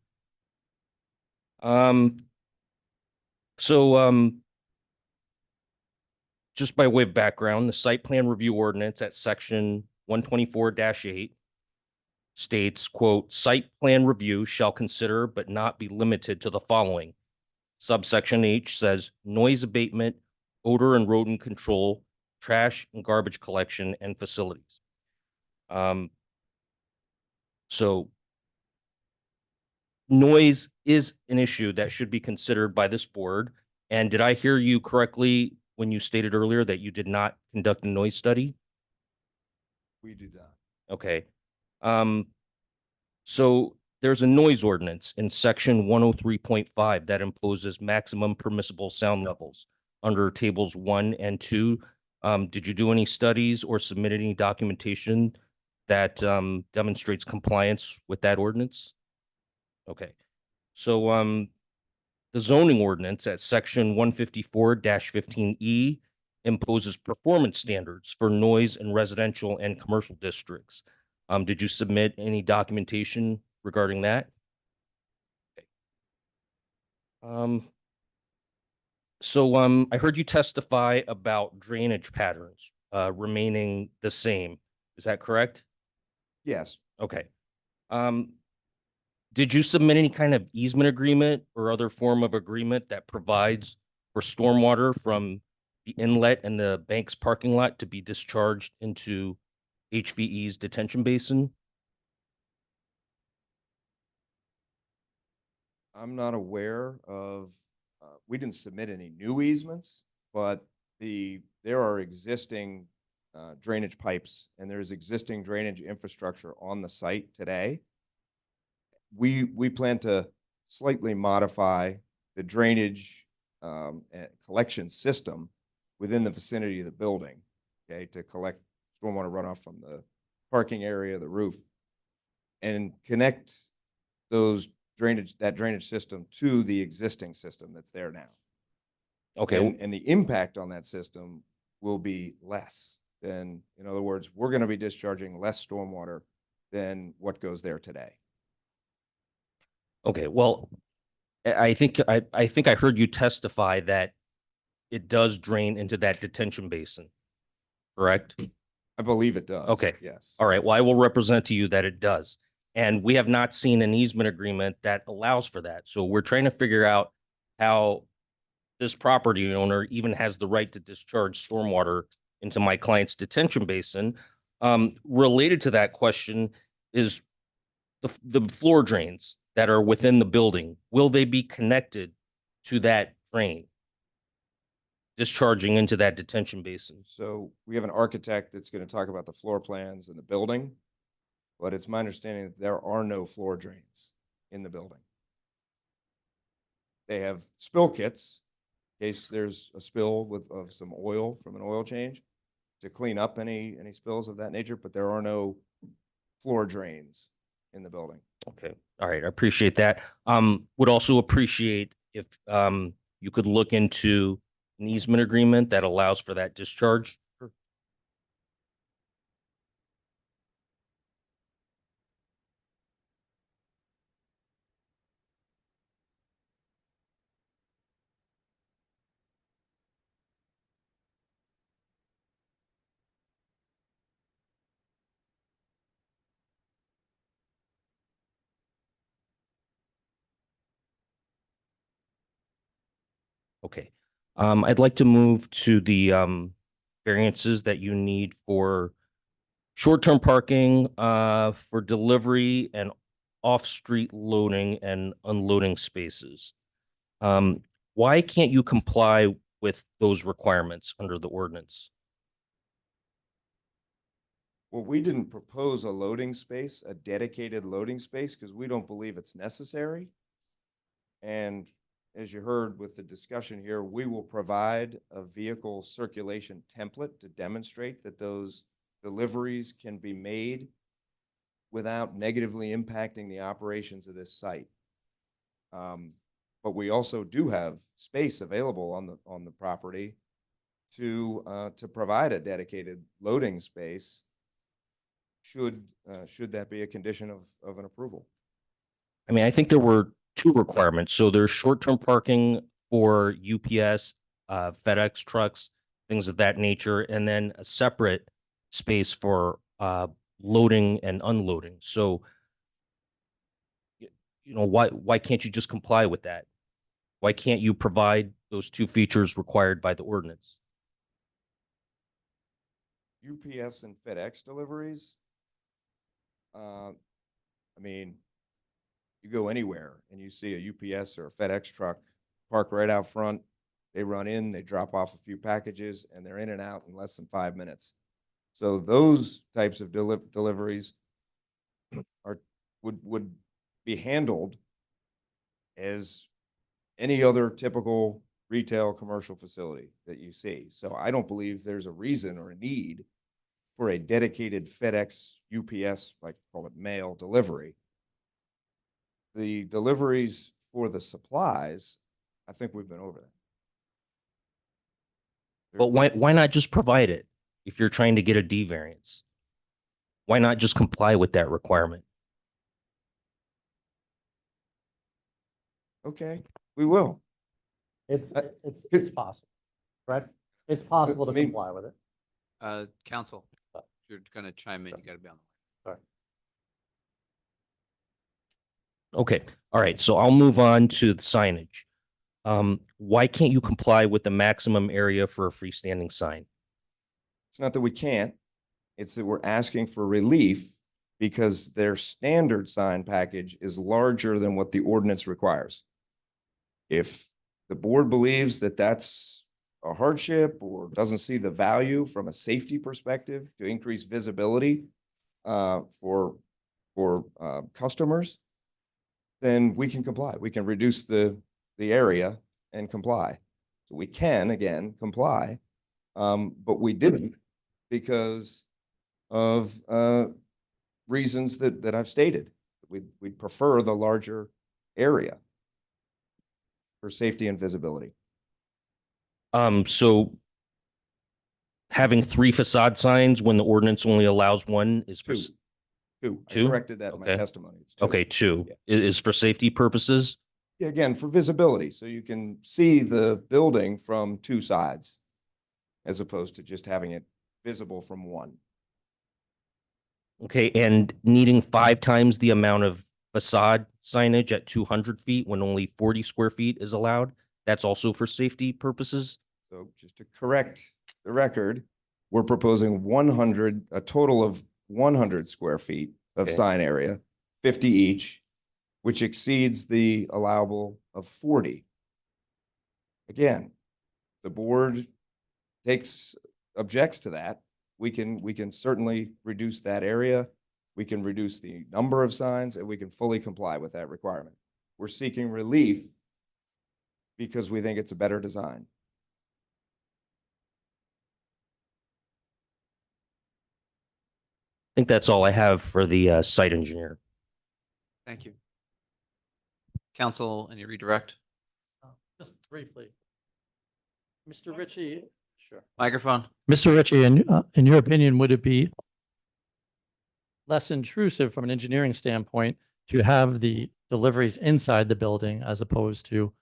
U: Just by way of background, the site plan review ordinance at section 124-8 states, quote, "Site plan review shall consider but not be limited to the following." Subsection H says noise abatement, odor and rodent control, trash and garbage collection, and facilities. So noise is an issue that should be considered by this board. And did I hear you correctly when you stated earlier that you did not conduct a noise study?
G: We do not.
U: Okay. So there's a noise ordinance in section 103.5 that imposes maximum permissible sound levels under tables 1 and 2. Did you do any studies or submit any documentation that demonstrates compliance with that ordinance? Okay. So the zoning ordinance at section 154-15E imposes performance standards for noise in residential and commercial districts. Did you submit any documentation regarding that? Okay. I heard you testify about drainage patterns, remaining the same. Is that correct?
G: Yes.
U: Okay. Did you submit any kind of easement agreement or other form of agreement that provides for stormwater from the inlet and the bank's parking lot to be discharged into HVE's detention basin?
G: I'm not aware of, we didn't submit any new easements, but there are existing drainage pipes and there's existing drainage infrastructure on the site today. We plan to slightly modify the drainage and collection system within the vicinity of the building, okay, to collect stormwater runoff from the parking area, the roof, and connect that drainage system to the existing system that's there now.
U: Okay.
G: And the impact on that system will be less than, in other words, we're going to be discharging less stormwater than what goes there today.
U: Okay, well, I think I heard you testify that it does drain into that detention basin, correct?
G: I believe it does.
U: Okay.
G: Yes.
U: All right. Well, I will represent to you that it does. And we have not seen an easement agreement that allows for that. So we're trying to figure out how this property owner even has the right to discharge stormwater into my client's detention basin. Related to that question is the floor drains that are within the building. Will they be connected to that drain discharging into that detention basin?
G: So we have an architect that's going to talk about the floor plans and the building, but it's my understanding that there are no floor drains in the building. They have spill kits in case there's a spill of some oil from an oil change to clean up any spills of that nature, but there are no floor drains in the building.
U: Okay. All right. I appreciate that. Would also appreciate if you could look into an easement agreement that allows for that discharge. Okay. I'd like to move to the variances that you need for short-term parking, for delivery and off-street loading and unloading spaces. Why can't you comply with those requirements under the ordinance?
G: Well, we didn't propose a loading space, a dedicated loading space, because we don't believe it's necessary. And as you heard with the discussion here, we will provide a vehicle circulation template to demonstrate that those deliveries can be made without negatively impacting the operations of this site. But we also do have space available on the property to provide a dedicated loading space should that be a condition of an approval.
U: I mean, I think there were two requirements. So there's short-term parking for UPS, FedEx trucks, things of that nature, and then a separate space for loading and unloading. So, you know, why can't you just comply with that? Why can't you provide those two features required by the ordinance?
G: UPS and FedEx deliveries, I mean, you go anywhere and you see a UPS or a FedEx truck parked right out front. They run in, they drop off a few packages, and they're in and out in less than 5 minutes. So those types of deliveries would be handled as any other typical retail commercial facility that you see. So I don't believe there's a reason or a need for a dedicated FedEx, UPS, like call it mail delivery. The deliveries for the supplies, I think we've been over that.
U: But why not just provide it if you're trying to get a D variance? Why not just comply with that requirement?
G: Okay, we will.
T: It's
G: Good.
T: possible, correct? It's possible to
G: I mean-
T: comply with it.
A: Council, if you're gonna chime in, you gotta be on the.
T: Sorry.
U: Okay, all right, so I'll move on to the signage. Why can't you comply with the maximum area for a freestanding sign?
G: It's not that we can't, it's that we're asking for relief because their standard sign package is larger than what the ordinance requires. If the board believes that that's a hardship or doesn't see the value from a safety perspective to increase visibility for customers, then we can comply. We can reduce the area and comply. So we can, again, comply. But we didn't because of reasons that I've stated. We'd prefer the larger area for safety and visibility.
U: So having 3 facade signs when the ordinance only allows 1 is for.
G: Two. I
U: Two?
G: corrected that in my
U: Okay.
G: testimony. It's 2.
U: Okay, 2
G: Yeah.
U: is for safety purposes.
G: Yeah, again, for visibility, so you can see the building from 2 sides as opposed to just having it visible from 1.
U: Okay, and needing 5 times the amount of facade signage at 200 feet when only 40 square feet is allowed. That's also for safety purposes.
G: So just to correct the record, we're proposing a total of 100 square feet of
U: Okay.
G: sign area, 50 each, which exceeds the allowable of 40. Again, the board objects to that. We can certainly reduce that area. We can reduce the number of signs and we can fully comply with that requirement. We're seeking relief because we think it's a better design.
U: I think that's all I have for the site engineer.
A: Thank you. Council, any redirect?
T: Just briefly. Mr. Ritchie. Sure.
A: Microphone.
T: Mr. Ritchie, in your opinion, would it be less intrusive from an engineering standpoint to have the deliveries inside the building as opposed to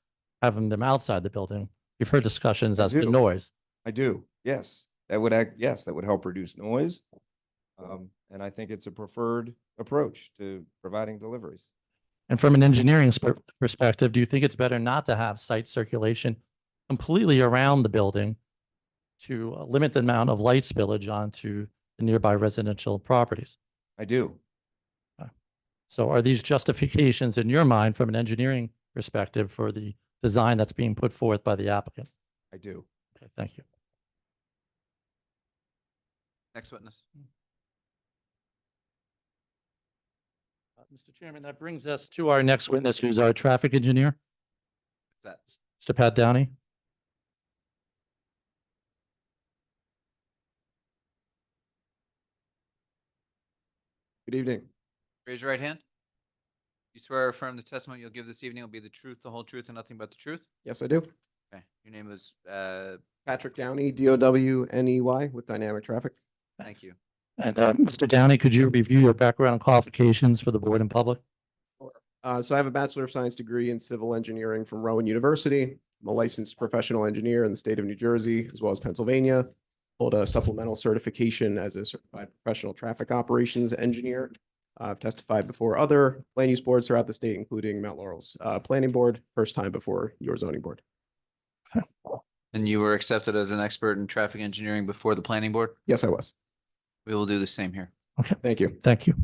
T: having them outside the building? You've heard discussions as to
G: do.
T: noise.
G: I do, yes. That would help reduce noise. And I think it's a preferred approach to providing deliveries.
T: And from an engineering perspective, do you think it's better not to have site circulation completely around the building to limit the amount of light spillage onto the nearby residential properties?
G: I do.
T: So are these justifications in your mind from an engineering perspective for the design that's being put forth by the applicant?
G: I do.
T: Okay, thank you.
A: Next witness.
T: Mr. Chairman, that brings us to our next witness, who's our traffic engineer,
A: That
T: Mr. Pat Downey.
F: Good evening.
A: Raise your right hand. You swear or affirm the testimony you'll give this evening will be the truth, the whole truth, and nothing but the truth?
F: Yes, I do.
A: Okay. Your name is,
F: Patrick Downey, Downey with Dynamic Traffic.
A: thank you.
T: And Mr. Downey, could you review your background and qualifications for the board and public?
F: So I have a Bachelor of Science degree in Civil Engineering from Rowan University. I'm a licensed professional engineer in the state of New Jersey as well as Pennsylvania. Hold a supplemental certification as a certified professional traffic operations engineer. I've testified before other land use boards throughout the state, including Mount Laurel's planning board, first time before your zoning board.
A: And you were accepted as an expert in traffic engineering before the planning board?
F: Yes, I was.
A: We will do the same here.
T: Okay.
F: Thank you.
T: Thank you.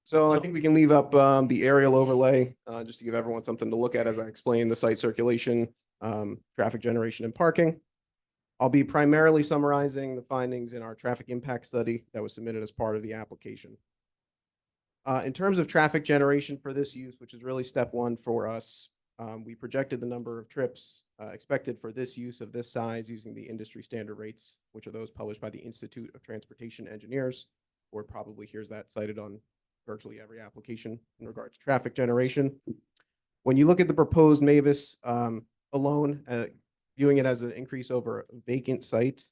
F: So I think we can leave up the aerial overlay just to give everyone something to look at as I explain the site circulation, traffic generation and parking. I'll be primarily summarizing the findings in our traffic impact study that was submitted as part of the application. In terms of traffic generation for this use, which is really step 1 for us, we projected the number of trips expected for this use of this size using the industry standard rates, which are those published by the Institute of Transportation Engineers. Board probably hears that cited on virtually every application in regard to traffic generation. When you look at the proposed Mavis alone, viewing it as an increase over a vacant site,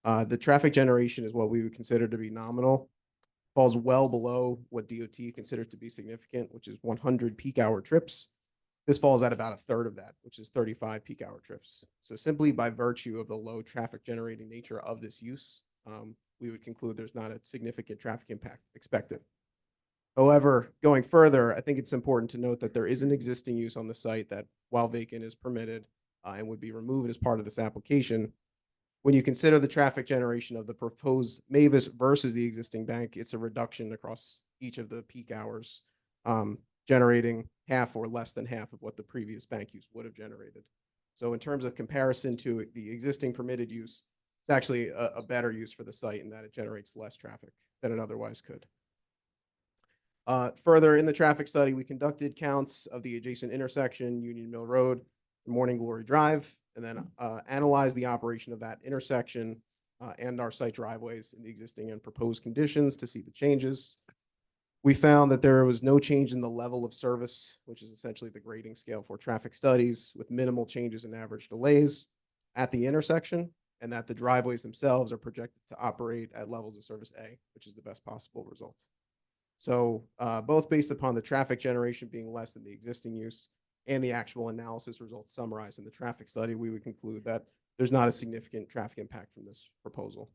F: The traffic generation is what we would consider to be nominal, falls well below what DOT considers to be significant, which is 100 peak hour trips. This falls at about a third of that, which is 35 peak hour trips. So simply by virtue of the low traffic generating nature of this use, we would conclude there's not a significant traffic impact expected. However, going further, I think it's important to note that there is an existing use on the site that, while vacant, is permitted and would be removed as part of this application. When you consider the traffic generation of the proposed Mavis versus the existing bank, it's a reduction across each of the peak hours, generating half or less than half of what the previous bank use would have generated. So in terms of comparison to the existing permitted use, it's actually a better use for the site in that it generates less traffic than it otherwise could. Further, in the traffic study, we conducted counts of the adjacent intersection, Union Mill Road, and Morning Glory Drive, and then analyzed the operation of that intersection and our site driveways in the existing and proposed conditions to see the changes. We found that there was no change in the level of service, which is essentially the grading scale for traffic studies, with minimal changes in average delays at the intersection, and that the driveways themselves are projected to operate at levels of service A, which is the best possible result. So both based upon the traffic generation being less than the existing use and the actual analysis results summarized in the traffic study, we would conclude that there's not a significant traffic impact from this proposal.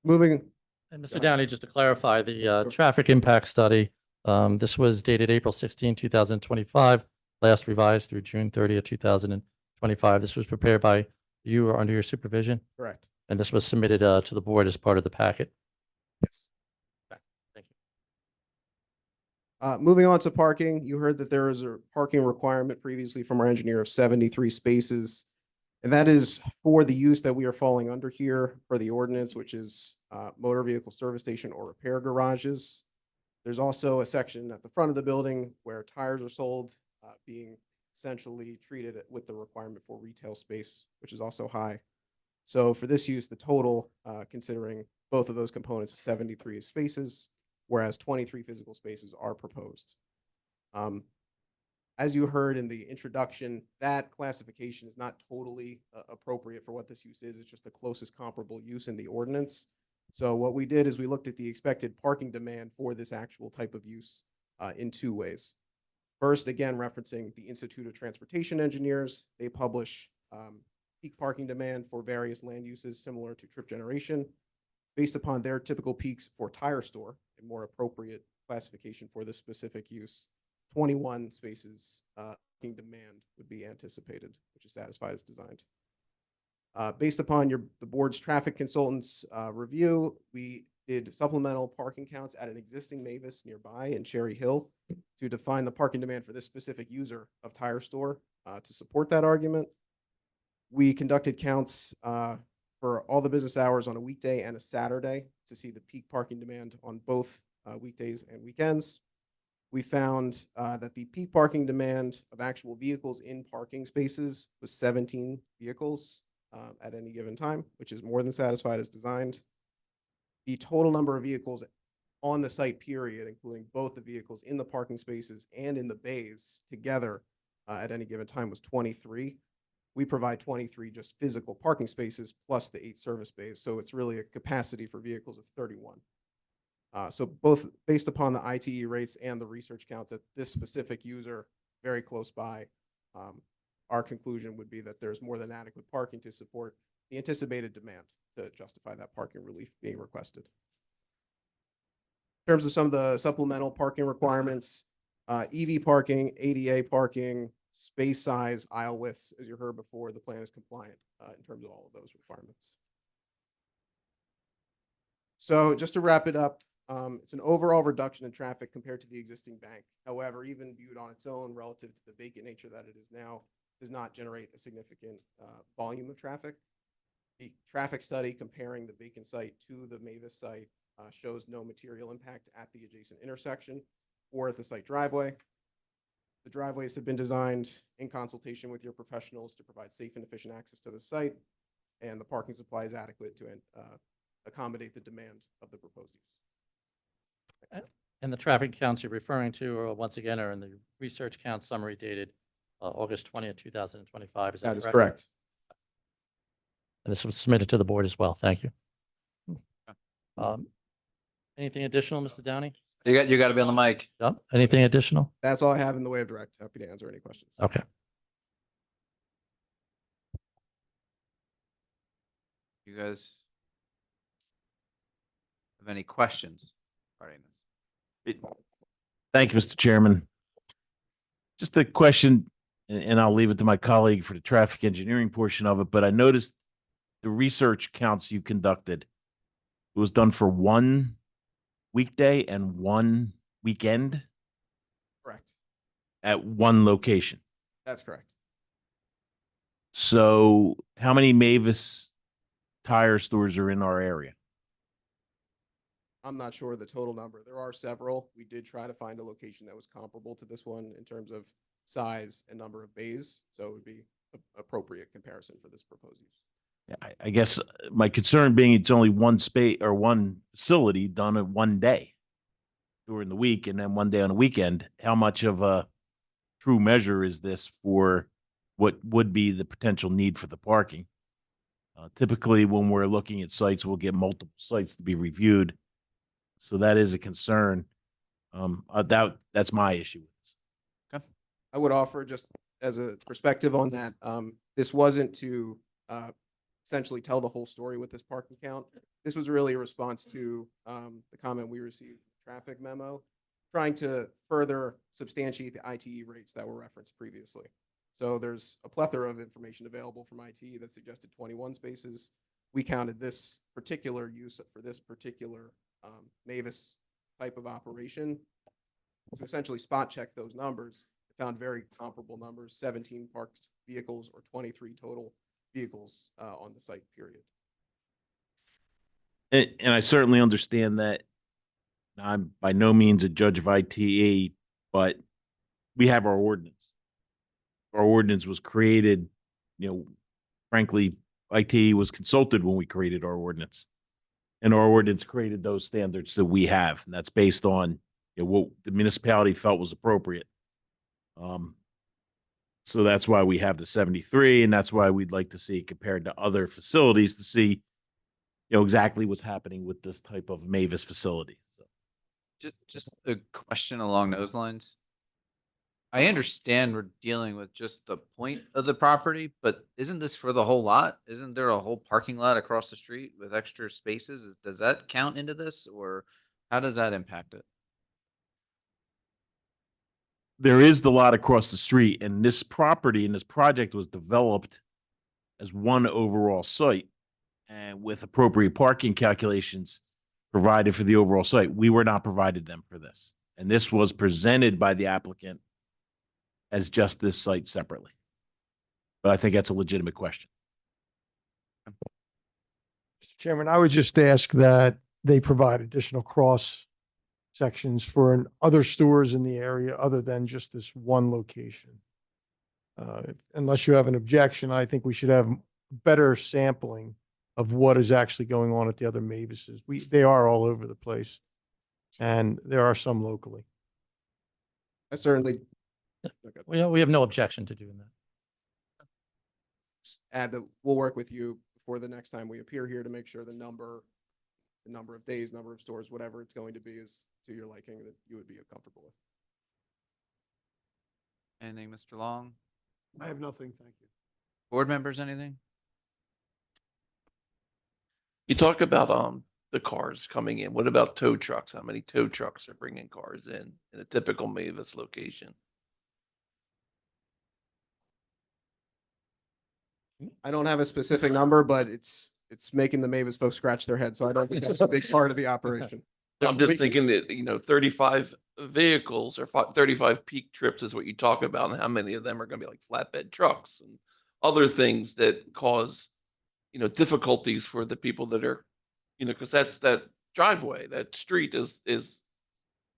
F: Moving.
T: And Mr. Downey, just to clarify, the traffic impact study, this was dated April 16, 2025, last revised through June 30th, 2025. This was prepared by you or under your supervision?
F: Correct.
T: And this was submitted to the board as part of the packet?
F: Yes. Moving on to parking, you heard that there is a parking requirement previously from our engineer of 73 spaces. And that is for the use that we are falling under here for the ordinance, which is motor vehicle service station or repair garages. There's also a section at the front of the building where tires are sold, being essentially treated with the requirement for retail space, which is also high. So for this use, the total, considering both of those components, is 73 spaces, whereas 23 physical spaces are proposed. As you heard in the introduction, that classification is not totally appropriate for what this use is. It's just the closest comparable use in the ordinance. So what we did is we looked at the expected parking demand for this actual type of use in two ways. First, again, referencing the Institute of Transportation Engineers, they publish peak parking demand for various land uses similar to trip generation. Based upon their typical peaks for tire store, a more appropriate classification for this specific use, 21 spaces parking demand would be anticipated, which is satisfied as designed. Based upon the board's traffic consultant's review, we did supplemental parking counts at an existing Mavis nearby in Cherry Hill to define the parking demand for this specific user of tire store to support that argument. We conducted counts for all the business hours on a weekday and a Saturday to see the peak parking demand on both weekdays and weekends. We found that the peak parking demand of actual vehicles in parking spaces was 17 vehicles at any given time, which is more than satisfied as designed. The total number of vehicles on the site period, including both the vehicles in the parking spaces and in the bays together at any given time, was 23. We provide 23 just physical parking spaces plus the 8 service bays. So it's really a capacity for vehicles of 31. So both based upon the ITE rates and the research counts at this specific user very close by, our conclusion would be that there's more than adequate parking to support the anticipated demand to justify that parking relief being requested. In terms of some of the supplemental parking requirements, EV parking, ADA parking, space size, aisle widths, as you heard before, the plan is compliant in terms of all of those requirements. So just to wrap it up, it's an overall reduction in traffic compared to the existing bank. However, even viewed on its own relative to the vacant nature that it is now, does not generate a significant volume of traffic. The traffic study comparing the vacant site to the Mavis site shows no material impact at the adjacent intersection or at the site driveway. The driveways have been designed in consultation with your professionals to provide safe and efficient access to the site, and the parking supply is adequate to accommodate the demand of the proposed use.
T: And the traffic counts you're referring to are once again are in the research count summary dated August 20th, 2025.
F: That is correct.
T: And this was submitted to the board as well. Thank you. Anything additional, Mr. Downey?
A: You got to be on the mic.
T: Yep. Anything additional?
F: That's all I have in the way of direct. Happy to answer any questions.
T: Okay.
A: You guys have any questions regarding this?
O: Thank you, Mr. Chairman. Just a question, and I'll leave it to my colleague for the traffic engineering portion of it, but I noticed the research counts you conducted, it was done for one weekday and one weekend
F: Correct.
O: at one location.
F: That's correct.
O: So how many Mavis tire stores are in our area?
F: I'm not sure the total number. There are several. We did try to find a location that was comparable to this one in terms of size and number of bays. So it would be appropriate comparison for this proposed use.
O: Yeah, I guess my concern being it's only one space or one facility done in one day during the week and then one day on the weekend. How much of a true measure is this for what would be the potential need for the parking? Typically, when we're looking at sites, we'll get multiple sites to be reviewed. So that is a concern. That's my issue with this.
F: I would offer just as a perspective on that, this wasn't to essentially tell the whole story with this parking count. This was really a response to the comment we received in the traffic memo, trying to further substantiate the ITE rates that were referenced previously. So there's a plethora of information available from ITE that suggested 21 spaces. We counted this particular use for this particular Mavis type of operation to essentially spot check those numbers. Found very comparable numbers, 17 parked vehicles or 23 total vehicles on the site, period.
O: And I certainly understand that. I'm by no means a judge of ITE, but we have our ordinance. Our ordinance was created, frankly, ITE was consulted when we created our ordinance. And our ordinance created those standards that we have. And that's based on what the municipality felt was appropriate. So that's why we have the 73, and that's why we'd like to see it compared to other facilities to see, exactly what's happening with this type of Mavis facility. So.
A: Just a question along those lines. I understand we're dealing with just the point of the property, but isn't this for the whole lot? Isn't there a whole parking lot across the street with extra spaces? Does that count into this, or how does that impact it?
O: There is the lot across the street, and this property and this project was developed as one overall site and with appropriate parking calculations provided for the overall site. We were not provided them for this. And this was presented by the applicant as just this site separately. But I think that's a legitimate question.
N: Mr. Chairman, I would just ask that they provide additional cross sections for other stores in the area other than just this one location. Unless you have an objection, I think we should have better sampling of what is actually going on at the other Mavises. They are all over the place, and there are some locally.
F: I certainly
T: We have no objection to doing that.
F: add that we'll work with you before the next time we appear here to make sure the number of days, number of stores, whatever it's going to be is to your liking that you would be comfortable with.
A: Anything, Mr. Long?
N: I have nothing, thank you.
A: Board members, anything?
C: You talk about the cars coming in. What about tow trucks? How many tow trucks are bringing cars in a typical Mavis location?
F: I don't have a specific number, but it's making the Mavis folks scratch their heads. So I don't think that's a big part of the operation.
C: I'm just thinking that, 35 vehicles or 35 peak trips is what you talk about, and how many of them are going to be like flatbed trucks and other things that cause, difficulties for the people that are, because that's that driveway, that street is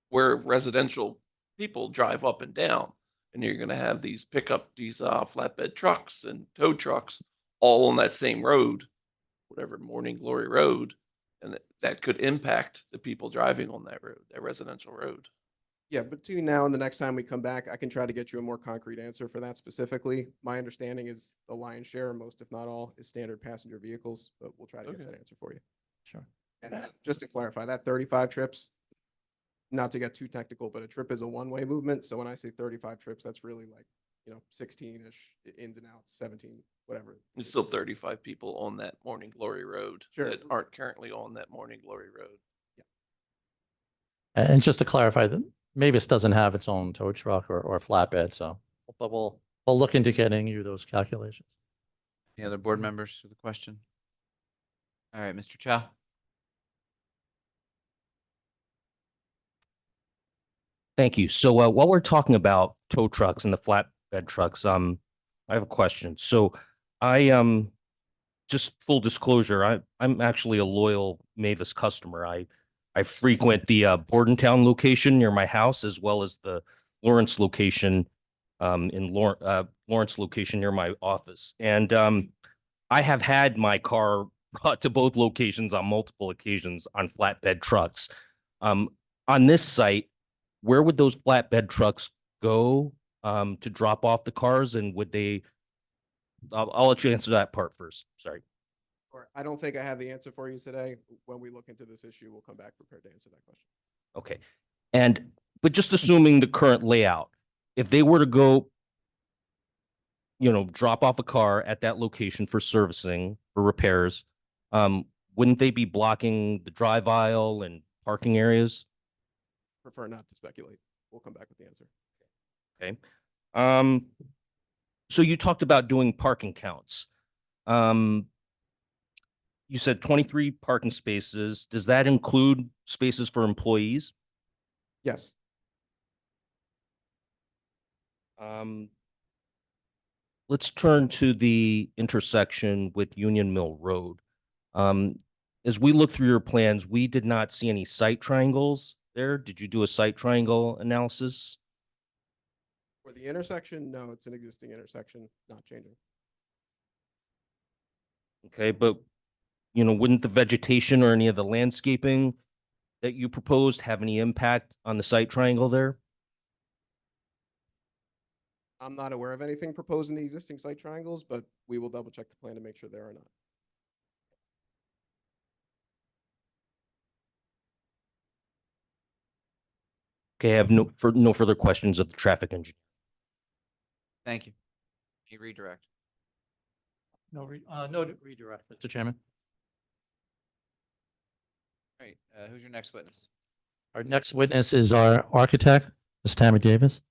C: where residential people drive up and down. And you're going to have these flatbed trucks and tow trucks all on that same road, whatever, Morning Glory Road. And that could impact the people driving on that road, that residential road.
F: Yeah, between now and the next time we come back, I can try to get you a more concrete answer for that specifically. My understanding is the lion's share, most if not all, is standard passenger vehicles, but we'll try to get
C: Okay.
F: that answer for you.
T: Sure.
F: And just to clarify, that 35 trips, not to get too technical, but a trip is a one-way movement. So when I say 35 trips, that's really like, 16-ish ins and outs, 17, whatever.
C: There's still 35 people on that Morning Glory Road
F: Sure.
C: that aren't currently on that Morning Glory Road.
T: And just to clarify, that Mavis doesn't have its own tow truck or flatbed, so, but we'll look into getting you those calculations.
A: Any other board members with a question? All right, Mr. Chow.
U: Thank you. So while we're talking about tow trucks and the flatbed trucks, I have a question. So I just full disclosure, I'm actually a loyal Mavis customer. I frequent the Bordentown location near my house, as well as the Lawrence location Lawrence location near my office. And I have had my car brought to both locations on multiple occasions on flatbed trucks. On this site, where would those flatbed trucks go to drop off the cars, and would they? I'll let you answer that part first. Sorry.
F: Or I don't think I have the answer for you today. When we look into this issue, we'll come back prepared to answer that question.
U: Okay. But just assuming the current layout, if they were to go, drop off a car at that location for servicing, for repairs, wouldn't they be blocking the drive aisle and parking areas?
F: Prefer not to speculate. We'll come back with the answer.
U: Okay. So you talked about doing parking counts. You said 23 parking spaces. Does that include spaces for employees?
F: Yes.
U: Let's turn to the intersection with Union Mill Road. As we look through your plans, we did not see any site triangles there. Did you do a site triangle analysis?
F: For the intersection, no, it's an existing intersection, not changing.
U: Okay, but wouldn't the vegetation or any of the landscaping that you proposed have any impact on the site triangle there?
F: I'm not aware of anything proposed in the existing site triangles, but we will double check the plan to make sure there are not.
U: Okay, I have no further questions of the traffic engineer.
A: Thank you. Any redirect?
T: No redirect, Mr. Chairman.
A: All right, who's your next witness?
T: Our next witness is our architect, Ms. Tammy Davis.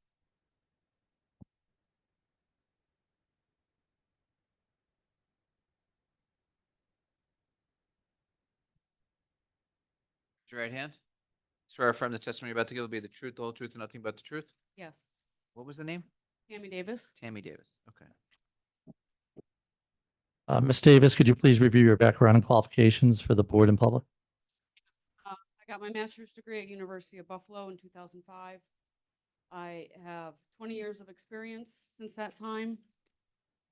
A: Raise your right hand. Swear or affirm the testimony you're about to give will be the truth, the whole truth, and nothing but the truth?
Q: Yes.
A: What was the name?
Q: Tammy Davis.
A: Tammy Davis. Okay.
T: Ms. Davis, could you please review your background and qualifications for the board and public?
Q: I got my master's degree at University of Buffalo in 2005. I have 20 years of experience since that time.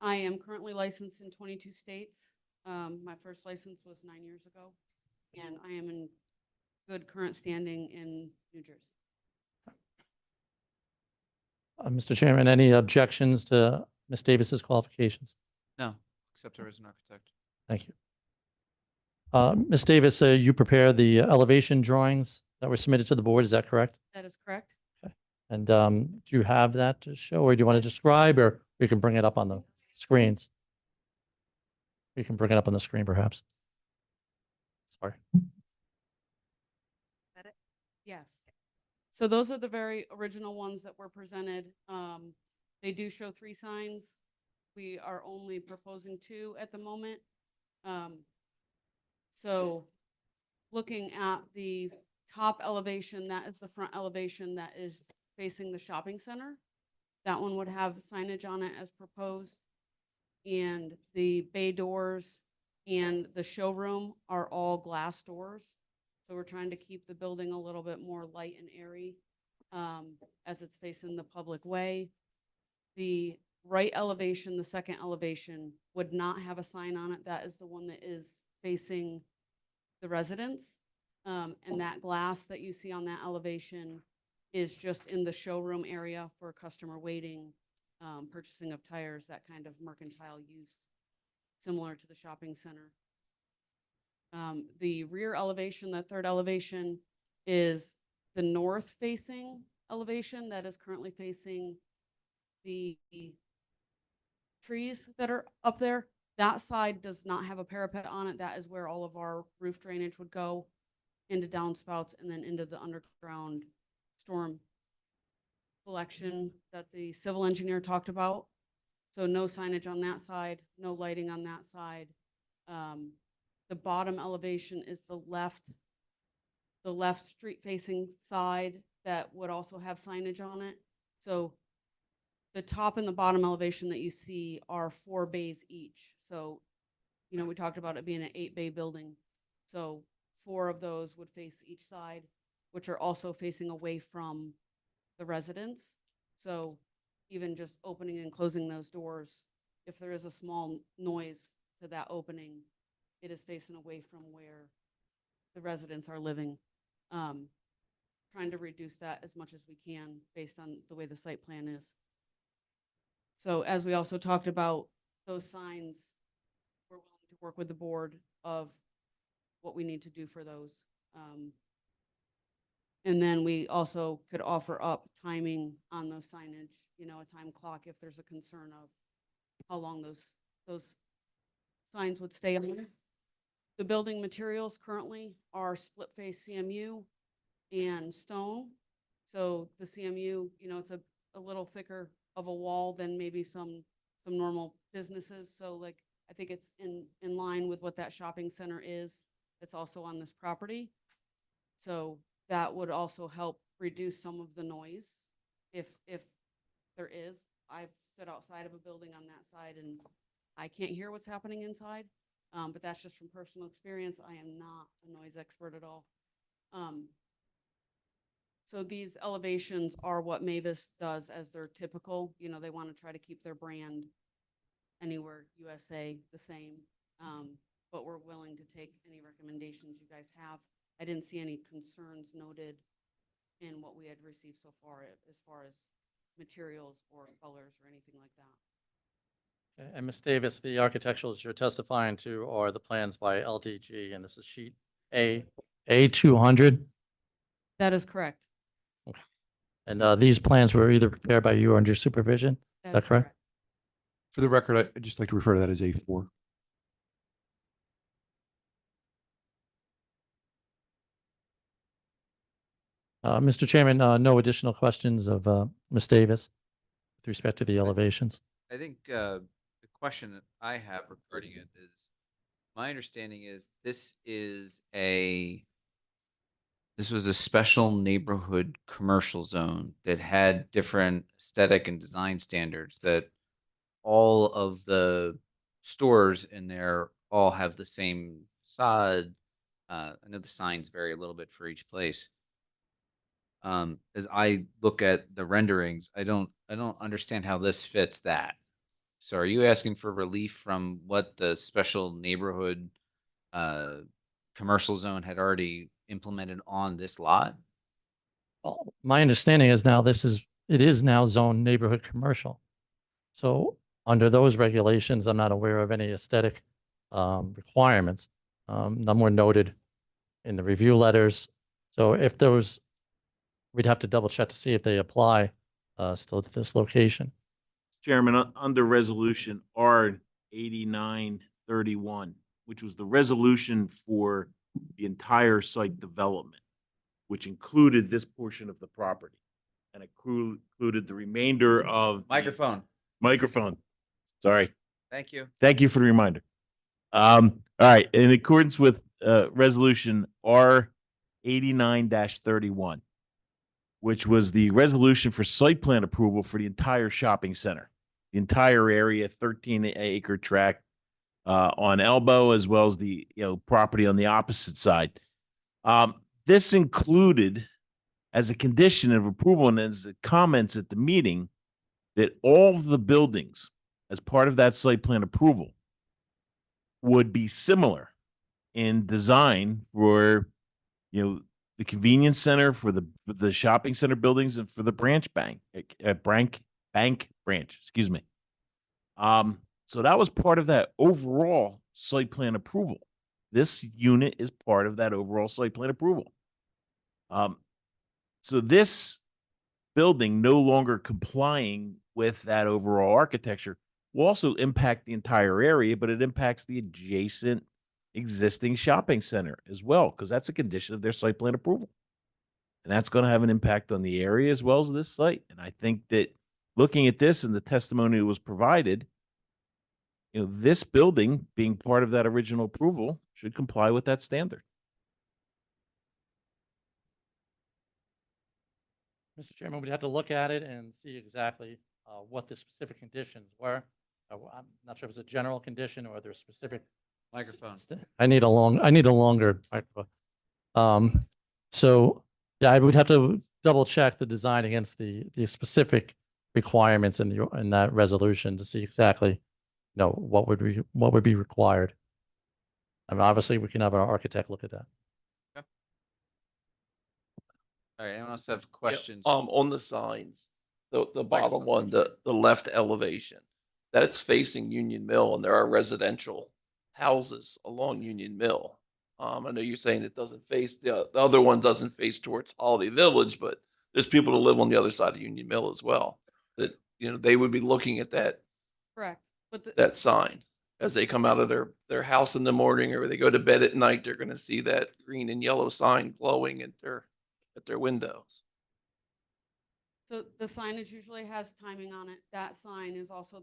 Q: I am currently licensed in 22 states. My first license was 9 years ago, and I am in good current standing in New Jersey.
T: Mr. Chairman, any objections to Ms. Davis's qualifications?
A: No, except her as an architect.
T: Thank you. Ms. Davis, you prepared the elevation drawings that were submitted to the board, is that correct?
Q: That is correct.
T: And do you have that to show, or do you want to describe, or we can bring it up on the screens? We can bring it up on the screen, perhaps. Sorry.
Q: Yes. So those are the very original ones that were presented. They do show 3 signs. We are only proposing 2 at the moment. So looking at the top elevation, that is the front elevation that is facing the shopping center. That one would have signage on it as proposed. And the bay doors and the showroom are all glass doors. So we're trying to keep the building a little bit more light and airy as it's facing the public way. The right elevation, the second elevation, would not have a sign on it. That is the one that is facing the residents. And that glass that you see on that elevation is just in the showroom area for customer waiting, purchasing of tires, that kind of mercantile use, similar to the shopping center. The rear elevation, the third elevation, is the north facing elevation that is currently facing the trees that are up there. That side does not have a parapet on it. That is where all of our roof drainage would go into downspouts and then into the underground storm collection that the civil engineer talked about. So no signage on that side, no lighting on that side. The bottom elevation is the left street facing side that would also have signage on it. So the top and the bottom elevation that you see are 4 bays each. So, you know, we talked about it being an 8-bay building. So 4 of those would face each side, which are also facing away from the residents. So even just opening and closing those doors, if there is a small noise to that opening, it is facing away from where the residents are living. Trying to reduce that as much as we can based on the way the site plan is. So as we also talked about, those signs, we're willing to work with the board of what we need to do for those. And then we also could offer up timing on those signage, you know, a time clock if there's a concern of how long those signs would stay on. The building materials currently are split face CMU and stone. So the CMU, you know, it's a little thicker of a wall than maybe some normal businesses. So like, I think it's in line with what that shopping center is. It's also on this property. So that would also help reduce some of the noise if there is. I've stood outside of a building on that side and I can't hear what's happening inside. But that's just from personal experience. I am not a noise expert at all. So these elevations are what Mavis does as their typical, you know, they want to try to keep their brand Anywhere USA the same. But we're willing to take any recommendations you guys have. I didn't see any concerns noted in what we had received so far as materials or colors or anything like that.
T: Okay, and Ms. Davis, the architecturals you're testifying to are the plans by LDG, and this is sheet A200.
Q: That is correct.
T: Okay. And these plans were either prepared by you or under supervision. Is that correct?
D: For the record, I'd just like to refer to that as A4.
T: Mr. Chairman, no additional questions of Ms. Davis with respect to the elevations.
A: I think the question that I have regarding it is, my understanding is this was a special neighborhood commercial zone that had different aesthetic and design standards, that all of the stores in there all have the same facade. I know the signs vary a little bit for each place. As I look at the renderings, I don't understand how this fits that. So are you asking for relief from what the special neighborhood commercial zone had already implemented on this lot?
T: Well, my understanding is now it is now zone neighborhood commercial. So under those regulations, I'm not aware of any aesthetic requirements. None were noted in the review letters. So if those, we'd have to double check to see if they apply still to this location.
O: Chairman, under resolution R 8931, which was the resolution for the entire site development, which included this portion of the property and included the remainder of microphone. Sorry.
A: Thank you.
O: Thank you for the reminder. All right. In accordance with resolution R 89-31, which was the resolution for site plan approval for the entire shopping center, the entire area, 13-acre tract on Elbow, as well as the property on the opposite side. This included, as a condition of approval and as the comments at the meeting, that all of the buildings as part of that site plan approval would be similar in design for, the the convenience center, for the shopping center buildings, and for the branch bank branch, excuse me. So that was part of that overall site plan approval. This unit is part of that overall site plan approval. So this building no longer complying with that overall architecture will also impact the entire area, but it impacts the adjacent existing shopping center as well, because that's a condition of their site plan approval. And that's going to have an impact on the area as well as this site. And I think that looking at this and the testimony that was provided, this building being part of that original approval should comply with that standard.
T: Mr. Chairman, we'd have to look at it and see exactly what the specific conditions were. I'm not sure if it's a general condition or there's specific.
A: Microphone.
T: I need a longer microphone. So yeah, I would have to double check the design against the specific requirements in that resolution to see exactly, what would be required. I mean, obviously we can have our architect look at that.
A: All right, anyone else have questions?
C: On the signs, the bottom one, the left elevation, that's facing Union Mill, and there are residential houses along Union Mill. I know you're saying it doesn't face, the other one doesn't face towards Holiday Village, but there's people who live on the other side of Union Mill as well, that, they would be looking at that,
Q: Correct. But
C: that sign as they come out of their house in the morning, or they go to bed at night, they're gonna see that green and yellow sign glowing at their windows.
Q: So the signage usually has timing on it. That sign is also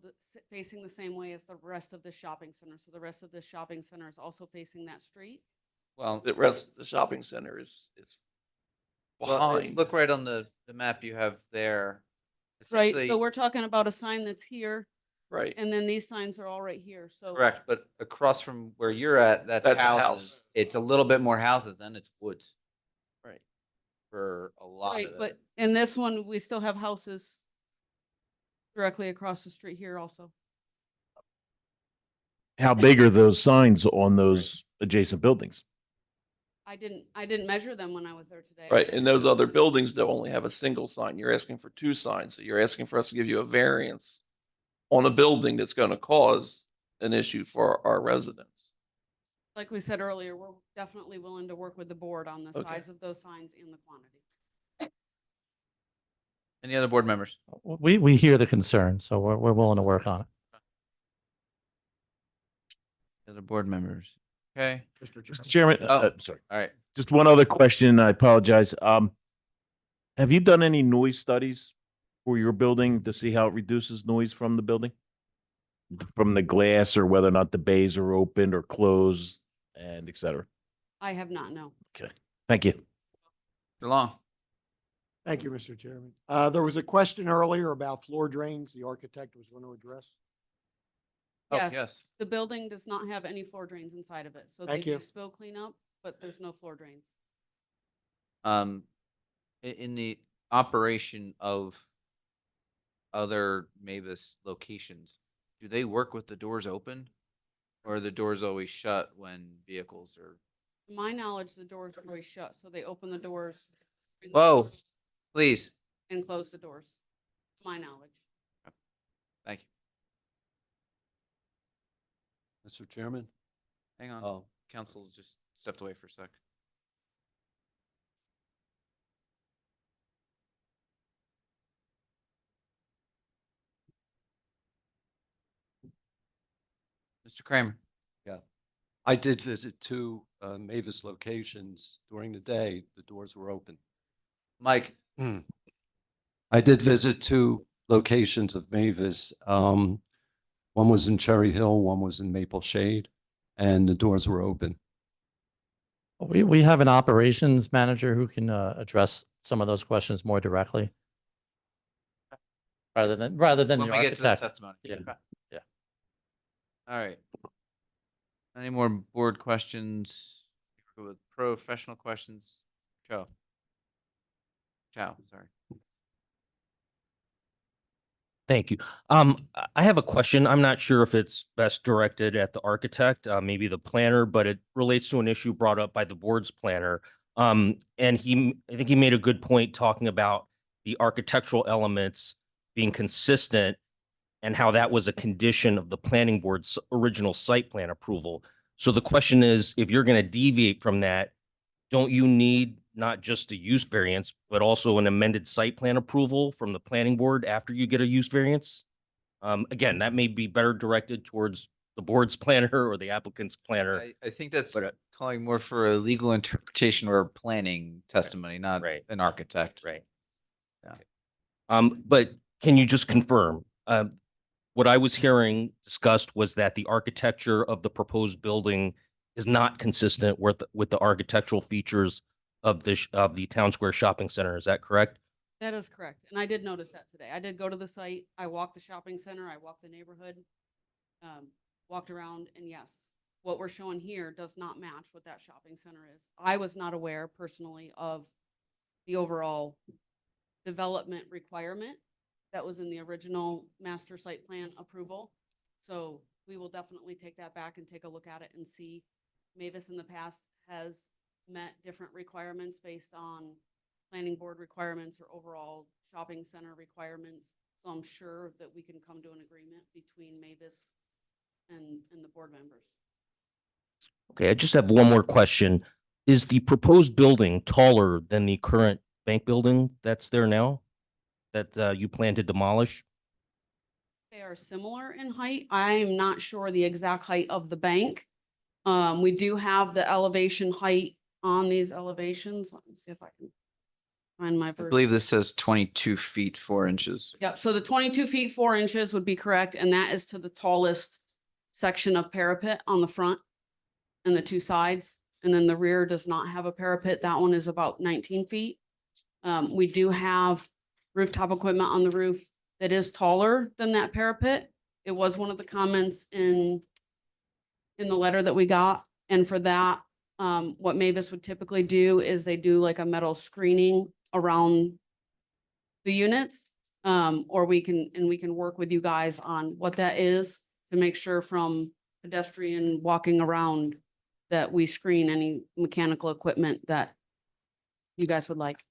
Q: facing the same way as the rest of the shopping center. So the rest of the shopping center is also facing that street.
A: Well,
C: The rest of the shopping center is behind.
A: look right on the map you have there.
Q: Right,
A: Essentially-
Q: so we're talking about a sign that's here,
C: Right.
Q: and then these signs are all right here, so.
A: Correct, but across from where you're at, that's
C: That's a
A: houses.
C: house.
A: It's a little bit more houses, then it's woods
C: Right.
A: for a lot
Q: Right,
A: of
Q: but
A: it.
Q: in this one, we still have houses directly across the street here also.
O: How big are those signs on those adjacent buildings?
Q: I didn't measure them when I was there today.
C: Right, and those other buildings, they'll only have a single sign. You're asking for two signs, so you're asking for us to give you a variance on a building that's gonna cause an issue for our residents.
Q: Like we said earlier, we're definitely willing to work with the board on the
C: Okay.
Q: size of those signs and the quantity.
A: Any other board members?
T: We hear the concern, so we're willing to work on it.
A: Other board members? Okay.
O: Mr. Chairman,
A: Oh,
O: sorry.
A: all right.
O: Just one other question. I apologize. Have you done any noise studies for your building to see how it reduces noise from the building? From the glass, or whether or not the bays are opened or closed, and et cetera?
Q: I have not, no.
O: Okay, thank you.
A: Mr. Long?
N: Thank you, Mr. Chairman. There was a question earlier about floor drains the architect was going to address.
A: Oh,
Q: Yes,
A: yes.
Q: the building does not have any floor drains inside of it, so they
N: Thank
Q: do
N: you.
Q: spill cleanup, but there's no floor drains.
A: In the operation of other Mavis locations, do they work with the doors open? Or are the doors always shut when vehicles are?
Q: To my knowledge, the doors are always shut, so they open the doors. bring the
A: Whoa,
Q: doors
A: please,
Q: And close the doors, to my knowledge.
A: thank you.
H: Mr. Chairman?
A: Hang on,
H: Oh.
A: council just stepped away for a sec. Mr. Kramer?
H: Yeah. I did visit two Mavis locations during the day. The doors were open.
A: Mike?
H: I did visit two locations of Mavis. One was in Cherry Hill, one was in Maple Shade, and the doors were open.
T: We have an operations manager who can address some of those questions more directly. Rather than
A: When
T: the
A: we get to the
T: architect.
A: testimony.
T: Yeah.
A: Okay.
T: Yeah.
A: All right. Any more board questions? With professional questions? Joe? Sorry.
U: Thank you. I have a question. I'm not sure if it's best directed at the architect, maybe the planner, but it relates to an issue brought up by the board's planner. And I think he made a good point talking about the architectural elements being consistent and how that was a condition of the planning board's original site plan approval. So the question is, if you're going to deviate from that, don't you need not just a use variance, but also an amended site plan approval from the planning board after you get a use variance? Again, that may be better directed towards the board's planner or the applicant's planner.
A: I think that's
U: But,
A: calling more for a legal interpretation or planning testimony, not
U: Right.
A: an architect.
U: Right.
A: Yeah.
U: But can you just confirm, what I was hearing discussed was that the architecture of the proposed building is not consistent with the architectural features of the Town Square Shopping Center. Is that correct?
Q: That is correct. And I did notice that today. I did go to the site. I walked the shopping center. I walked the neighborhood. Walked around, and yes, what we're showing here does not match what that shopping center is. I was not aware personally of the overall development requirement that was in the original master site plan approval. So we will definitely take that back and take a look at it and see. Mavis in the past has met different requirements based on planning board requirements or overall shopping center requirements. So I'm sure that we can come to an agreement between Mavis and the board members.
U: Okay, I just have one more question. Is the proposed building taller than the current bank building that's there now that you plan to demolish?
Q: They are similar in height. I'm not sure the exact height of the bank. We do have the elevation height on these elevations. Let me see if I can find my
A: I
Q: version.
A: believe this says 22 feet, 4 inches.
Q: Yep, so the 22 feet, 4 inches would be correct, and that is to the tallest section of parapet on the front and the two sides. And then the rear does not have a parapet. That one is about 19 feet. We do have rooftop equipment on the roof that is taller than that parapet. It was one of the comments in the letter that we got. And for that, what Mavis would typically do is they do like a metal screening around the units. Or we can work with you guys on what that is to make sure from pedestrian walking around that we screen any mechanical equipment that you guys would like.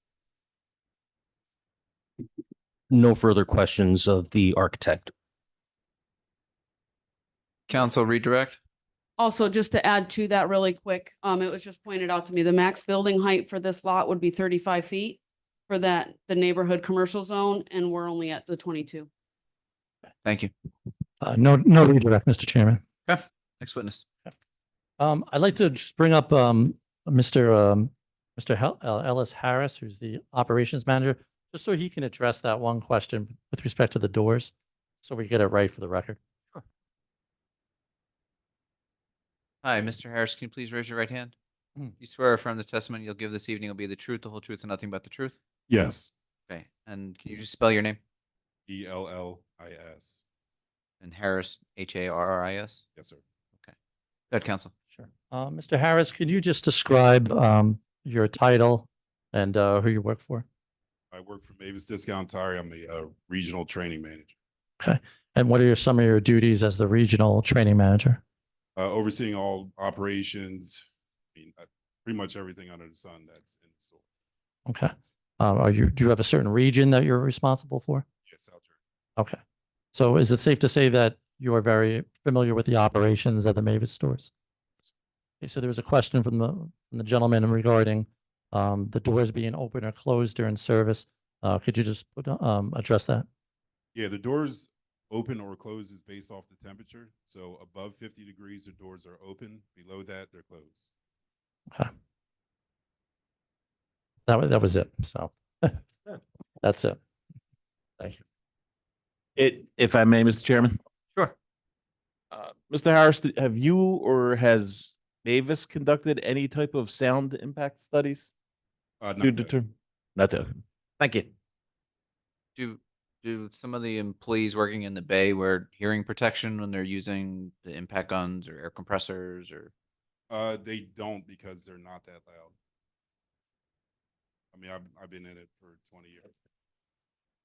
U: No further questions of the architect.
A: Council redirect?
Q: Also, just to add to that really quick, it was just pointed out to me, the max building height for this lot would be 35 feet for the neighborhood commercial zone, and we're only at the 22.
A: Thank you.
T: No redirect, Mr. Chairman.
A: Okay, next witness.
T: I'd like to just bring up Mr. Ellis Harris, who's the operations manager, just so he can address that one question with respect to the doors, so we get it right for the record.
A: Hi, Mr. Harris, can you please raise your right hand? You swear or affirm the testimony you'll give this evening will be the truth, the whole truth, and nothing but the truth?
L: Yes.
A: Okay, and can you just spell your name?
L: ELLIS.
A: And Harris, HARRIS?
L: Yes, sir.
A: Okay. Go ahead, counsel.
T: Sure. Mr. Harris, could you just describe your title and who you work for?
L: I work for Mavis Discount Tire. I'm the regional training manager.
T: Okay. And what are some of your duties as the regional training manager?
L: Overseeing all operations, pretty much everything under the sun that's in the store.
T: Okay. Do you have a certain region that you're responsible for?
L: Yes, South Jersey.
T: Okay. So is it safe to say that you are very familiar with the operations at the Mavis stores? Okay, so there was a question from the gentleman regarding the doors being open or closed during service. Could you just address that?
L: Yeah, the doors open or closed is based off the temperature. So above 50 degrees, the doors are open. Below that, they're closed.
T: Okay. That was it. So that's it. Thank you.
O: If I may, Mr. Chairman.
A: Sure.
O: Mr. Harris, have you or has Mavis conducted any type of sound impact studies?
L: Not
O: to
L: yet.
O: determine? Not yet. Thank you.
A: Do some of the employees working in the bay wear hearing protection when they're using the impact guns or air compressors or?
L: They don't because they're not that loud. I mean, I've been in it for 20 years.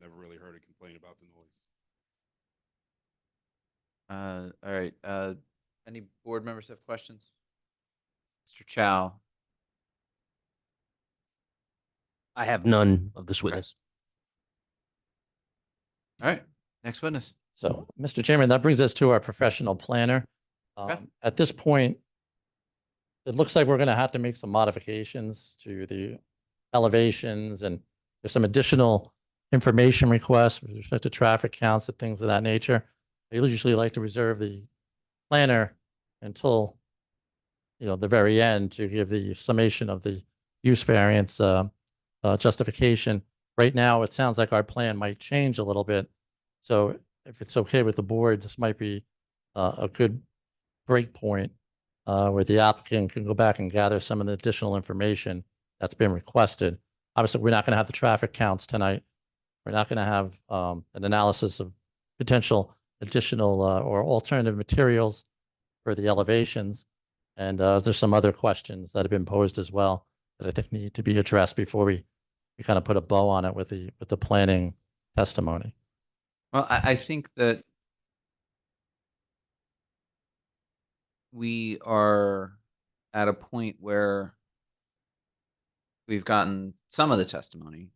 L: Never really heard a complaint about the noise.
A: All right. Any board members have questions? Mr. Chow.
U: I have none of this witness.
A: All right, next witness.
T: So, Mr. Chairman, that brings us to our professional planner.
A: Okay.
T: At this point, it looks like we're going to have to make some modifications to the elevations, and there's some additional information requests with respect to traffic counts and things of that nature. I usually like to reserve the planner until, the very end to give the summation of the use variance justification. Right now, it sounds like our plan might change a little bit. So if it's okay with the board, this might be a good break point where the applicant can go back and gather some of the additional information that's been requested. Obviously, we're not going to have the traffic counts tonight. We're not going to have an analysis of potential additional or alternative materials for the elevations. And there's some other questions that have been posed as well that I think need to be addressed before we kind of put a bow on it with the planning testimony.
A: Well, I think that we are at a point where we've gotten some of the testimony.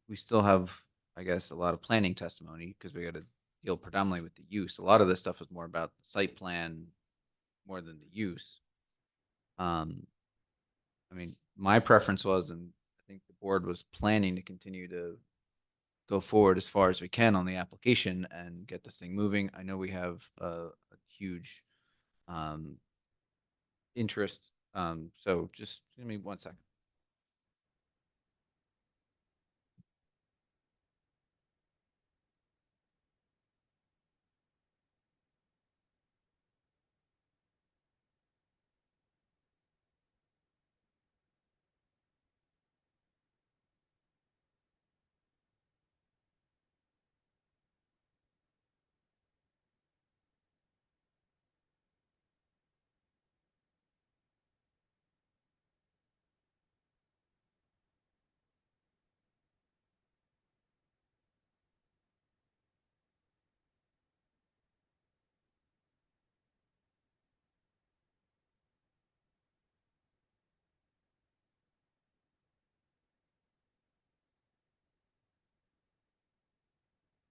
A: We still have, I guess, a lot of planning testimony because we got to deal predominantly with the use. A lot of this stuff is more about the site plan more than the use. I mean, my preference was, and I think the board was planning to continue to go forward as far as we can on the application and get this thing moving. I know we have a huge interest. So just give me 1 second.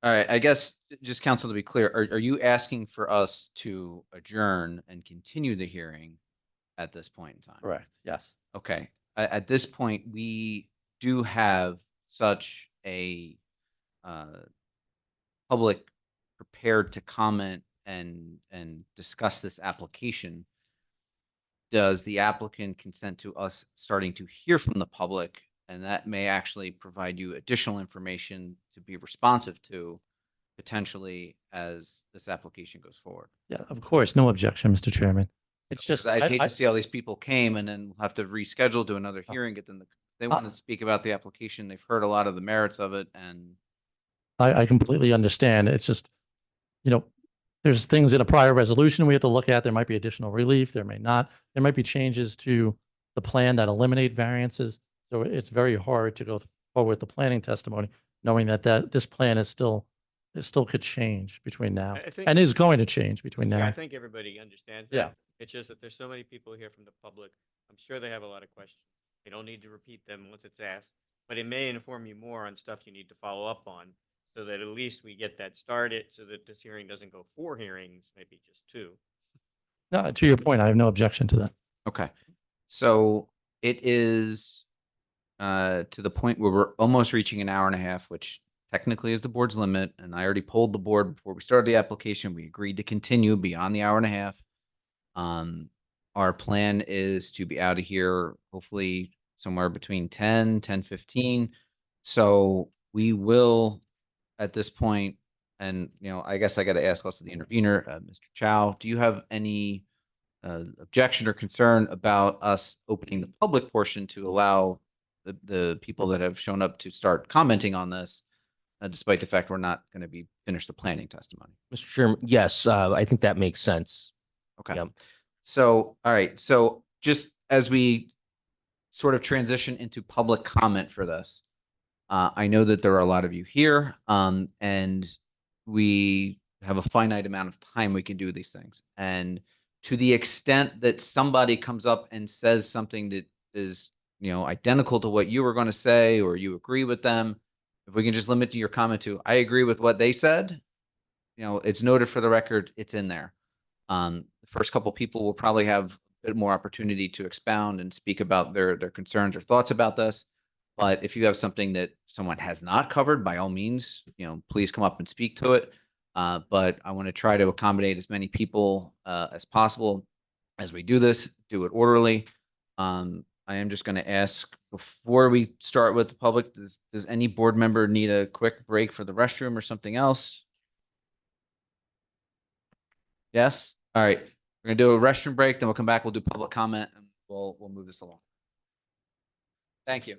A: All right, I guess just counsel to be clear, are you asking for us to adjourn and continue the hearing at this point in time?
T: Correct. Yes.
A: Okay. At this point, we do have such a public prepared to comment and discuss this application. Does the applicant consent to us starting to hear from the public? And that may actually provide you additional information to be responsive to potentially as this application goes forward.
T: Yeah, of course. No objection, Mr. Chairman. It's just,
A: I'd hate to see all these people came and then we'll have to reschedule, do another hearing, get them, they want to speak about the application. They've heard a lot of the merits of it, and
T: I completely understand. It's just, there's things in a prior resolution we have to look at. There might be additional relief. There may not. There might be changes to the plan that eliminate variances. So it's very hard to go forward with the planning testimony, knowing that this plan is still, it still could change between now
K: I think-
T: and is going to change between
K: Yeah,
T: now.
K: I think everybody understands that.
T: Yeah.
K: It's just that there's so many people here from the public. I'm sure they have a lot of questions. You don't need to repeat them once it's asked, but it may inform you more on stuff you need to follow up on so that at least we get that started so that this hearing doesn't go 4 hearings, maybe just 2.
T: No, to your point, I have no objection to that.
A: okay. So it is to the point where we're almost reaching an hour and a half, which technically is the board's limit. And I already polled the board before we started the application. We agreed to continue beyond the hour and a half. Our plan is to be out of here hopefully somewhere between 10:15. So we will at this point, and I guess I got to ask also the intervener, Mr. Chow, do you have any objection or concern about us opening the public portion to allow the people that have shown up to start commenting on this, despite the fact we're not going to be finished the planning testimony?
U: Mr. Chairman, yes, I think that makes sense.
A: Okay.
U: Yeah.
A: So, all right. So just as we sort of transition into public comment for this, I know that there are a lot of you here, and we have a finite amount of time we can do these things. And to the extent that somebody comes up and says something that is identical to what you were going to say, or you agree with them, if we can just limit your comment to, I agree with what they said, it's noted for the record, it's in there. The first couple people will probably have a bit more opportunity to expound and speak about their concerns or thoughts about this. But if you have something that someone has not covered, by all means, please come up and speak to it. But I want to try to accommodate as many people as possible as we do this, do it orderly. I am just going to ask, before we start with the public, does any board member need a quick break for the restroom or something else? Yes? All right. We're going to do a restroom break, then we'll come back, we'll do public comment, and we'll move this along. Thank you.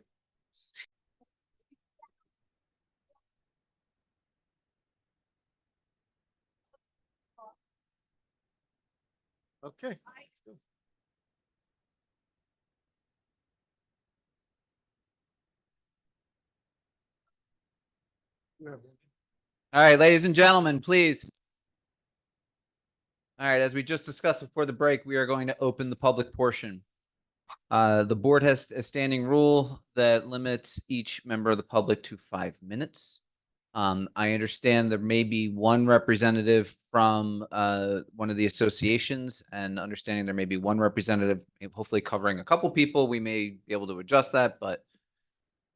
N: Okay.
A: All right, ladies and gentlemen, please. All right, as we just discussed before the break, we are going to open the public portion. The board has a standing rule that limits each member of the public to 5 minutes. I understand there may be one representative from one of the associations, and understanding there may be one representative, hopefully covering a couple people. We may be able to adjust that, but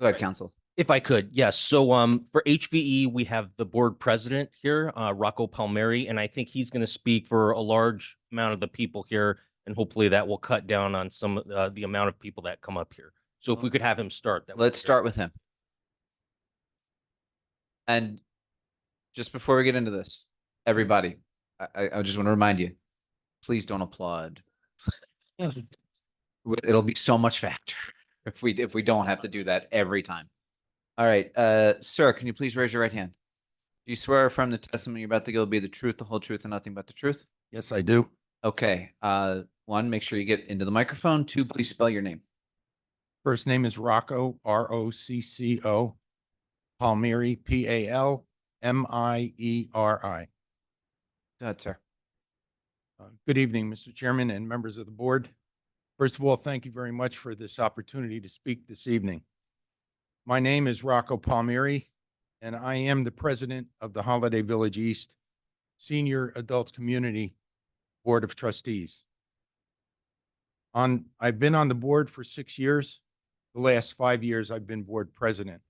A: go ahead, counsel.
U: If I could, yes. So for HVE, we have the board president here, Rocco Palmieri, and I think he's going to speak for a large amount of the people here, and hopefully that will cut down on some of the amount of people that come up here. So if we could have him start, that would be
A: Let's
U: great.
A: start with him. And just before we get into this, everybody, I just want to remind you, please don't applaud. It'll be so much faster if we don't have to do that every time. All right, sir, can you please raise your right hand? Do you swear or affirm the testimony you're about to give will be the truth, the whole truth, and nothing but the truth?
N: Yes, I do.
A: Okay, one, make sure you get into the microphone. Two, please spell your name.
N: First name is Rocco, Rocco. Palmieri, Palmieri.
A: Go ahead, sir.
N: Good evening, Mr. Chairman and members of the board. First of all, thank you very much for this opportunity to speak this evening. My name is Rocco Palmieri, and I am the president of the Holiday Village East Senior Adult Community Board of Trustees. I've been on the board for 6 years. The last 5 years, I've been board president.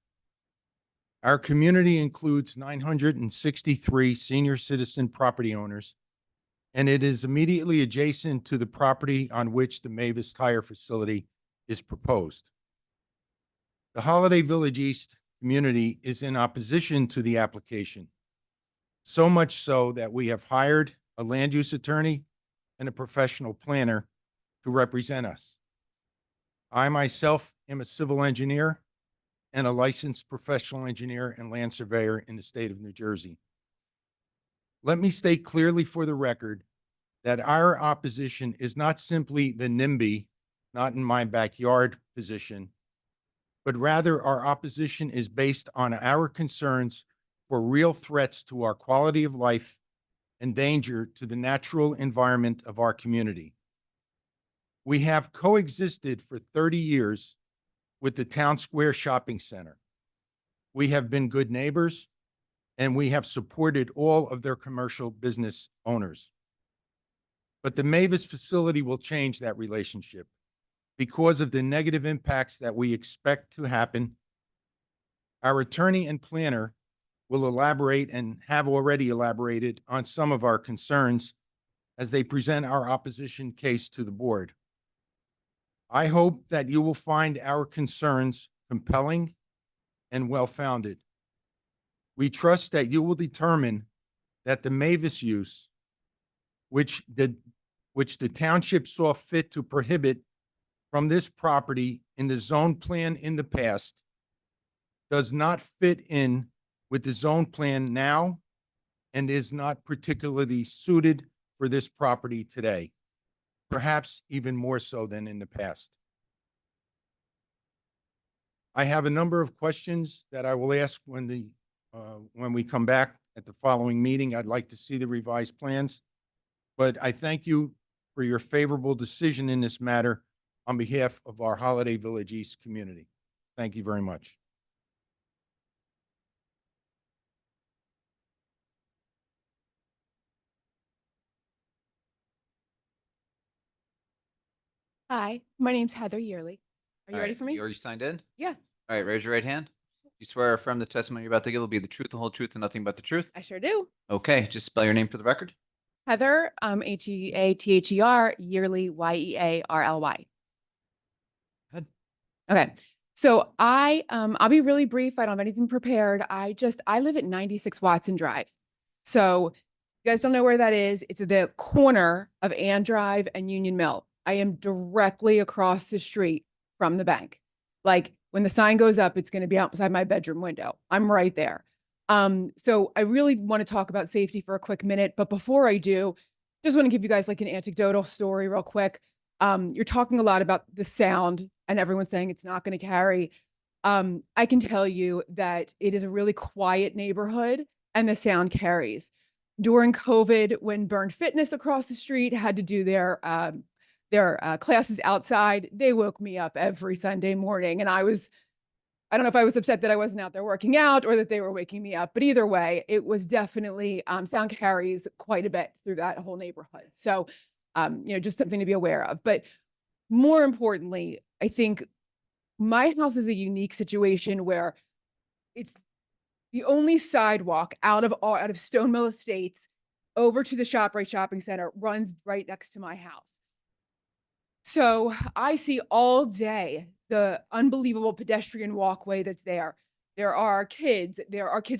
N: Our community includes 963 senior citizen property owners, and it is immediately adjacent to the property on which the Mavis Tire facility is proposed. The Holiday Village East community is in opposition to the application, so much so that we have hired a land use attorney and a professional planner to represent us. I myself am a civil engineer and a licensed professional engineer and land surveyor in the state of New Jersey. Let me state clearly for the record that our opposition is not simply the NIMBY, not in my backyard position, but rather our opposition is based on our concerns for real threats to our quality of life and danger to the natural environment of our community. We have coexisted for 30 years with the Town Square Shopping Center. We have been good neighbors, and we have supported all of their commercial business owners. But the Mavis facility will change that relationship because of the negative impacts that we expect to happen. Our attorney and planner will elaborate and have already elaborated on some of our concerns as they present our opposition case to the board. I hope that you will find our concerns compelling and well-founded. We trust that you will determine that the Mavis use, which the township saw fit to prohibit from this property in the zone plan in the past, does not fit in with the zone plan now and is not particularly suited for this property today, perhaps even more so than in the past. I have a number of questions that I will ask when we come back at the following meeting. I'd like to see the revised plans, but I thank you for your favorable decision in this matter
P: on behalf of our Holiday Village East community. Thank you very much.
V: Hi, my name's Heather Yearly. Are you
A: All
V: ready
A: right,
V: for me?
A: You already signed in?
V: Yeah,
A: All right, raise your right hand. You swear or affirm the testimony you're about to give will be the truth, the whole truth, and nothing but the truth?
V: I sure do.
A: Okay, just spell your name for the record.
V: Heather, Heather, Yearly, Yearly.
A: Good.
V: Okay. So I'll be really brief. I don't have anything prepared. I live at 96 Watson Drive. So you guys don't know where that is. It's at the corner of Ann Drive and Union Mill. I am directly across the street from the bank. Like when the sign goes up, it's going to be outside my bedroom window. I'm right there. So I really want to talk about safety for a quick minute, but before I do, just want to give you guys like an anecdotal story real quick. You're talking a lot about the sound and everyone's saying it's not going to carry. I can tell you that it is a really quiet neighborhood and the sound carries. During COVID, when Burn Fitness across the street had to do their classes outside, they woke me up every Sunday morning. And I don't know if I was upset that I wasn't out there working out or that they were waking me up, but either way, it was definitely, sound carries quite a bit through that whole neighborhood. So, just something to be aware of. But more importantly, I think my house is a unique situation where it's the only sidewalk out of Stone Mill Estates over to the ShopRite Shopping Center runs right next to my house. So I see all day the unbelievable pedestrian walkway that's there. There are kids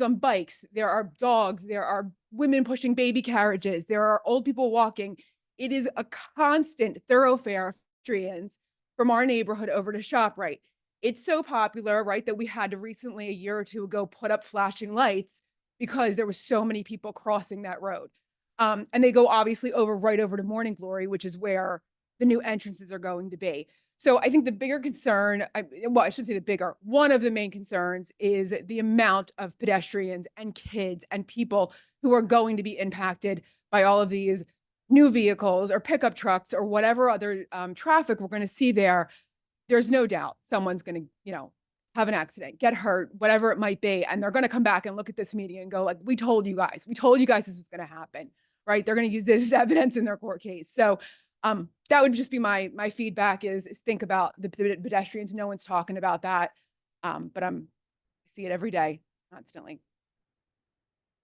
V: on bikes, there are dogs, there are women pushing baby carriages, there are old people walking. It is a constant thoroughfare of pedestrians from our neighborhood over to ShopRite. It's so popular, right, that we had to recently, a year or two ago, put up flashing lights because there was so many people crossing that road. And they go obviously right over to Morning Glory, which is where the new entrances are going to be. So I think the bigger concern, I shouldn't say the bigger, one of the main concerns is the amount of pedestrians and kids and people who are going to be impacted by all of these new vehicles or pickup trucks or whatever other traffic we're going to see there. There's no doubt someone's going to, have an accident, get hurt, whatever it might be. And they're going to come back and look at this meeting and go like, we told you guys this was going to happen, right? They're going to use this as evidence in their court case. So that would just be my feedback is think about the pedestrians. No one's talking about that. But I see it every day, constantly.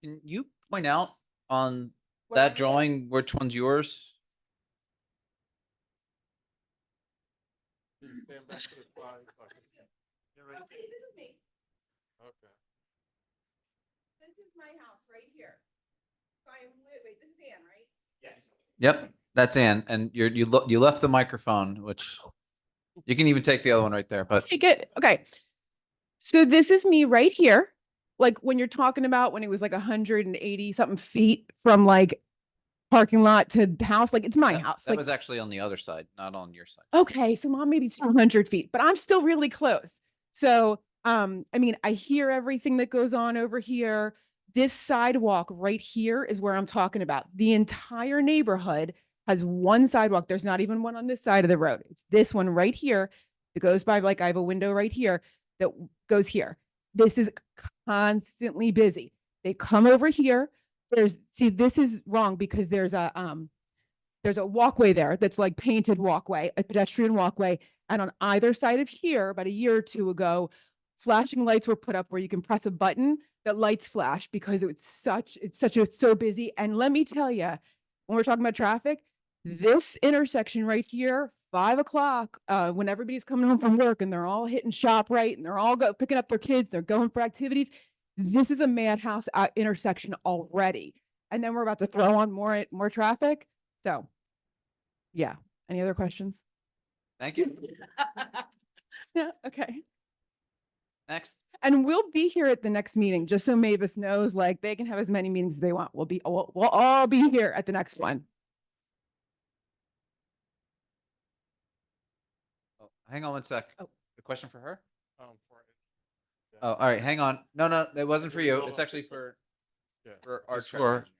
A: Can you point out on
V: What
A: that
V: I-
A: drawing which one's yours?
J: Can you stand back to the side so I can-
V: Okay, this is me.
J: Okay.
V: This is my house right here. So wait, this is Ann, right?
K: Yes.
A: Yep, that's Ann, and you left the microphone, which you can even take the other one right there, but
V: Okay, good. Okay. So this is me right here. Like when you're talking about when it was like 180 something feet from like parking lot to house, like it's my house.
A: that
V: Like,
A: was actually on the other side, not on your side.
V: okay, so mom, maybe 200 feet, but I'm still really close. So, I hear everything that goes on over here. This sidewalk right here is where I'm talking about. The entire neighborhood has one sidewalk. There's not even one on this side of the road. It's this one right here that goes by, like I have a window right here that goes here. This is constantly busy. They come over here. This is wrong because there's a walkway there that's like painted walkway, a pedestrian walkway. And on either side of here, about a year or two ago, flashing lights were put up where you can press a button that lights flash because it's so busy. And let me tell you, when we're talking about traffic, this intersection right here, 5 o'clock, when everybody's coming home from work and they're all hitting ShopRite and they're all picking up their kids, they're going for activities. This is a madhouse intersection already. And then we're about to throw on more traffic. So yeah. Any other questions?
A: Thank you.
V: Yeah. Okay.
A: Next.
V: And we'll be here at the next meeting, just so Mavis knows, like they can have as many meetings as they want. We'll all be here at the next one.
A: Oh, hang on one sec.
V: Oh.
A: A question for her?
J: For it.
A: Oh, all right, hang on. No, it wasn't for you.
J: result
A: It's
J: of-
A: actually for
J: Yeah.
A: for our
J: It's
A: traffic
J: for
A: engineer.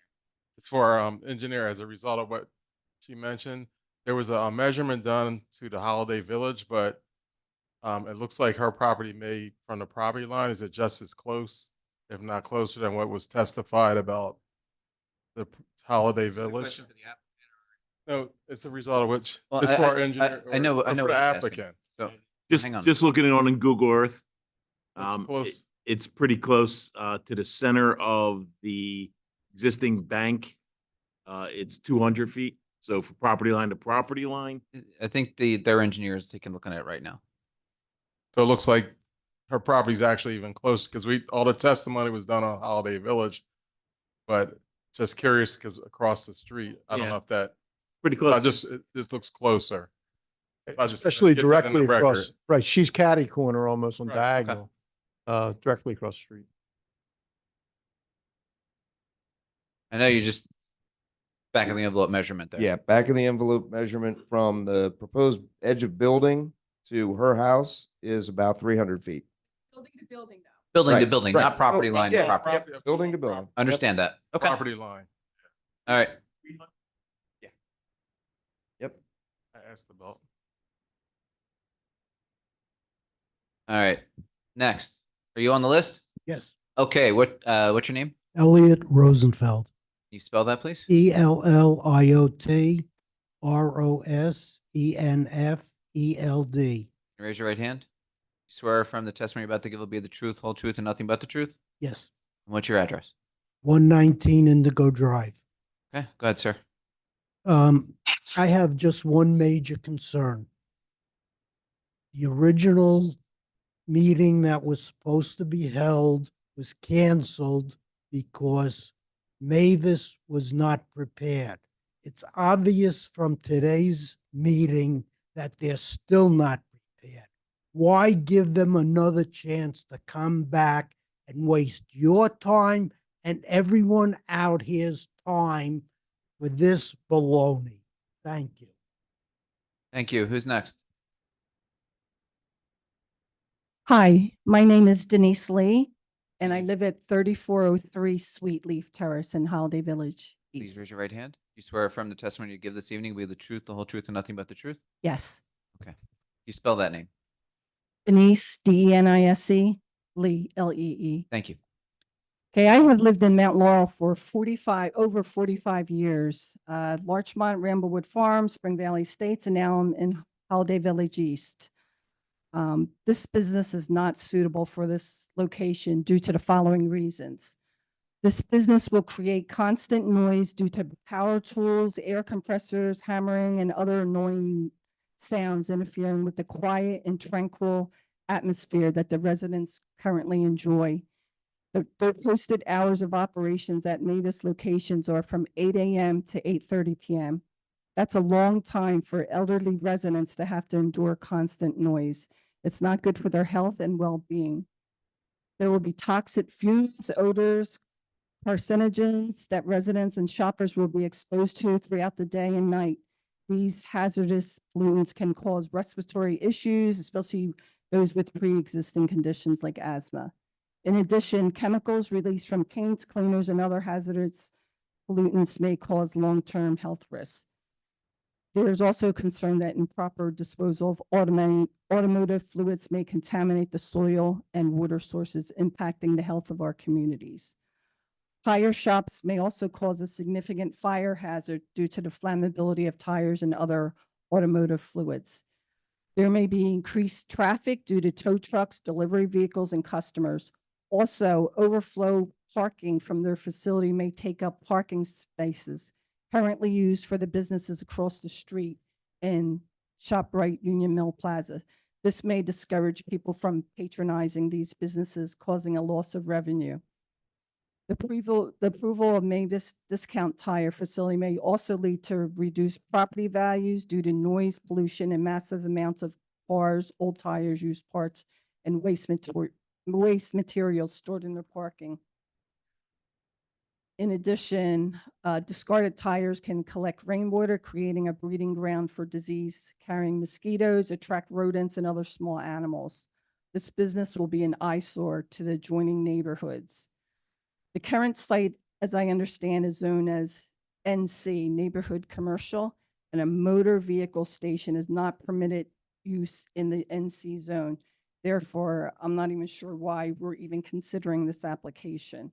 J: it's for engineer as a result of what she mentioned. there was a measurement done to the Holiday Village, but it looks like her property may, from the property line, is it just as close, if not closer than what was testified about the Holiday Village? No, it's a result of which,
A: Well,
J: it's for our engineer.
A: I know,
J: or
A: I know
J: for
A: what
J: the
A: you're asking.
J: applicant.
A: So,
O: Just,
A: hang on.
O: just looking at it on Google Earth.
J: It's close.
O: It's pretty close, to the center of the existing bank. It's 200 feet. So for property line to property line,
A: I think their engineer is taking a look at it right now.
J: So it looks like her property's actually even closer, because all the testimony was done on Holiday Village. But just curious, because across the street, I don't
O: Yeah.
J: know if that,
O: pretty close.
J: this looks closer. I just-
N: Especially
J: get that in the
N: directly across,
J: record.
N: right, she's catty corner almost on
J: Right, okay.
N: diagonal, directly across the street.
A: I know you just back of the envelope measurement there.
G: Yeah, back of the envelope measurement from the proposed edge of building to her house is about 300 feet.
V: Building to building though.
A: Building to
G: Right,
A: building,
G: right.
A: not property
G: Oh,
A: line
G: yeah,
A: to property.
J: Property-
G: Building to building. Yep.
A: Understand that. Okay.
J: Property line.
A: All right.
G: Yep.
J: I asked about.
A: All right. Next. Are you on the list?
I: Yes.
A: Okay. What's your name?
I: Elliot Rosenfeld.
A: Can you spell that, please?
I: ELLIOT
A: Raise your right hand. You swear or affirm the testimony you're about to give will be the truth, whole truth, and nothing but the truth?
I: Yes.
A: And what's your address?
I: 119 Indigo Drive.
A: Okay. Go ahead, sir.
I: I have just one major concern. The original meeting that was supposed to be held was canceled because Mavis was not prepared. It's obvious from today's meeting that they're still not prepared. Why give them another chance to come back and waste your time and everyone out here's time with this baloney? Thank you.
A: Thank you. Who's next?
R: Hi, my name is Denise Lee, and I live at 3403 Sweet Leaf Terrace in Holiday Village
A: Please
R: East.
A: raise your right hand. You swear or affirm the testimony you give this evening will be the truth, the whole truth, and nothing but the truth?
R: Yes,
A: Okay. You spell that name.
R: Denise, Denise, Lee, Lee.
A: Thank you.
R: Okay, I have lived in Mount Laurel for over 45 years. Larchmont, Ramblewood Farm, Spring Valley Estates, and now I'm in Holiday Village East. This business is not suitable for this location due to the following reasons. This business will create constant noise due to power tools, air compressors, hammering, and other annoying sounds interfering with the quiet and tranquil atmosphere that the residents currently enjoy. The posted hours of operations at Mavis locations are from 8 a.m. to 8:30 p.m. That's a long time for elderly residents to have to endure constant noise. It's not good for their health and well-being. There will be toxic fumes, odors, carcinogens that residents and shoppers will be exposed to throughout the day and night. These hazardous pollutants can cause respiratory issues, especially those with pre-existing conditions like asthma. In addition, chemicals released from paints, cleaners, and other hazardous pollutants may cause long-term health risks. There is also concern that improper disposal of automotive fluids may contaminate the soil and water sources, impacting the health of our communities. Tire shops may also cause a significant fire hazard due to the flammability of tires and other automotive fluids. There may be increased traffic due to tow trucks, delivery vehicles, and customers. Also, overflow parking from their facility may take up parking spaces currently used for the businesses across the street in ShopRite Union Mill Plaza. This may discourage people from patronizing these businesses, causing a loss of revenue. The approval of Mavis Discount Tire Facility may also lead to reduced property values due to noise pollution and massive amounts of cars, old tires, used parts, and waste materials stored in their parking. In addition, discarded tires can collect rainwater, creating a breeding ground for disease-carrying mosquitoes, attract rodents, and other small animals. This business will be an eyesore to the adjoining neighborhoods. The current site, as I understand, is zoned as NC, Neighborhood Commercial, and a motor vehicle station is not permitted use in the NC zone. Therefore, I'm not even sure why we're even considering this application.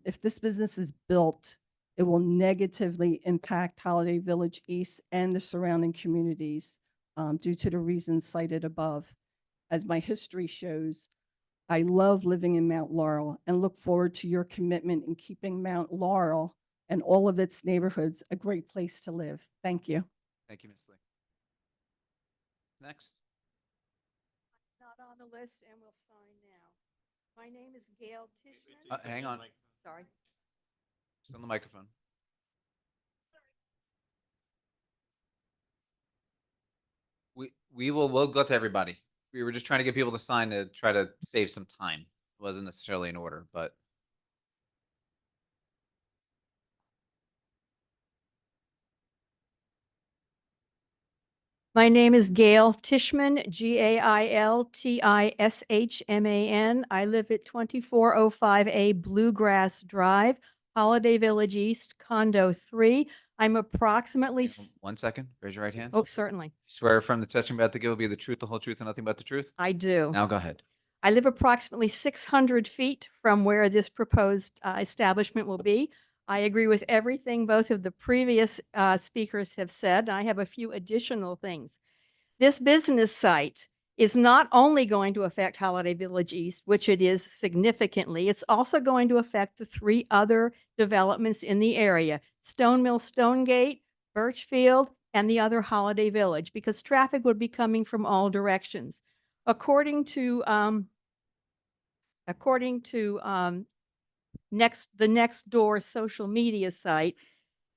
R: If this business is built, it will negatively impact Holiday Village East and the surrounding communities due to the reasons cited above. As my history shows, I love living in Mount Laurel and look forward to your commitment in keeping Mount Laurel and all of its neighborhoods a great place to live. Thank you.
A: Thank you, Ms. Lee. Next.
B: Not on the list and will sign now. My name is Gail Tishman.
A: Hang on.
B: Sorry.
A: Just on the microphone. We'll go to everybody. We were just trying to get people to sign to try to save some time. It wasn't necessarily in order, but
B: My name is Gail Tishman, Gailtishman. I live at 2405A Bluegrass Drive, Holiday Village East, Condo 3. I'm approximately,
A: 1 second. Raise your right hand.
B: oh, certainly,
A: Swear from the testimony about to give will be the truth, the whole truth, and nothing but the truth.
B: I do.
A: Now go ahead.
B: I live approximately 600 feet from where this proposed establishment will be. I agree with everything both of the previous speakers have said. I have a few additional things. This business site is not only going to affect Holiday Village East, which it is significantly, it's also going to affect the 3 other developments in the area, Stone Mill, Stonegate, Birchfield, and the other Holiday Village, because traffic would be coming from all directions. According to the next door social media site,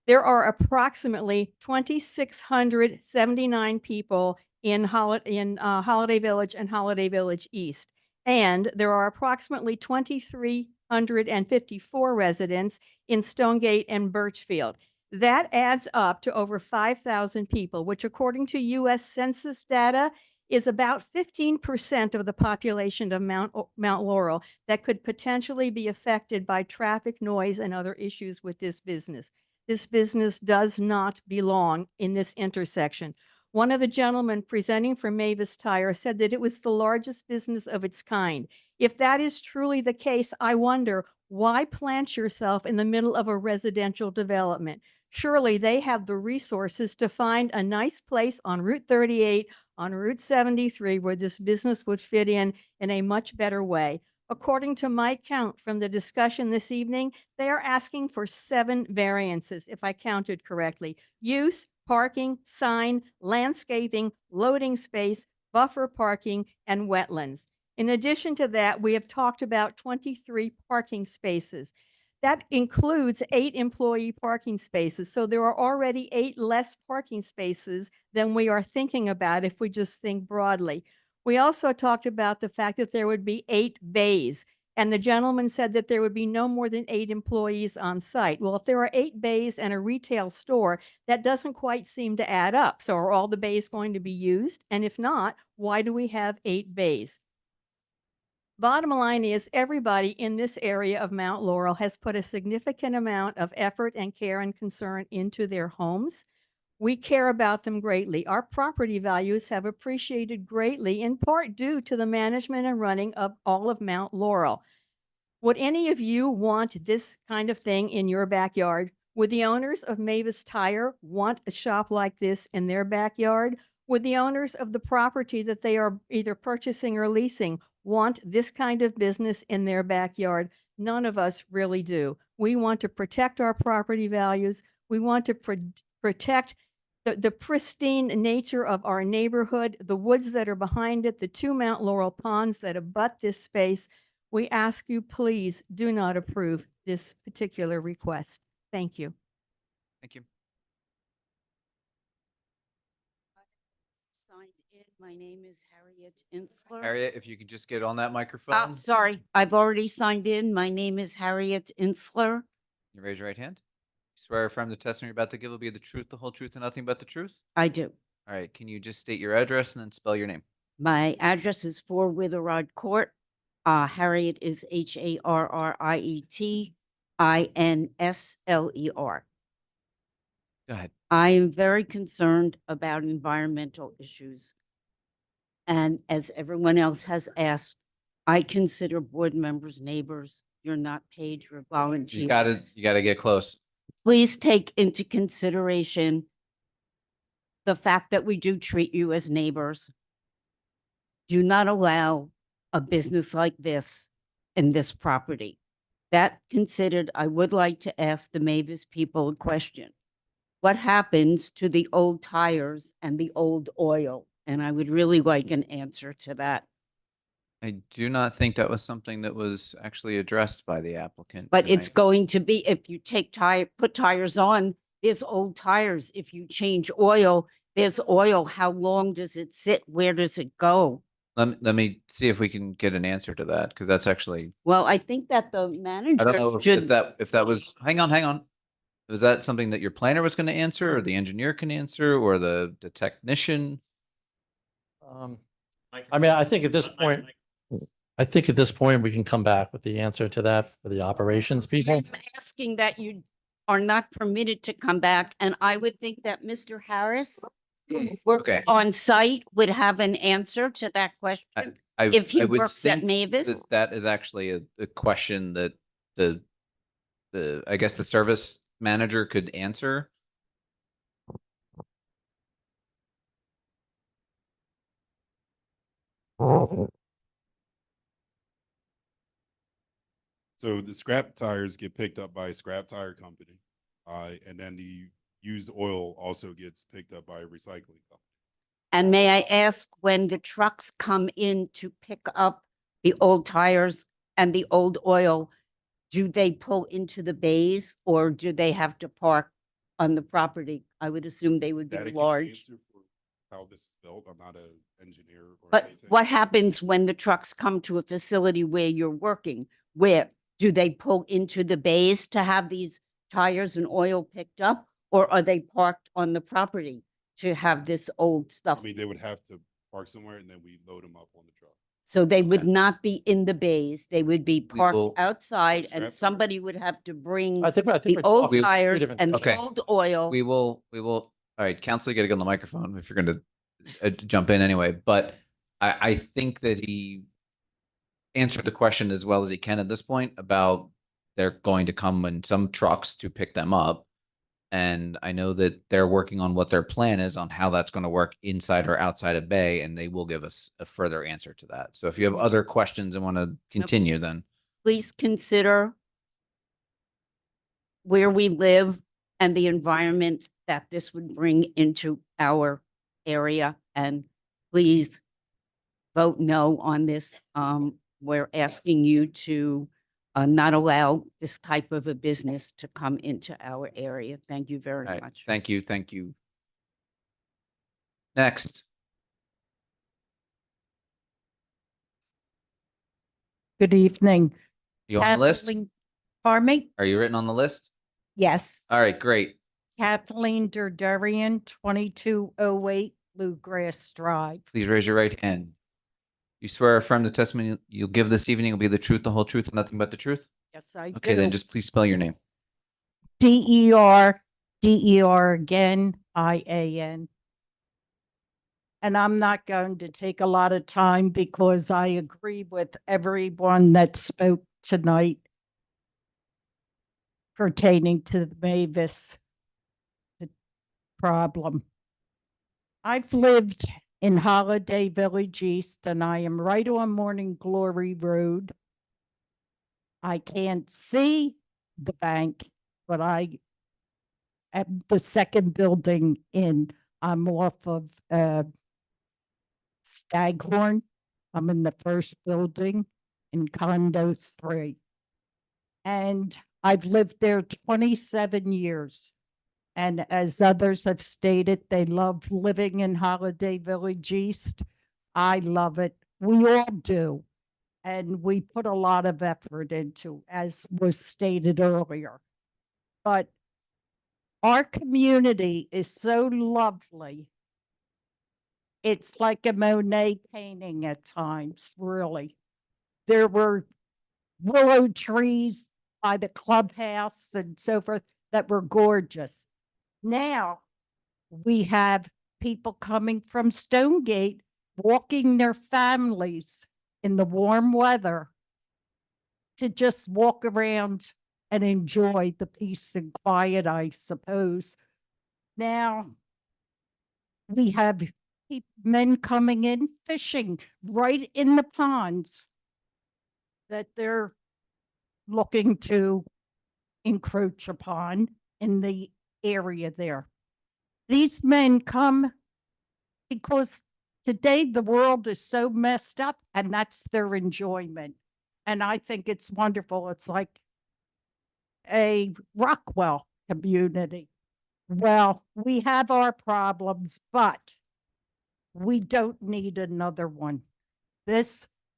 B: there are approximately 2,679 people in Holiday Village and Holiday Village East. And there are approximately 2,354 residents in Stonegate and Birchfield. That adds up to over 5,000 people, which according to U.S. Census data is about 15% of the population of Mount Laurel that could potentially be affected by traffic noise and other issues with this business. This business does not belong in this intersection. One of the gentlemen presenting for Mavis Tire said that it was the largest business of its kind. If that is truly the case, I wonder, why plant yourself in the middle of a residential development? Surely they have the resources to find a nice place on Route 38, on Route 73, where this business would fit in a much better way. According to my count from the discussion this evening, they are asking for 7 variances, if I counted correctly. Use, parking, sign, landscaping, loading space, buffer parking, and wetlands. In addition to that, we have talked about 23 parking spaces. That includes 8 employee parking spaces. So there are already 8 less parking spaces than we are thinking about if we just think broadly. We also talked about the fact that there would be 8 bays. And the gentleman said that there would be no more than 8 employees on site. Well, if there are 8 bays and a retail store, that doesn't quite seem to add up. So are all the bays going to be used? And if not, why do we have 8 bays? Bottom line is everybody in this area of Mount Laurel has put a significant amount of effort and care and concern into their homes. We care about them greatly. Our property values have appreciated greatly, in part due to the management and running of all of Mount Laurel. Would any of you want this kind of thing in your backyard? Would the owners of Mavis Tire want a shop like this in their backyard? Would the owners of the property that they are either purchasing or leasing want this kind of business in their backyard? None of us really do. We want to protect our property values. We want to protect the pristine nature of our neighborhood, the woods that are behind it, the 2 Mount Laurel ponds that abut this space. We ask you, please do not approve this particular request. Thank you.
A: Thank you.
S: Signed in. My name is Harriet Insler.
A: Harriet, if you could just get on that microphone.
S: Sorry, I've already signed in. My name is Harriet Insler.
A: You raise your right hand. Swear or affirm the testimony you're about to give will be the truth, the whole truth, and nothing but the truth?
S: I do.
A: All right. Can you just state your address and then spell your name?
S: My address is 4 Witherod Court. Harriet is Harriet Insler.
A: Go ahead.
S: I am very concerned about environmental issues. And as everyone else has asked, I consider board members neighbors. You're not paid, you're volunteers.
A: You gotta get close.
S: Please take into consideration the fact that we do treat you as neighbors. Do not allow a business like this in this property. That considered, I would like to ask the Mavis people a question. What happens to the old tires and the old oil? And I would really like an answer to that.
A: I do not think that was something that was actually addressed by the applicant.
S: But it's
A: tonight.
S: going to be, if you take put tires on, there's old tires. If you change oil, there's oil. How long does it sit? Where does it go?
A: Let me see if we can get an answer to that, because that's actually,
S: Well, I think that the
A: I don't
S: manager
A: know if
S: should,
A: that was, hang on. Was that something that your planner was going to answer, or the engineer can answer, or the technician?
T: I mean, I think at this point, we can come back with the answer to that for the operations people.
S: I'm asking that you are not permitted to come back. And I would think that Mr. Harris
A: Okay.
S: on site would have an answer to that question. If he
A: would
S: works at
A: think
S: Mavis?
A: that is actually a question that I guess the service manager could answer.
L: So the scrap tires get picked up by a scrap tire company. And then the used oil also gets picked up by a recycling company.
S: And may I ask, when the trucks come in to pick up the old tires and the old oil, do they pull into the bays or do they have to park on the property? I would assume they would be
L: That I can't
S: large.
L: answer for how this is built. I'm not an engineer or
S: But
L: anything.
S: what happens when the trucks come to a facility where you're working? Where do they pull into the bays to have these tires and oil picked up? Or are they parked on the property to have this old stuff?
L: I mean, they would have to park somewhere and then we load them up on the truck.
S: So they would not be in the bays. They would be parked
A: will-
S: outside
L: Scrap
S: and somebody would have to bring
T: I think
S: the
T: we're
S: old
T: talking two
S: tires
T: different
S: and
A: Okay.
S: the old oil.
A: We will, all right, Counselor, you gotta get on the microphone if you're going to jump in anyway, but I think that he answered the question as well as he can at this point about they're going to come in some trucks to pick them up. And I know that they're working on what their plan is on how that's going to work inside or outside of Bay, and they will give us a further answer to that. So if you have other questions and want to continue, then
S: Please consider where we live and the environment that this would bring into our area. And please vote no on this. We're asking you to not allow this type of a business to come into our area. Thank you very
A: all right,
S: much.
A: thank you. Next,
E: Good evening.
A: you on the list?
E: Kathleen- Pardon me?
A: Are you written on the list?
E: Yes.
A: All right, great.
E: Kathleen Derderian, 2208 Bluegrass Drive.
A: Please raise your right hand. You swear or affirm the testimony you'll give this evening will be the truth, the whole truth, and nothing but the truth?
S: Yes, I do.
A: Okay, then just please spell your name.
E: DER again, IAN. And I'm not going to take a lot of time because I agree with everyone that spoke tonight pertaining to the Mavis problem. I've lived in Holiday Village East and I am right on Morning Glory Road. I can't see the bank, but I am the second building in. I'm off of Staghorn. I'm in the first building in condo 3. And I've lived there 27 years. And as others have stated, they love living in Holiday Village East. I love it. We all do. And we put a lot of effort into, as was stated earlier. But our community is so lovely. It's like a Monet painting at times, really. There were willow trees by the clubhouse and so forth that were gorgeous. Now, we have people coming from Stonegate, walking their families in the warm weather to just walk around and enjoy the peace and quiet, I suppose. Now, we have men coming in fishing right in the ponds that they're looking to encroach upon in the area there. These men come because today the world is so messed up, and that's their enjoyment. And I think it's wonderful. It's like a Rockwell community. Well, we have our problems, but we don't need another one.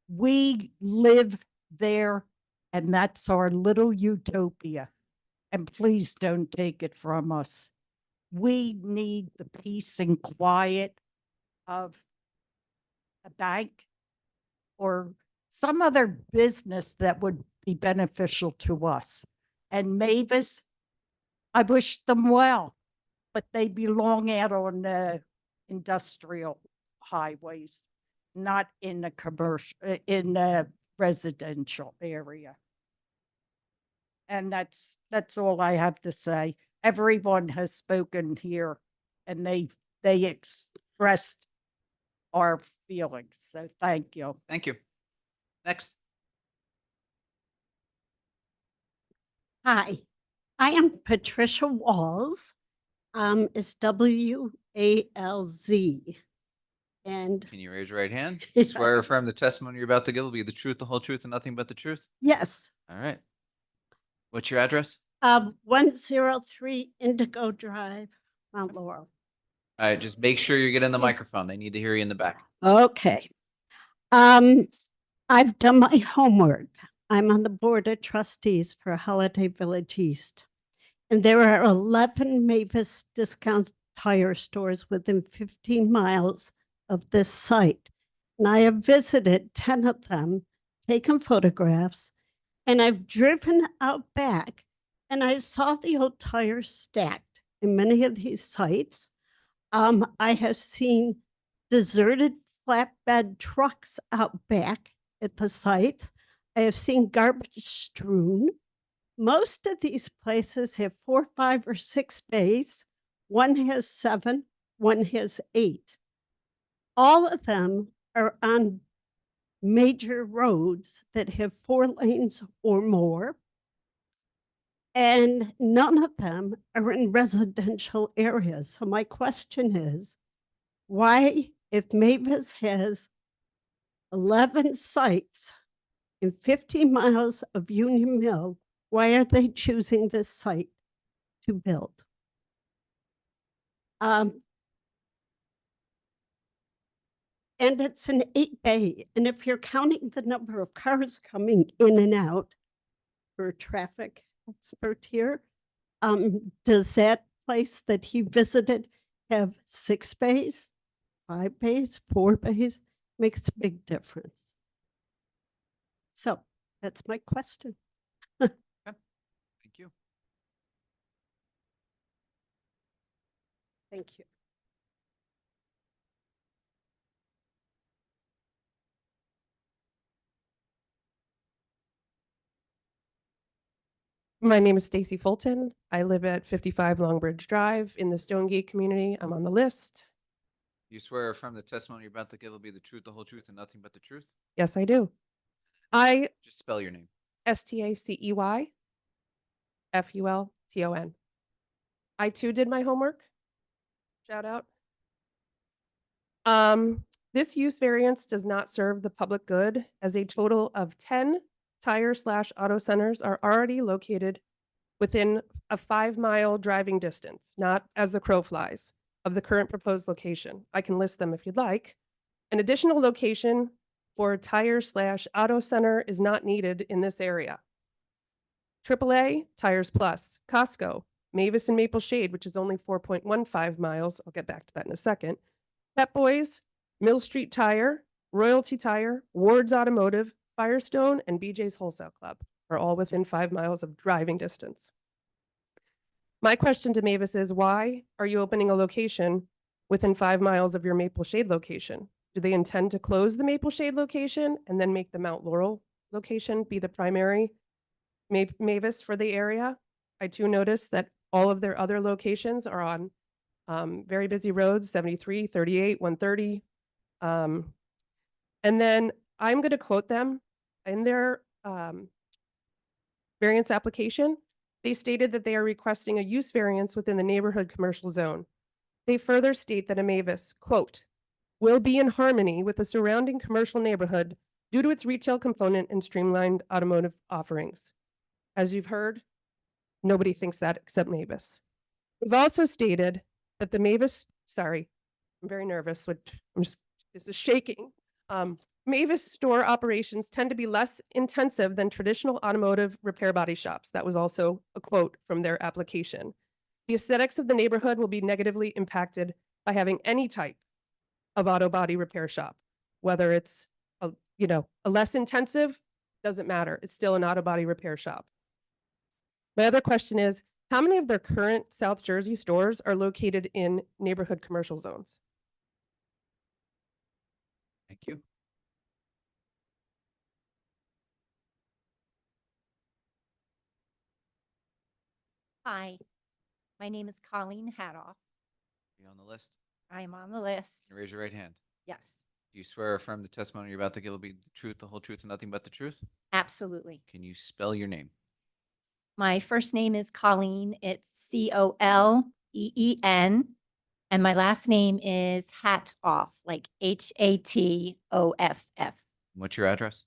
E: We live there, and that's our little utopia. And please don't take it from us. We need the peace and quiet of a bank or some other business that would be beneficial to us. And Mavis, I wish them well, but they belong out on the industrial highways, not in the commercial, in the residential area. And that's all I have to say. Everyone has spoken here, and they expressed our feelings. So thank you.
A: Thank you. Next.
F: Hi, I am Patricia Walls. It's WALZ. And
A: Can you raise your right hand? Swear or affirm the testimony you're about to give will be the truth, the whole truth, and nothing but the truth?
F: yes,
A: All right. What's your address?
F: 103 Indigo Drive, Mount Laurel.
A: All right, just make sure you get in the microphone. They need to hear you in the back.
F: Okay. I've done my homework. I'm on the board of trustees for Holiday Village East. And there are 11 Mavis discount tire stores within 15 miles of this site. And I have visited 10 of them, taken photographs, and I've driven out back and I saw the old tires stacked in many of these sites. I have seen deserted flatbed trucks out back at the sites. I have seen garbage strewn. Most of these places have 4, 5, or 6 bays. One has 7, one has 8. All of them are on major roads that have 4 lanes or more. And none of them are in residential areas. So my question is, why, if Mavis has 11 sites in 50 miles of Union Mill, why are they choosing this site to build? And it's an 8-bay. And if you're counting the number of cars coming in and out for a traffic expert here, does that place that he visited have 6 bays, 5 bays, 4 bays? Makes a big difference. So that's my question.
A: Thank you.
F: Thank you.
M: My name is Stacy Fulton. I live at 55 Longbridge Drive in the Stonegate community. I'm on the list.
A: You swear or affirm the testimony you're about to give will be the truth, the whole truth, and nothing but the truth?
M: Yes, I do. I
A: Just spell your name.
M: STACEY FULTON. I too did my homework. Shout out. This use variance does not serve the public good, as a total of 10 tire/auto centers are already located within a 5-mile driving distance, not as the crow flies, of the current proposed location. I can list them if you'd like. An additional location for a tire/auto center is not needed in this area. AAA, Tires Plus, Costco, Mavis and Maple Shade, which is only 4.15 miles. I'll get back to that in a second. Pep Boys, Mill Street Tire, Royalty Tire, Ward's Automotive, Firestone, and BJ's Wholesale Club are all within 5 miles of driving distance. My question to Mavis is, why are you opening a location within 5 miles of your Maple Shade location? Do they intend to close the Maple Shade location and then make the Mount Laurel location be the primary Mavis for the area? I too noticed that all of their other locations are on very busy roads, 73, 38, 130. And then I'm going to quote them in their variance application. They stated that they are requesting a use variance within the neighborhood commercial zone. They further state that a Mavis, quote, will be in harmony with the surrounding commercial neighborhood due to its retail component and streamlined automotive offerings. As you've heard, nobody thinks that except Mavis. They've also stated that the Mavis, sorry, I'm very nervous, this is shaking. Mavis store operations tend to be less intensive than traditional automotive repair body shops. That was also a quote from their application. The aesthetics of the neighborhood will be negatively impacted by having any type of auto body repair shop, whether it's a less intensive, doesn't matter. It's still an auto body repair shop. My other question is, how many of their current South Jersey stores are located in neighborhood commercial zones?
A: Thank you.
C: Hi, my name is Colleen Hadoff.
A: You on the list?
C: I am on the list.
A: Can you raise your right hand?
C: Yes,
A: Do you swear or affirm the testimony you're about to give will be the truth, the whole truth, and nothing but the truth?
C: absolutely.
A: Can you spell your name?
C: My first name is Colleen. It's Coleen. And my last name is Hatoff, like Hatoff.
A: What's your address?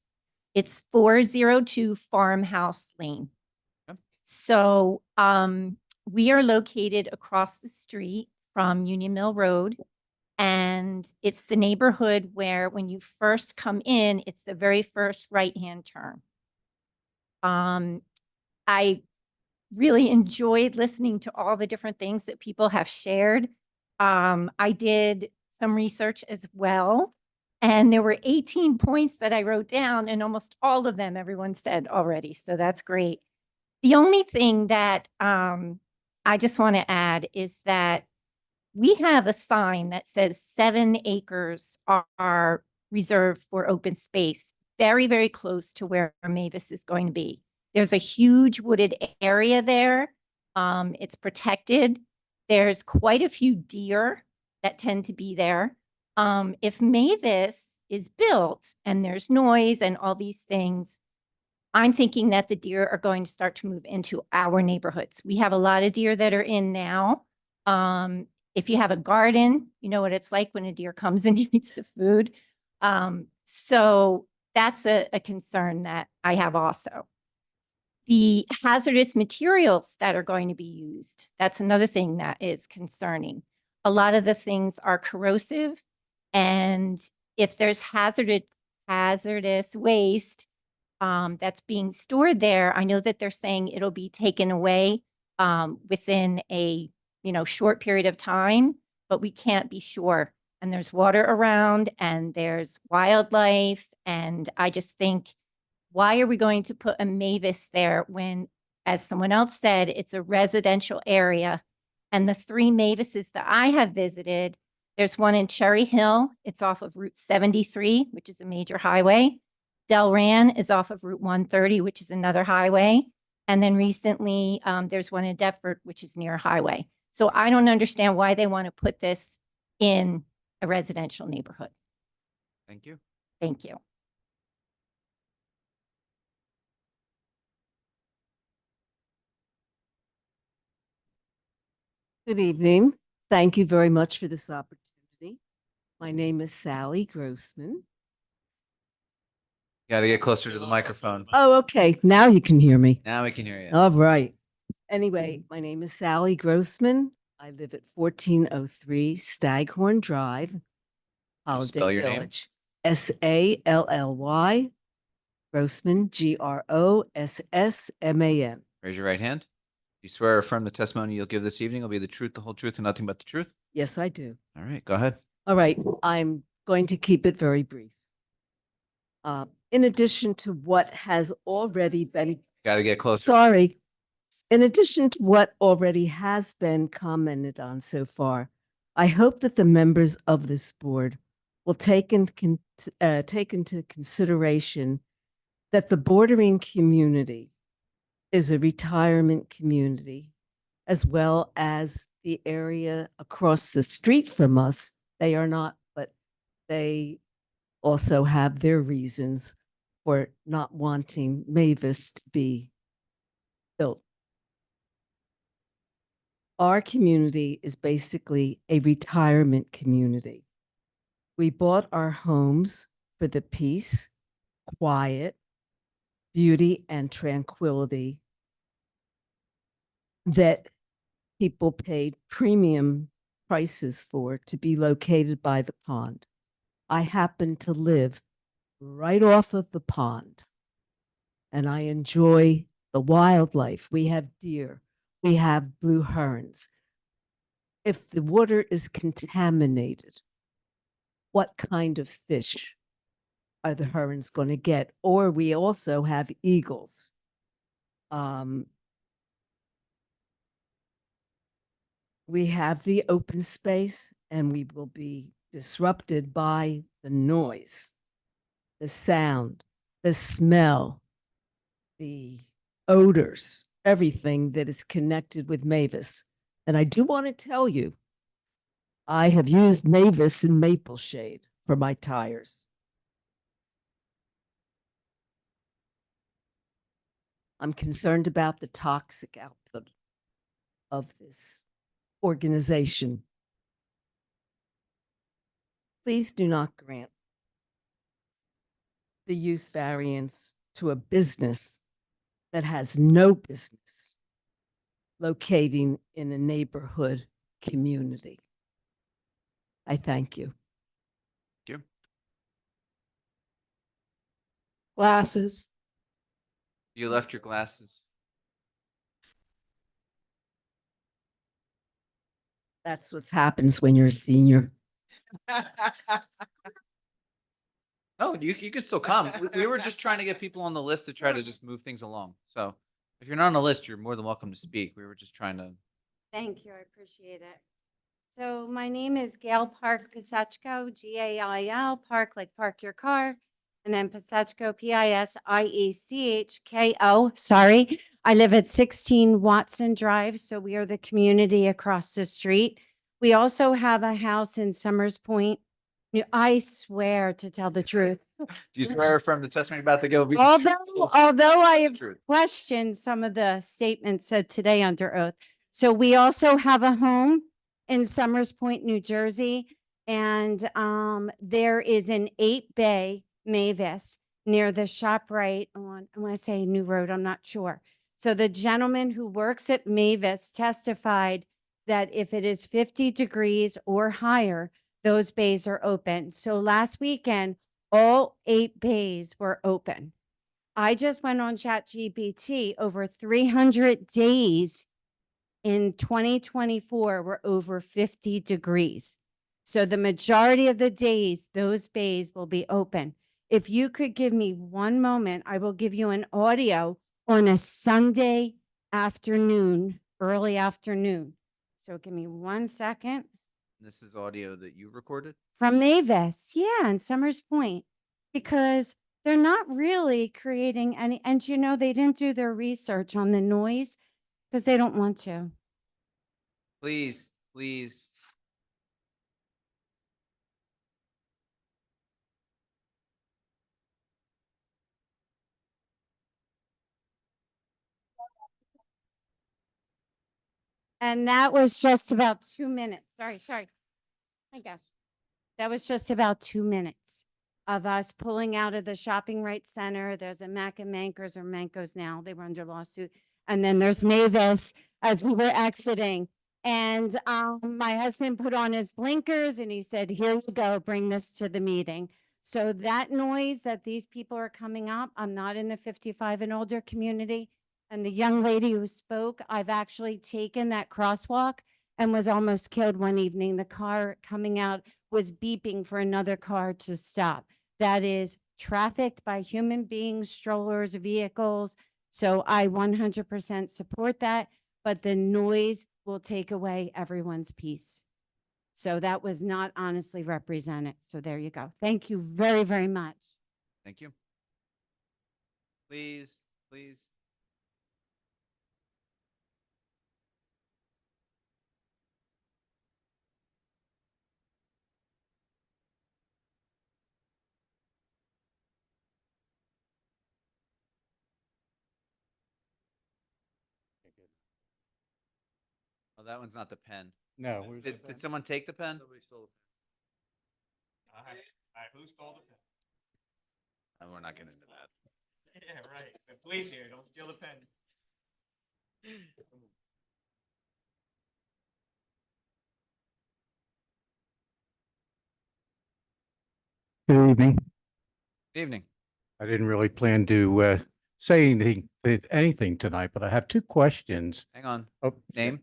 C: It's 402 Farmhouse Lane.
A: Okay.
C: So we are located across the street from Union Mill Road. And it's the neighborhood where when you first come in, it's the very first right-hand turn. I really enjoyed listening to all the different things that people have shared. I did some research as well, and there were 18 points that I wrote down, and almost all of them everyone said already, so that's great. The only thing that I just want to add is that we have a sign that says 7 acres are reserved for open space, very, very close to where Mavis is going to be. There's a huge wooded area there. It's protected. There's quite a few deer that tend to be there. If Mavis is built and there's noise and all these things, I'm thinking that the deer are going to start to move into our neighborhoods. We have a lot of deer that are in now. If you have a garden, you know what it's like when a deer comes and eats the food. So that's a concern that I have also. The hazardous materials that are going to be used, that's another thing that is concerning. A lot of the things are corrosive, and if there's hazardous waste that's being stored there, I know that they're saying it'll be taken away within a short period of time, but we can't be sure. And there's water around and there's wildlife. And I just think, why are we going to put a Mavis there when, as someone else said, it's a residential area? And the 3 Mavises that I have visited, there's one in Cherry Hill. It's off of Route 73, which is a major highway. Delran is off of Route 130, which is another highway. And then recently, there's one in Deptford, which is near a highway. So I don't understand why they want to put this in a residential neighborhood.
A: Thank you.
C: Thank you.
D: Good evening. Thank you very much for this opportunity. My name is Sally Grossman.
A: Got to get closer to the microphone.
D: Oh, okay. Now you can hear me.
A: Now we can hear you.
D: All right. Anyway, my name is Sally Grossman. I live at 1403 Staghorn Drive, Holiday
A: spell your name?
D: Village. Sally Grossman, Grossman.
A: Raise your right hand. Do you swear or affirm the testimony you'll give this evening will be the truth, the whole truth, and nothing but the truth?
D: Yes, I do.
A: All right, go ahead.
D: All right. I'm going to keep it very brief. In addition to what has already been,
A: Got to get closer.
D: sorry, In addition to what already has been commented on so far, I hope that the members of this board will take into consideration that the bordering community is a retirement community, as well as the area across the street from us. They are not, but they also have their reasons for not wanting Mavis to be built. Our community is basically a retirement community. We bought our homes for the peace, quiet, beauty, and tranquility that people paid premium prices for to be located by the pond. I happen to live right off of the pond, and I enjoy the wildlife. We have deer, we have blue herons. If the water is contaminated, what kind of fish are the herons going to get? Or we also have eagles. We have the open space, and we will be disrupted by the noise, the sound, the smell, the odors, everything that is connected with Mavis. And I do want to tell you, I have used Mavis and Maple Shade for my tires. I'm concerned about the toxic output of this organization. Please do not grant the use variance to a business that has no business locating in a neighborhood community. I thank you.
A: Thank you.
M: Glasses.
A: You left your glasses.
D: That's what happens when you're a senior.
A: No, you can still come. We were just trying to get people on the list to try to just move things along. So if you're not on the list, you're more than welcome to speak. We were just trying to.
H: Thank you. I appreciate it. So my name is Gail Park Pisachko, Gail, Park, like park your car, and then Pisachko, Piesiechko. Sorry. I live at 16 Watson Drive, so we are the community across the street. We also have a house in Summers Point. I swear to tell the truth.
A: Do you swear from the testimony about to go?
H: Although I have questioned some of the statements said today under oath. So we also have a home in Summers Point, New Jersey, and there is an 8-bay Mavis near the ShopRite on, I want to say New Road, I'm not sure. So the gentleman who works at Mavis testified that if it is 50 degrees or higher, those bays are open. So last weekend, all 8 bays were open. I just went on ChatGPT. Over 300 days in 2024 were over 50 degrees. So the majority of the days, those bays will be open. If you could give me one moment, I will give you an audio on a Sunday afternoon, early afternoon. So give me 1 second.
A: This is audio that you recorded?
H: From Mavis, yeah, in Summers Point, because they're not really creating any, and you know, they didn't do their research on the noise because they don't want to.
A: Please, please.
H: And that was just about 2 minutes. Sorry. I guess. That was just about 2 minutes of us pulling out of the shopping right center. There's a Mac and Mankers, or Mankos now. They were under lawsuit. And then there's Mavis as we were exiting. And my husband put on his blinkers and he said, here you go, bring this to the meeting. So that noise that these people are coming up, I'm not in the 55 and older community. And the young lady who spoke, I've actually taken that crosswalk and was almost killed one evening. The car coming out was beeping for another car to stop. That is trafficked by human beings, strollers, vehicles. So I 100% support that, but the noise will take away everyone's peace. So that was not honestly represented. So there you go. Thank you very, very much.
A: Thank you. Please, please. Oh, that one's not the pen.
P: No. where's the
A: Did
P: pen?
A: someone take the pen?
K: Who stole the pen?
A: And we're not getting into that.
K: Yeah, right. The police here, don't steal the pen.
Q: Good evening.
A: Good evening.
Q: I didn't really plan to say anything tonight, but I have two questions.
A: Hang on.
Q: Oh,
A: Name?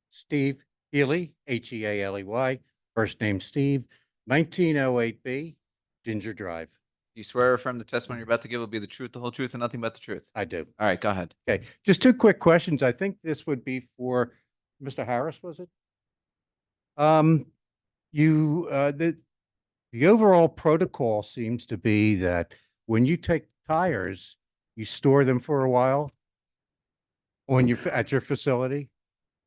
Q: Steve Healy, Healey. First name Steve, 1908B, Ginger Drive.
A: Do you swear or affirm the testimony you're about to give will be the truth, the whole truth, and nothing but the truth?
Q: I do.
A: All right, go ahead.
Q: Okay, just two quick questions. I think this would be for Mr. Harris, was it? The overall protocol seems to be that when you take tires, you store them for a while on at your facility.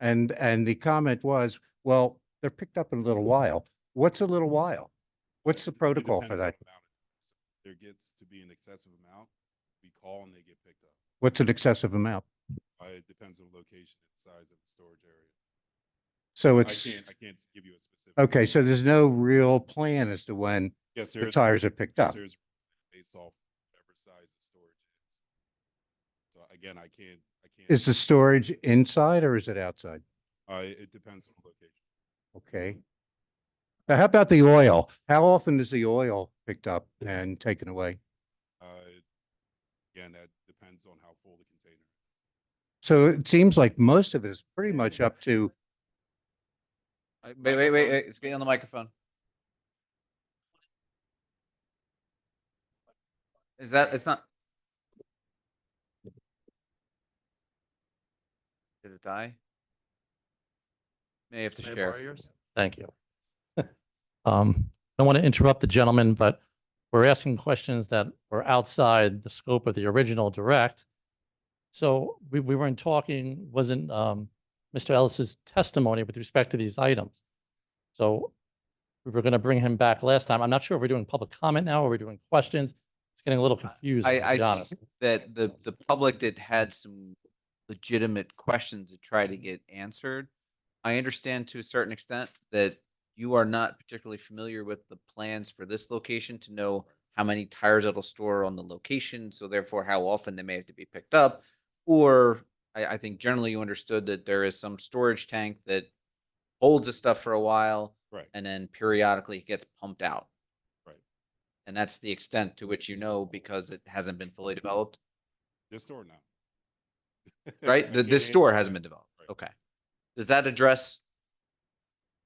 Q: And the comment was, well, they're picked up in a little while. What's a little while? What's the protocol for
L: Depends on
Q: that?
L: the amount of times. If there gets to be an excessive amount, we call and they get picked up.
Q: What's an excessive amount?
L: It depends on the location and size of the storage area.
Q: So
L: I
Q: it's,
L: can't give you a specific.
Q: okay, so there's no real plan as to when
L: Yes,
Q: the
L: there is.
Q: tires are picked
L: Yes,
Q: up.
L: there's based off whatever size the storage is. So again, I can't.
Q: Is the storage inside or is it outside?
L: It depends on the location.
Q: Okay. Now, how about the oil? How often is the oil picked up and taken away?
L: Again, that depends on how full the container is.
Q: So it seems like most of it is pretty much up to,
A: Wait. It's getting on the microphone. Is that, it's not. Did it die? May have to share.
T: Thank you. I don't want to interrupt the gentleman, but we're asking questions that were outside the scope of the original direct. So we weren't talking, wasn't Mr. Ellis's testimony with respect to these items. So we were going to bring him back last time. I'm not sure if we're doing public comment now or we're doing questions. It's getting a little confusing, to be
A: I
T: honest.
A: think that the public that had some legitimate questions to try to get answered. I understand to a certain extent that you are not particularly familiar with the plans for this location to know how many tires it'll store on the location, so therefore how often they may have to be picked up. Or I think generally you understood that there is some storage tank that holds the stuff for a while,
L: Right.
A: and then periodically it gets pumped out.
L: Right.
A: And that's the extent to which you know because it hasn't been fully developed,
L: This store now.
A: right? This store hasn't been developed. Okay. Does that address?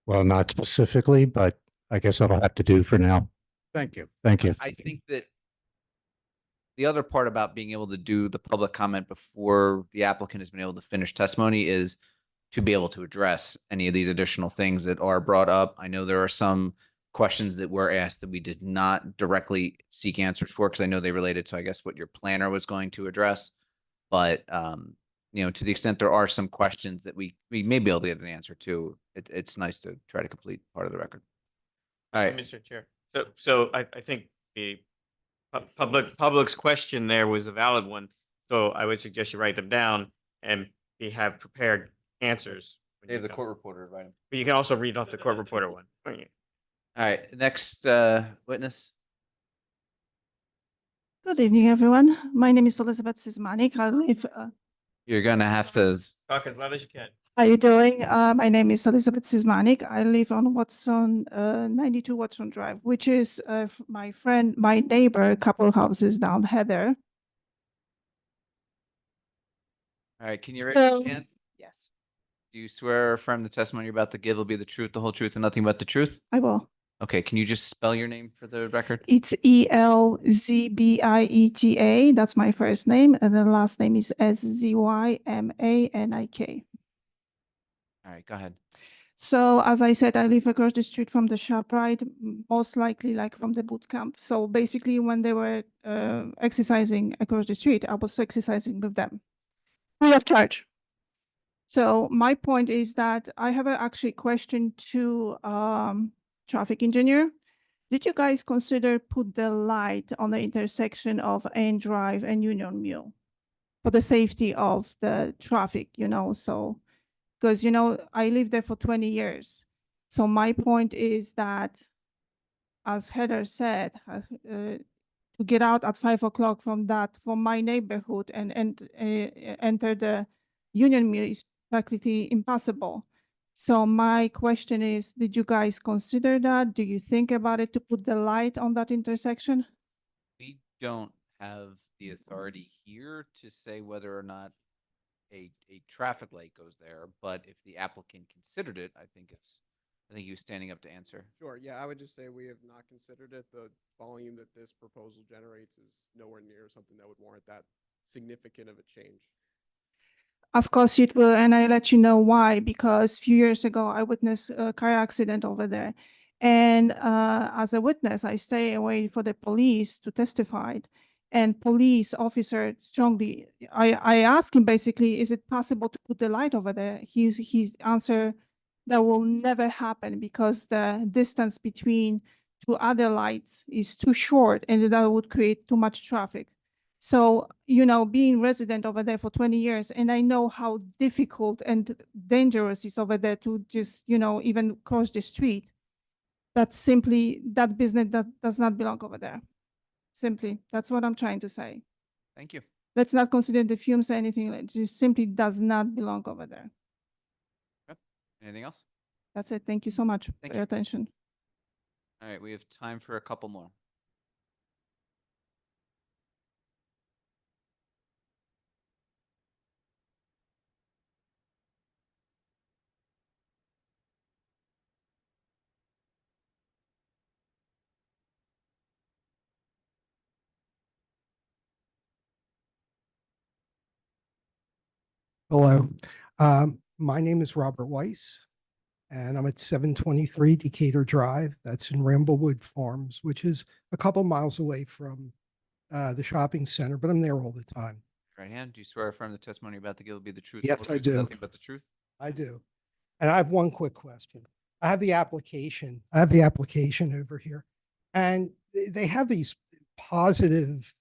Q: well, not specifically, but I guess that'll have to do for now. Thank you. Thank you.
A: I think that the other part about being able to do the public comment before the applicant has been able to finish testimony is to be able to address any of these additional things that are brought up. I know there are some questions that were asked that we did not directly seek answers for because I know they related to, I guess, what your planner was going to address. But to the extent there are some questions that we may be able to get an answer to, it's nice to try to complete part of the record. All right.
K: Mr. Chair. So I think the public's question there was a valid one. So I would suggest you write them down and have prepared answers.
A: They have the court reporter, right?
K: But you can also read off the court reporter one.
A: All right. Next witness.
U: Good evening, everyone. My name is Elizabeth Sismanik. I live.
A: You're gonna have to.
K: Talk as loud as you can.
U: How are you doing? My name is Elizabeth Sismanik. I live on Watson, 92 Watson Drive, which is my neighbor, a couple houses down, Heather.
A: All right. Can you raise your hand?
U: Yes,
A: Do you swear or affirm the testimony you're about to give will be the truth, the whole truth, and nothing but the truth?
U: I will.
A: Okay, can you just spell your name for the record?
U: It's Elzbiega. That's my first name. And the last name is Szymanik.
A: All right, go ahead.
U: So as I said, I live across the street from the ShopRite, most likely like from the boot camp. So basically when they were exercising across the street, I was exercising with them free of charge. So my point is that I have a actually question to traffic engineer. Did you guys consider put the light on the intersection of Ann Drive and Union Mill for the safety of the traffic, so, because, I lived there for 20 years. So my point is that, as Heather said, to get out at 5 o'clock from my neighborhood and enter the Union Mill is practically impossible. So my question is, did you guys consider that? Do you think about it to put the light on that intersection?
A: We don't have the authority here to say whether or not a traffic light goes there, but if the applicant considered it, I think he was standing up to answer.
N: Sure, yeah, I would just say we have not considered it. The volume that this proposal generates is nowhere near something that would warrant that significant of a change.
U: Of course it will, and I let you know why, because a few years ago, I witnessed a car accident over there. And as a witness, I stay away for the police to testify. And police officer strongly, I asked him basically, is it possible to put the light over there? His answer, that will never happen because the distance between two other lights is too short and that would create too much traffic. So, being resident over there for 20 years, and I know how difficult and dangerous it's over there to just, even cross the street. That's simply, that business that does not belong over there. Simply, that's what I'm trying to say.
A: Thank you.
U: Let's not consider the fumes or anything. It just simply does not belong over there.
A: Okay. Anything else?
U: That's it. Thank you so much
A: Thank
U: for your
A: you.
U: attention.
A: All right, we have time for a couple more.
O: Hello, my name is Robert Weiss, and I'm at 723 Decatur Drive. That's in Ramblewood Farms, which is a couple miles away from the shopping center, but I'm there all the time.
A: Right hand, do you swear or affirm the testimony you're about to give will be the truth?
O: Yes,
A: whole
O: I
A: truth, and
O: do.
A: Nothing but the truth?
O: I do. And I have one quick question. I have the application over here, and they have these positive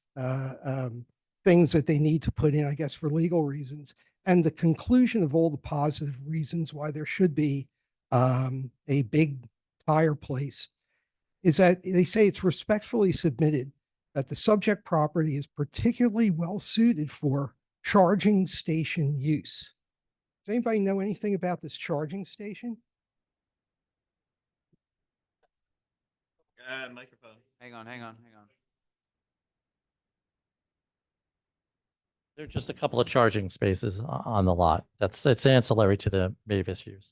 O: things that they need to put in, I guess, for legal reasons. And the conclusion of all the positive reasons why there should be a big tire place is that they say it's respectfully submitted that the subject property is particularly well suited for charging station use. Does anybody know anything about this charging station?
A: Microphone. Hang on.
T: There are just a couple of charging spaces on the lot. It's ancillary to the Mavis use.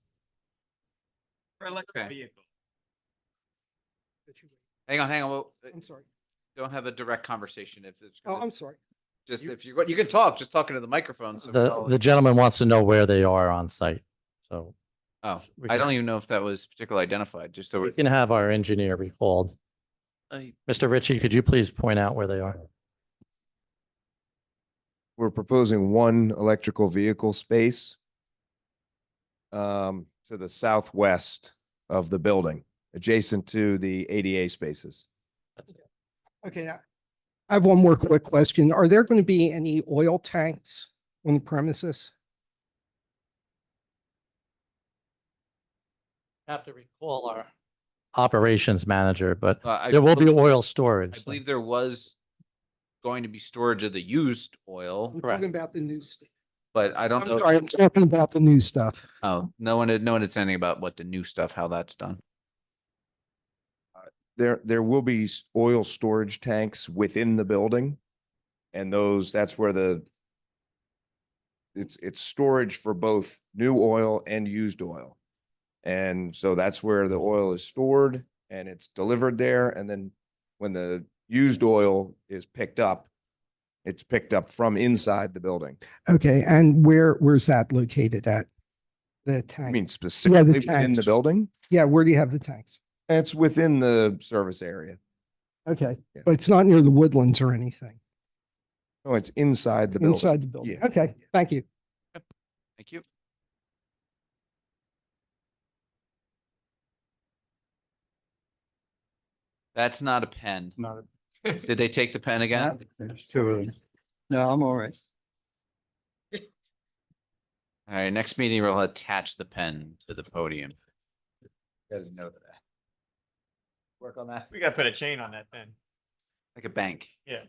A: For electric vehicle. Hang on. Well,
O: I'm sorry.
A: don't have a direct conversation if it's.
O: Oh, I'm sorry.
A: Just if you can talk, just talking to the microphone. So
T: The gentleman wants to know where they are on site, so.
A: Oh,
T: we
A: I
T: can-
A: don't even know if that was particularly identified, just so
T: We
A: we
T: can have our engineer recalled. Mr. Ritchie, could you please point out where they are?
G: We're proposing one electrical vehicle space to the southwest of the building, adjacent to the ADA spaces.
O: Okay, I have one more quick question. Are there going to be any oil tanks on the premises?
T: Have to recall our operations manager, but
A: I
T: there will be
A: believe-
T: oil storage.
A: I believe there was going to be storage of the used oil,
O: I'm talking about the new stuff.
A: but I don't
O: I'm
A: know.
O: sorry, I'm talking about the new stuff.
A: Oh, no one had said anything about what the new stuff, how that's done.
G: There will be oil storage tanks within the building. And that's where it's storage for both new oil and used oil. And so that's where the oil is stored. and it's delivered there. And then when the used oil is picked up, it's picked up from inside the building.
O: Okay, and where's that located at? The
G: I
O: tank?
G: mean, specifically within
O: tanks.
G: the building?
O: Yeah, where do you have the tanks?
G: It's within the service area.
O: Okay,
G: Yeah.
O: but it's not near the woodlands or anything.
G: Oh, it's inside the building.
O: Inside the building.
G: Yeah.
O: Okay, thank you.
A: Thank you. That's not a pen.
Q: Not
A: Did they take the pen again?
Q: There's two of them. No, I'm all right.
A: All right, next meeting, we'll attach the pen to the podium. You guys know that. Work on that,
K: We gotta put a chain on that pen.
A: like a bank.
K: Yeah.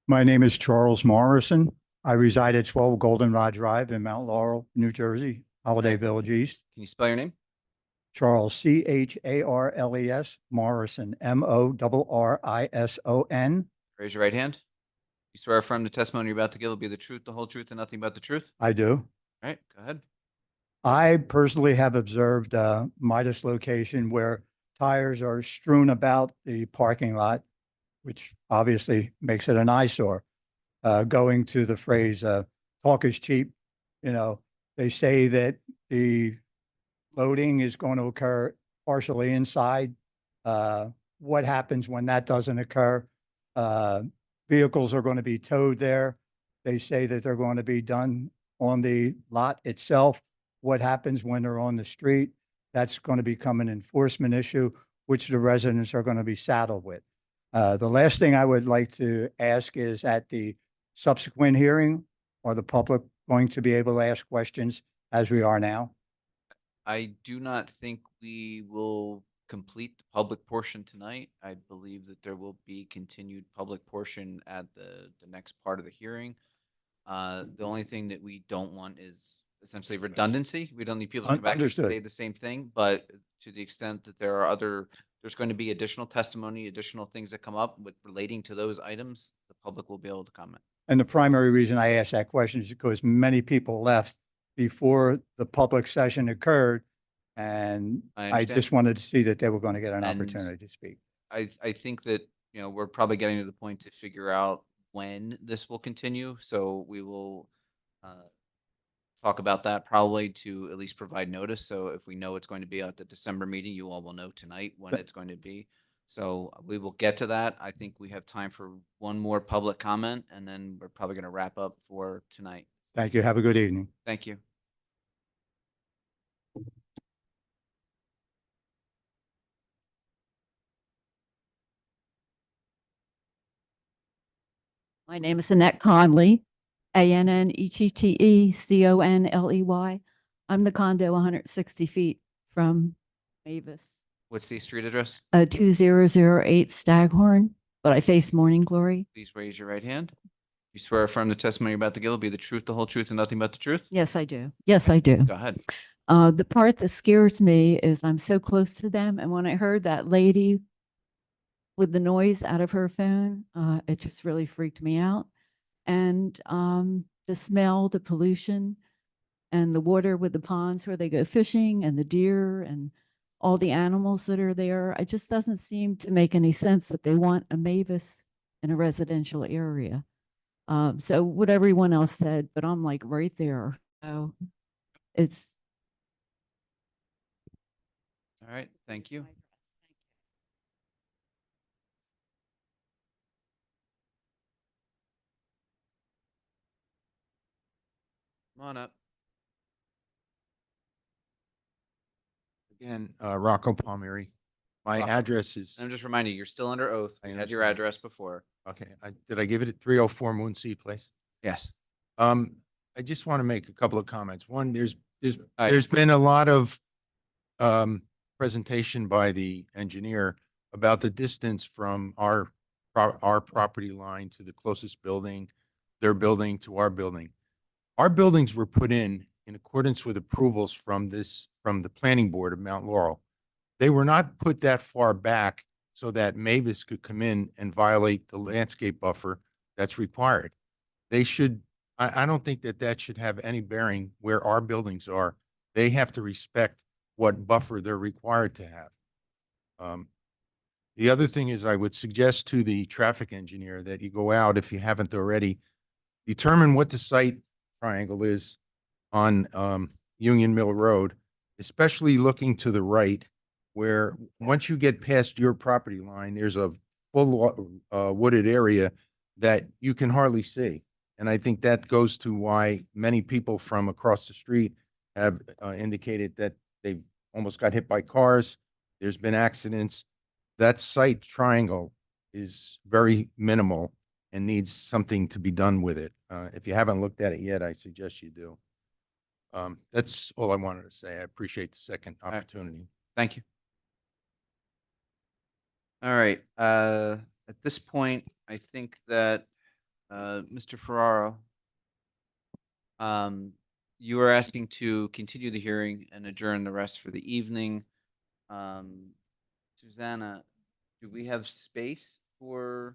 J: My name is Charles Morrison. I reside at 12 Goldenrod Drive in Mount Laurel, New Jersey, Holiday Village East.
A: Can you spell your name?
J: Charles, Charles, Morrison, Morrison.
A: Raise your right hand. You swear or affirm the testimony you're about to give will be the truth, the whole truth, and nothing but the truth?
J: I do.
A: All right, go ahead.
J: I personally have observed Midas location where tires are strewn about the parking lot, which obviously makes it an eyesore. Going to the phrase, talk is cheap, they say that the loading is going to occur partially inside. What happens when that doesn't occur? Vehicles are going to be towed there. They say that they're going to be done on the lot itself. What happens when they're on the street? That's going to become an enforcement issue, which the residents are going to be saddled with. The last thing I would like to ask is, at the subsequent hearing, are the public going to be able to ask questions as we are now?
A: I do not think we will complete the public portion tonight. I believe that there will be continued public portion at the next part of the hearing. The only thing that we don't want is essentially redundancy. We don't need people to come back and
J: Understood.
A: say the same thing, but to the extent that there are there's going to be additional testimony, additional things that come up with relating to those items, the public will be able to comment.
J: And the primary reason I asked that question is because many people left before the public session occurred. And
A: I
J: I
A: understand.
J: just wanted to see that they were going to get an
A: And
J: opportunity to speak.
A: I think that, we're probably getting to the point to figure out when this will continue. So we will talk about that probably to at least provide notice. So if we know it's going to be at the December meeting, you all will know tonight when it's going to be. So we will get to that. I think we have time for one more public comment, and then we're probably going to wrap up for tonight.
J: Thank you. Have a good evening.
A: Thank you.
V: My name is Annette Conley, Annetteconley. I'm the condo 160 feet from Mavis,
A: What's the street address?
V: 2008 Staghorn, but I face Morning Glory.
A: Please raise your right hand. You swear or affirm the testimony you're about to give will be the truth, the whole truth, and nothing but the truth?
V: Yes, I do. Yes, I do.
A: Go ahead.
V: The part that scares me is I'm so close to them. And when I heard that lady with the noise out of her phone, it just really freaked me out. And the smell, the pollution, and the water with the ponds where they go fishing, and the deer and all the animals that are there, it just doesn't seem to make any sense that they want a Mavis in a residential area. So what everyone else said, but I'm like right there. So it's
A: All right, thank you. Come on up.
P: Again, Rocco Palmieri. My
A: Rocco.
P: address is,
A: I'm just reminding you, you're still under oath.
P: I
A: You had your
P: understand.
A: address before.
P: okay, did I give it at 304 Moonseed Place?
A: Yes.
P: I just want to make a couple of comments. One,
A: All right.
P: there's been a lot of presentation by the engineer about the distance from our property line to the closest building, their building to our building. Our buildings were put in accordance with approvals from the planning board of Mount Laurel. They were not put that far back so that Mavis could come in and violate the landscape buffer that's required. They should, I don't think that should have any bearing where our buildings are. They have to respect what buffer they're required to have. The other thing is I would suggest to the traffic engineer that you go out, if you haven't already, determine what the site triangle is on Union Mill Road, especially looking to the right, where once you get past your property line, there's a full wooded area that you can hardly see. And I think that goes to why many people from across the street have indicated that they've almost got hit by cars. There's been accidents. That site triangle is very minimal and needs something to be done with it. If you haven't looked at it yet, I suggest you do. That's all I wanted to say. I appreciate the second
A: right.
P: opportunity.
A: Thank you. All right. At this point, I think that Mr. Ferraro, you are asking to continue the hearing and adjourn the rest for the evening. Susanna, do we have space for?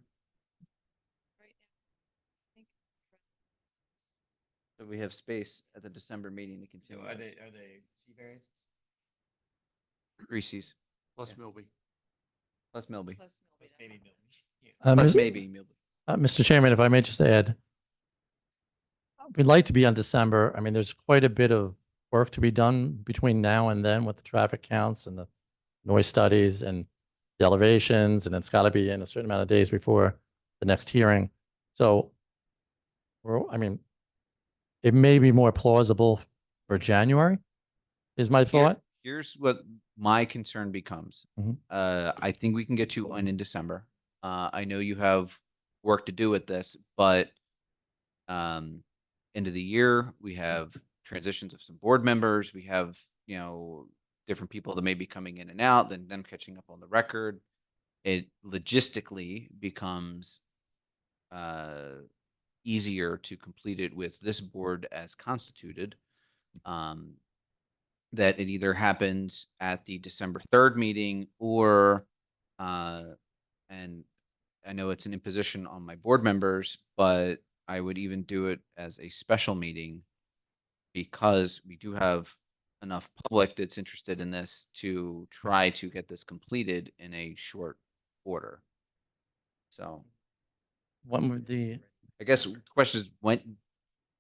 A: So we have space at the December meeting to continue.
K: Are they C variances?
A: Reese's
P: Plus Milby.
A: plus Milby.
K: Maybe Milby.
A: Plus maybe Milby.
T: Mr. Chairman, if I may just add, we'd like to be on December. I mean, there's quite a bit of work to be done between now and then with the traffic counts and the noise studies and the elevations, and it's got to be in a certain amount of days before the next hearing. So, I mean, it may be more plausible for January, is my thought.
A: Here's what my concern becomes.
T: Mhm.
A: I think we can get you on in December. I know you have work to do with this, but end of the year, we have transitions of some board members. We have, different people that may be coming in and out, then them catching up on the record. It logistically becomes easier to complete it with this board as constituted. That it either happens at the December 3rd meeting or, and I know it's an imposition on my board members, but I would even do it as a special meeting because we do have enough public that's interested in this to try to get this completed in a short order. So
T: When would the,
A: I guess the question is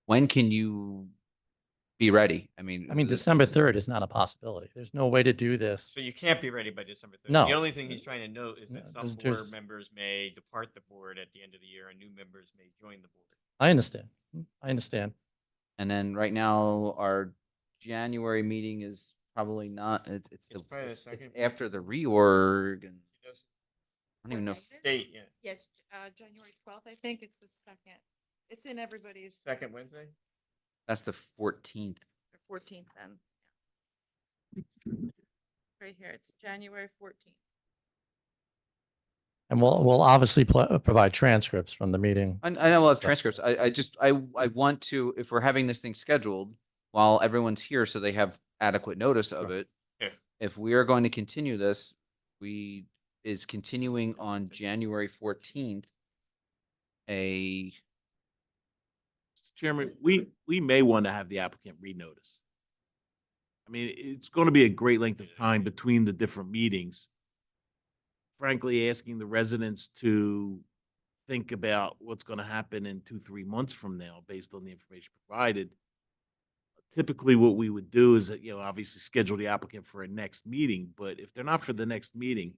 A: when can you be ready? I mean,
T: December 3rd is not a possibility. There's no way to do this.
K: So you can't be ready by December 3rd.
T: No.
K: The only thing he's trying to note is that
T: No,
K: some
T: there's-
K: board members may depart the board at the end of the year and new members may join the board.
T: I understand. I understand.
A: And then right now, our January meeting is probably not, it's
K: probably the
A: it's
K: second.
A: after the reorg and I don't even know.
K: Date, yeah.
I: Yes, January 12th, I think it's the second. It's in everybody's.
K: Second Wednesday?
A: That's the 14th.
I: Or 14th then. Right here, it's January 14th.
T: And we'll obviously provide transcripts from the meeting.
A: I know we'll have
T: So-
A: transcripts. I want to, if we're having this thing scheduled while everyone's here so they have adequate notice of it.
K: Yeah.
A: If we are going to continue this, is continuing on January 14th.
R: Mr. Chairman, we may want to have the applicant renotice. I mean, it's going to be a great length of time between the different meetings. Frankly, asking the residents to think about what's going to happen in 2-3 months from now, based on the information provided. Typically, what we would do is that, obviously schedule the applicant for a next meeting, but if they're not for the next meeting.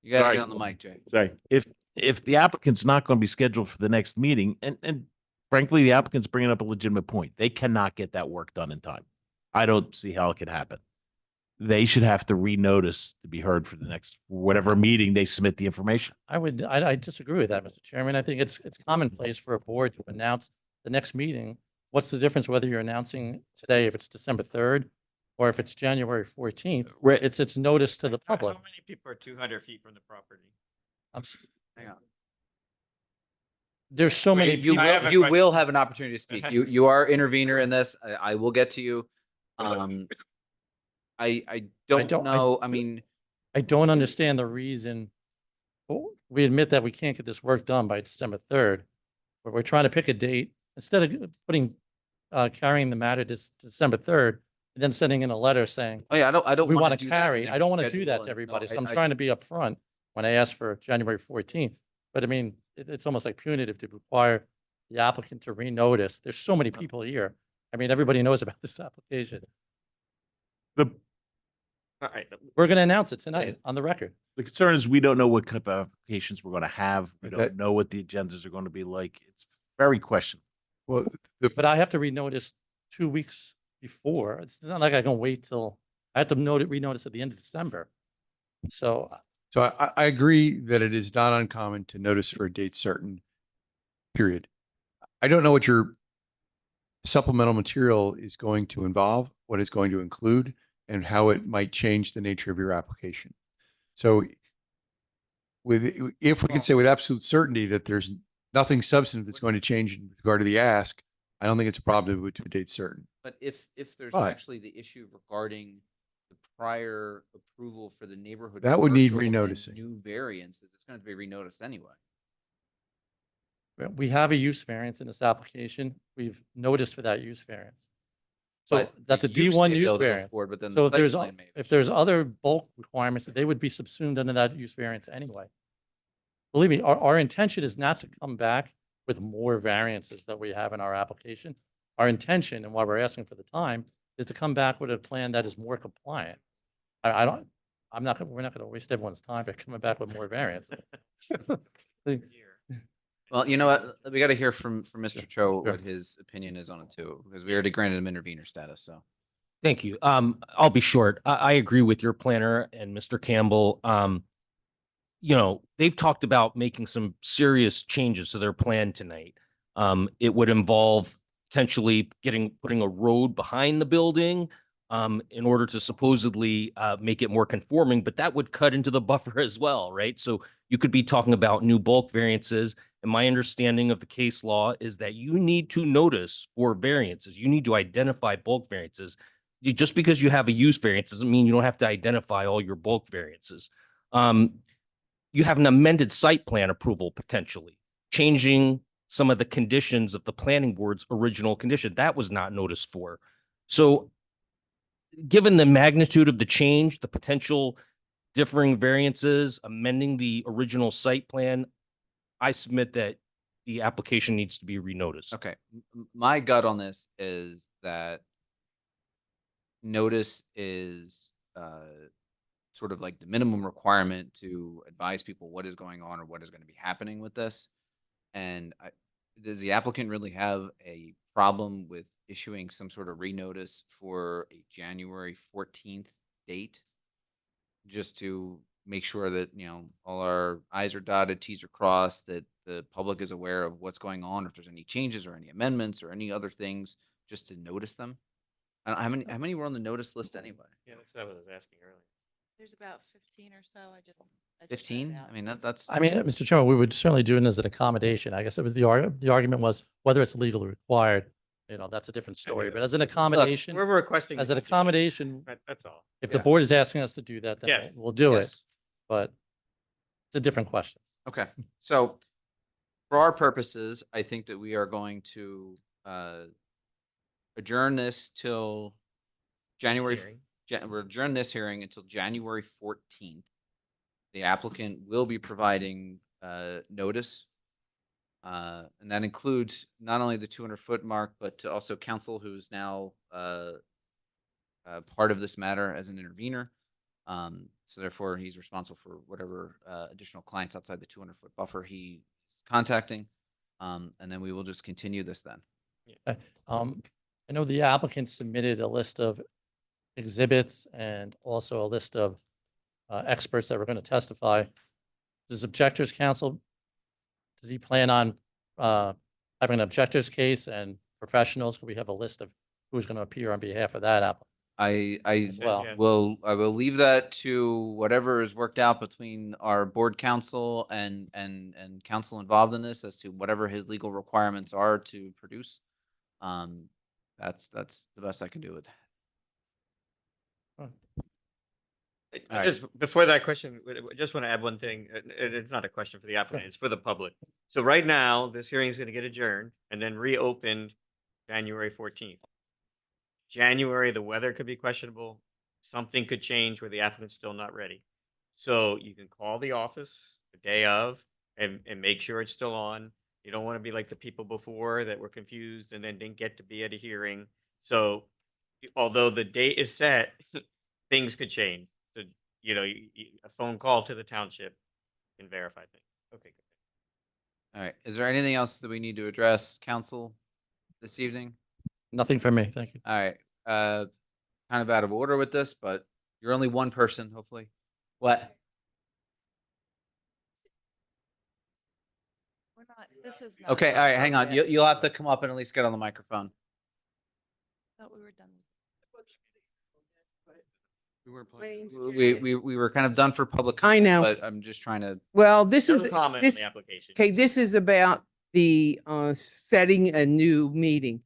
A: You gotta
R: Sorry.
A: get on the mic, Jay.
R: Sorry. If the applicant's not going to be scheduled for the next meeting, and frankly, the applicant's bringing up a legitimate point. They cannot get that work done in time. I don't see how it could happen. They should have to renotice to be heard for the next, whatever meeting they submit the information.
T: I disagree with that, Mr. Chairman. I think it's commonplace for a board to announce the next meeting. What's the difference whether you're announcing today if it's December 3rd or if it's January 14th?
R: Right.
T: It's notice to the public.
K: How many people are 200 feet from the property?
A: Hang on.
T: There's so many
A: You
T: people.
K: have a
A: you
K: question.
A: will have an opportunity to speak. You are intervener in this. I will get to you. I don't know. I mean,
T: I don't understand the reason. Well, we admit that we can't get this work done by December 3rd, but we're trying to pick a date instead of carrying the matter to December 3rd. and then sending in a letter saying,
A: Oh, yeah, I don't
T: we
A: wanna
T: want to
A: do that.
T: carry. I
A: next
T: don't want to do
A: schedule,
T: that
A: and-
T: to everybody.
A: no,
T: So I'm
A: I-
T: trying to be upfront when I ask for January 14th. But I mean, it's almost like punitive to require the applicant to renotice. There's so many people here. I mean, everybody knows about this application.
R: The, all right,
T: We're going to announce it tonight on the record.
R: the concern is we don't know what type of applications we're gonna have. We
Q: But
R: don't
Q: that-
R: know what the agendas are gonna be like. It's very questionable.
Q: Well,
T: But I have to renotice 2 weeks before. It's not like I can wait till, I have to renotice at the end of December. So
Q: So I agree that it is not uncommon to notice for a date certain, period. I don't know what your supplemental material is going to involve, what it's going to include, and how it might change the nature of your application. So if we can say with absolute certainty that there's nothing substantive that's going to change in regard to the ask, I don't think it's a problem to move it to a date certain.
A: But if there's
Q: But-
A: actually the issue regarding the prior approval for the neighborhood.
Q: That would need
A: commercial and
Q: renoticing.
A: New variances, it's going to be renoticed anyway.
T: we have a use variance in this application. We've noticed for that use variance. So
A: But
T: that's a
A: the use
T: D1
A: may be
T: use
A: able to go
T: variance.
A: forward, but then the
T: So if
A: site
T: there's,
A: plan may
T: if there's other bulk requirements, they would be subsumed under that use variance anyway. Believe me, our intention is not to come back with more variances that we have in our application. Our intention, and why we're asking for the time, is to come back with a plan that is more compliant. I don't, we're not going to waste everyone's time by coming back with more variances.
A: Well, you know what? We got to hear from Mr. Cho
T: Sure.
A: what his opinion is on it too, because we already granted him intervener status. So
B: Thank you. I'll be short. I agree with your planner and Mr. Campbell. You know, they've talked about making some serious changes to their plan tonight. It would involve potentially putting a road behind the building in order to supposedly make it more conforming, but that would cut into the buffer as well, right? So you could be talking about new bulk variances. And my understanding of the case law is that you need to notice for variances. You need to identify bulk variances. Just because you have a use variance doesn't mean you don't have to identify all your bulk variances. You have an amended site plan approval potentially, changing some of the conditions of the planning board's original condition. That was not noticed for. So given the magnitude of the change, the potential differing variances, amending the original site plan, I submit that the application needs to be renoticed.
A: okay, my gut on this is that notice is sort of like the minimum requirement to advise people what is going on or what is going to be happening with this. And does the applicant really have a problem with issuing some sort of renotice for a January 14th date? Just to make sure that, you know, all our i's are dotted, t's are crossed, that the public is aware of what's going on, if there's any changes or any amendments or any other things, just to notice them. I don't, how many were on the notice list anyway?
K: Yeah, that's what I was asking earlier.
I: There's about 15 or so. I just.
A: 15? I mean, that's.
T: I mean, Mr. Chairman, we would certainly do it as an accommodation. I guess it was the argument was whether it's legally required. You know, that's a different story, but as an accommodation,
K: We're requesting.
T: as an
K: the change.
T: accommodation,
K: That's all.
T: if the
A: Yeah.
T: board is asking us to do that, then
K: Yes.
T: we'll do it.
A: Yes.
T: But it's a different question.
A: Okay, so for our purposes, I think that we are going to adjourn this till January.
K: hearing.
A: We're adjourn this hearing until January 14th. The applicant will be providing notice. And that includes not only the 200-foot mark, but to also counsel who's now part of this matter as an intervener. So therefore, he's responsible for whatever additional clients outside the 200-foot buffer he's contacting. And then we will just continue this then.
T: I know the applicant submitted a list of exhibits and also a list of experts that were going to testify. Does Objectors Council, does he plan on having an objectors case and professionals? Could we have a list of who's going to appear on behalf of that applicant?
A: I
T: Well,
A: I will leave that to whatever is worked out between our board counsel and counsel involved in this as to whatever his legal requirements are to produce. That's the best I can do with that. All right.
K: Just before that question, I just want to add one thing. It's not a question for the applicant, it's for the public. So right now, this hearing is going to get adjourned and then reopened January 14th. January, the weather could be questionable. Something could change where the applicant's still not ready. So you can call the office the day of and make sure it's still on. You don't want to be like the people before that were confused and then didn't get to be at a hearing. So although the date is set, things could change. So, a phone call to the township can verify things. Okay, good.
A: All right. Is there anything else that we need to address, council, this evening?
T: Nothing from me. Thank you.
A: All right. Kind of out of order with this, but you're only one person, hopefully. What?
I: We're not, this is not.
A: Okay. All right. Hang on. You'll have to come up and at least get on the microphone.
I: Thought we were done.
A: We were kind of done for public.
E: I
A: comment,
E: know.
A: But I'm just trying to.
E: Well, this
K: No
E: is,
K: comment on
E: this,
K: the application.
E: okay, this is about the setting a new meeting.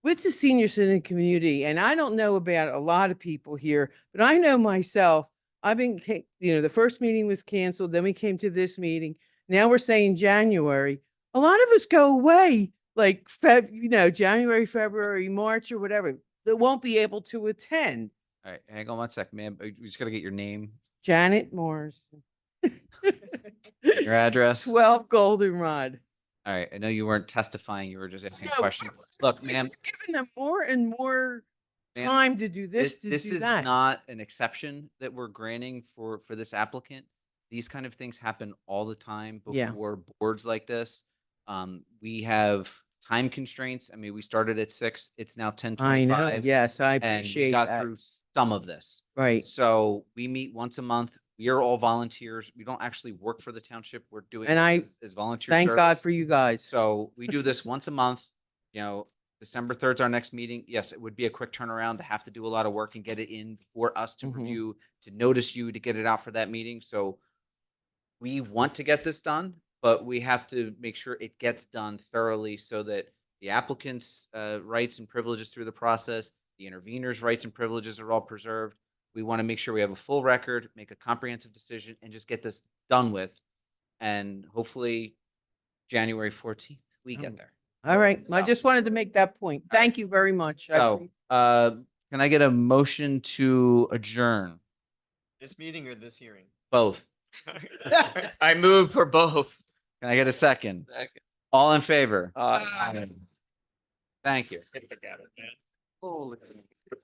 E: With the senior citizen community, and I don't know about a lot of people here, but I know myself, I've been, the first meeting was canceled, then we came to this meeting. Now we're saying January. A lot of us go away, like January, February, March, or whatever, that won't be able to attend.
A: All right. Hang on one second, man. We just got to get your name,
E: Janet Morris,
A: your address.
E: 12 Goldenrod.
A: All right. I know you weren't testifying. You were just asking
E: No,
A: questions. Look, ma'am,
E: Giving them more and more
A: Ma'am,
E: time to do this, to
A: this
E: do
A: is
E: that.
A: not an exception that we're granting for this applicant. These kind of things happen all the time
E: Yeah.
A: before boards like this. We have time constraints. I mean, we started at 6. It's now 10:25.
E: I know. Yes, I
A: and we
E: appreciate
A: got
E: that.
A: through some of this.
E: Right.
A: So we meet once a month. We are all volunteers. We don't actually work for the township. We're doing
E: And I
A: this as volunteer
E: Thank God
A: service.
E: for you guys.
A: So we do this once a month. December 3rd is our next meeting. Yes, it would be a quick turnaround to have to do a lot of work and get it in for us to
E: Mhm.
A: review, to notice you, to get it out for that meeting. So we want to get this done, but we have to make sure it gets done thoroughly so that the applicant's rights and privileges through the process, the intervener's rights and privileges are all preserved. We want to make sure we have a full record, make a comprehensive decision, and just get this done with. And hopefully January 14th, we get there.
E: All right. I just wanted to make that point. Thank you very much. I
A: So, can I get a motion to adjourn?
K: This meeting or this hearing?
A: Both.
K: I move for both.
A: Can I get a second? All in favor?
K: Aye.
A: Thank you.
K: Get the gavel, man.
A: Holy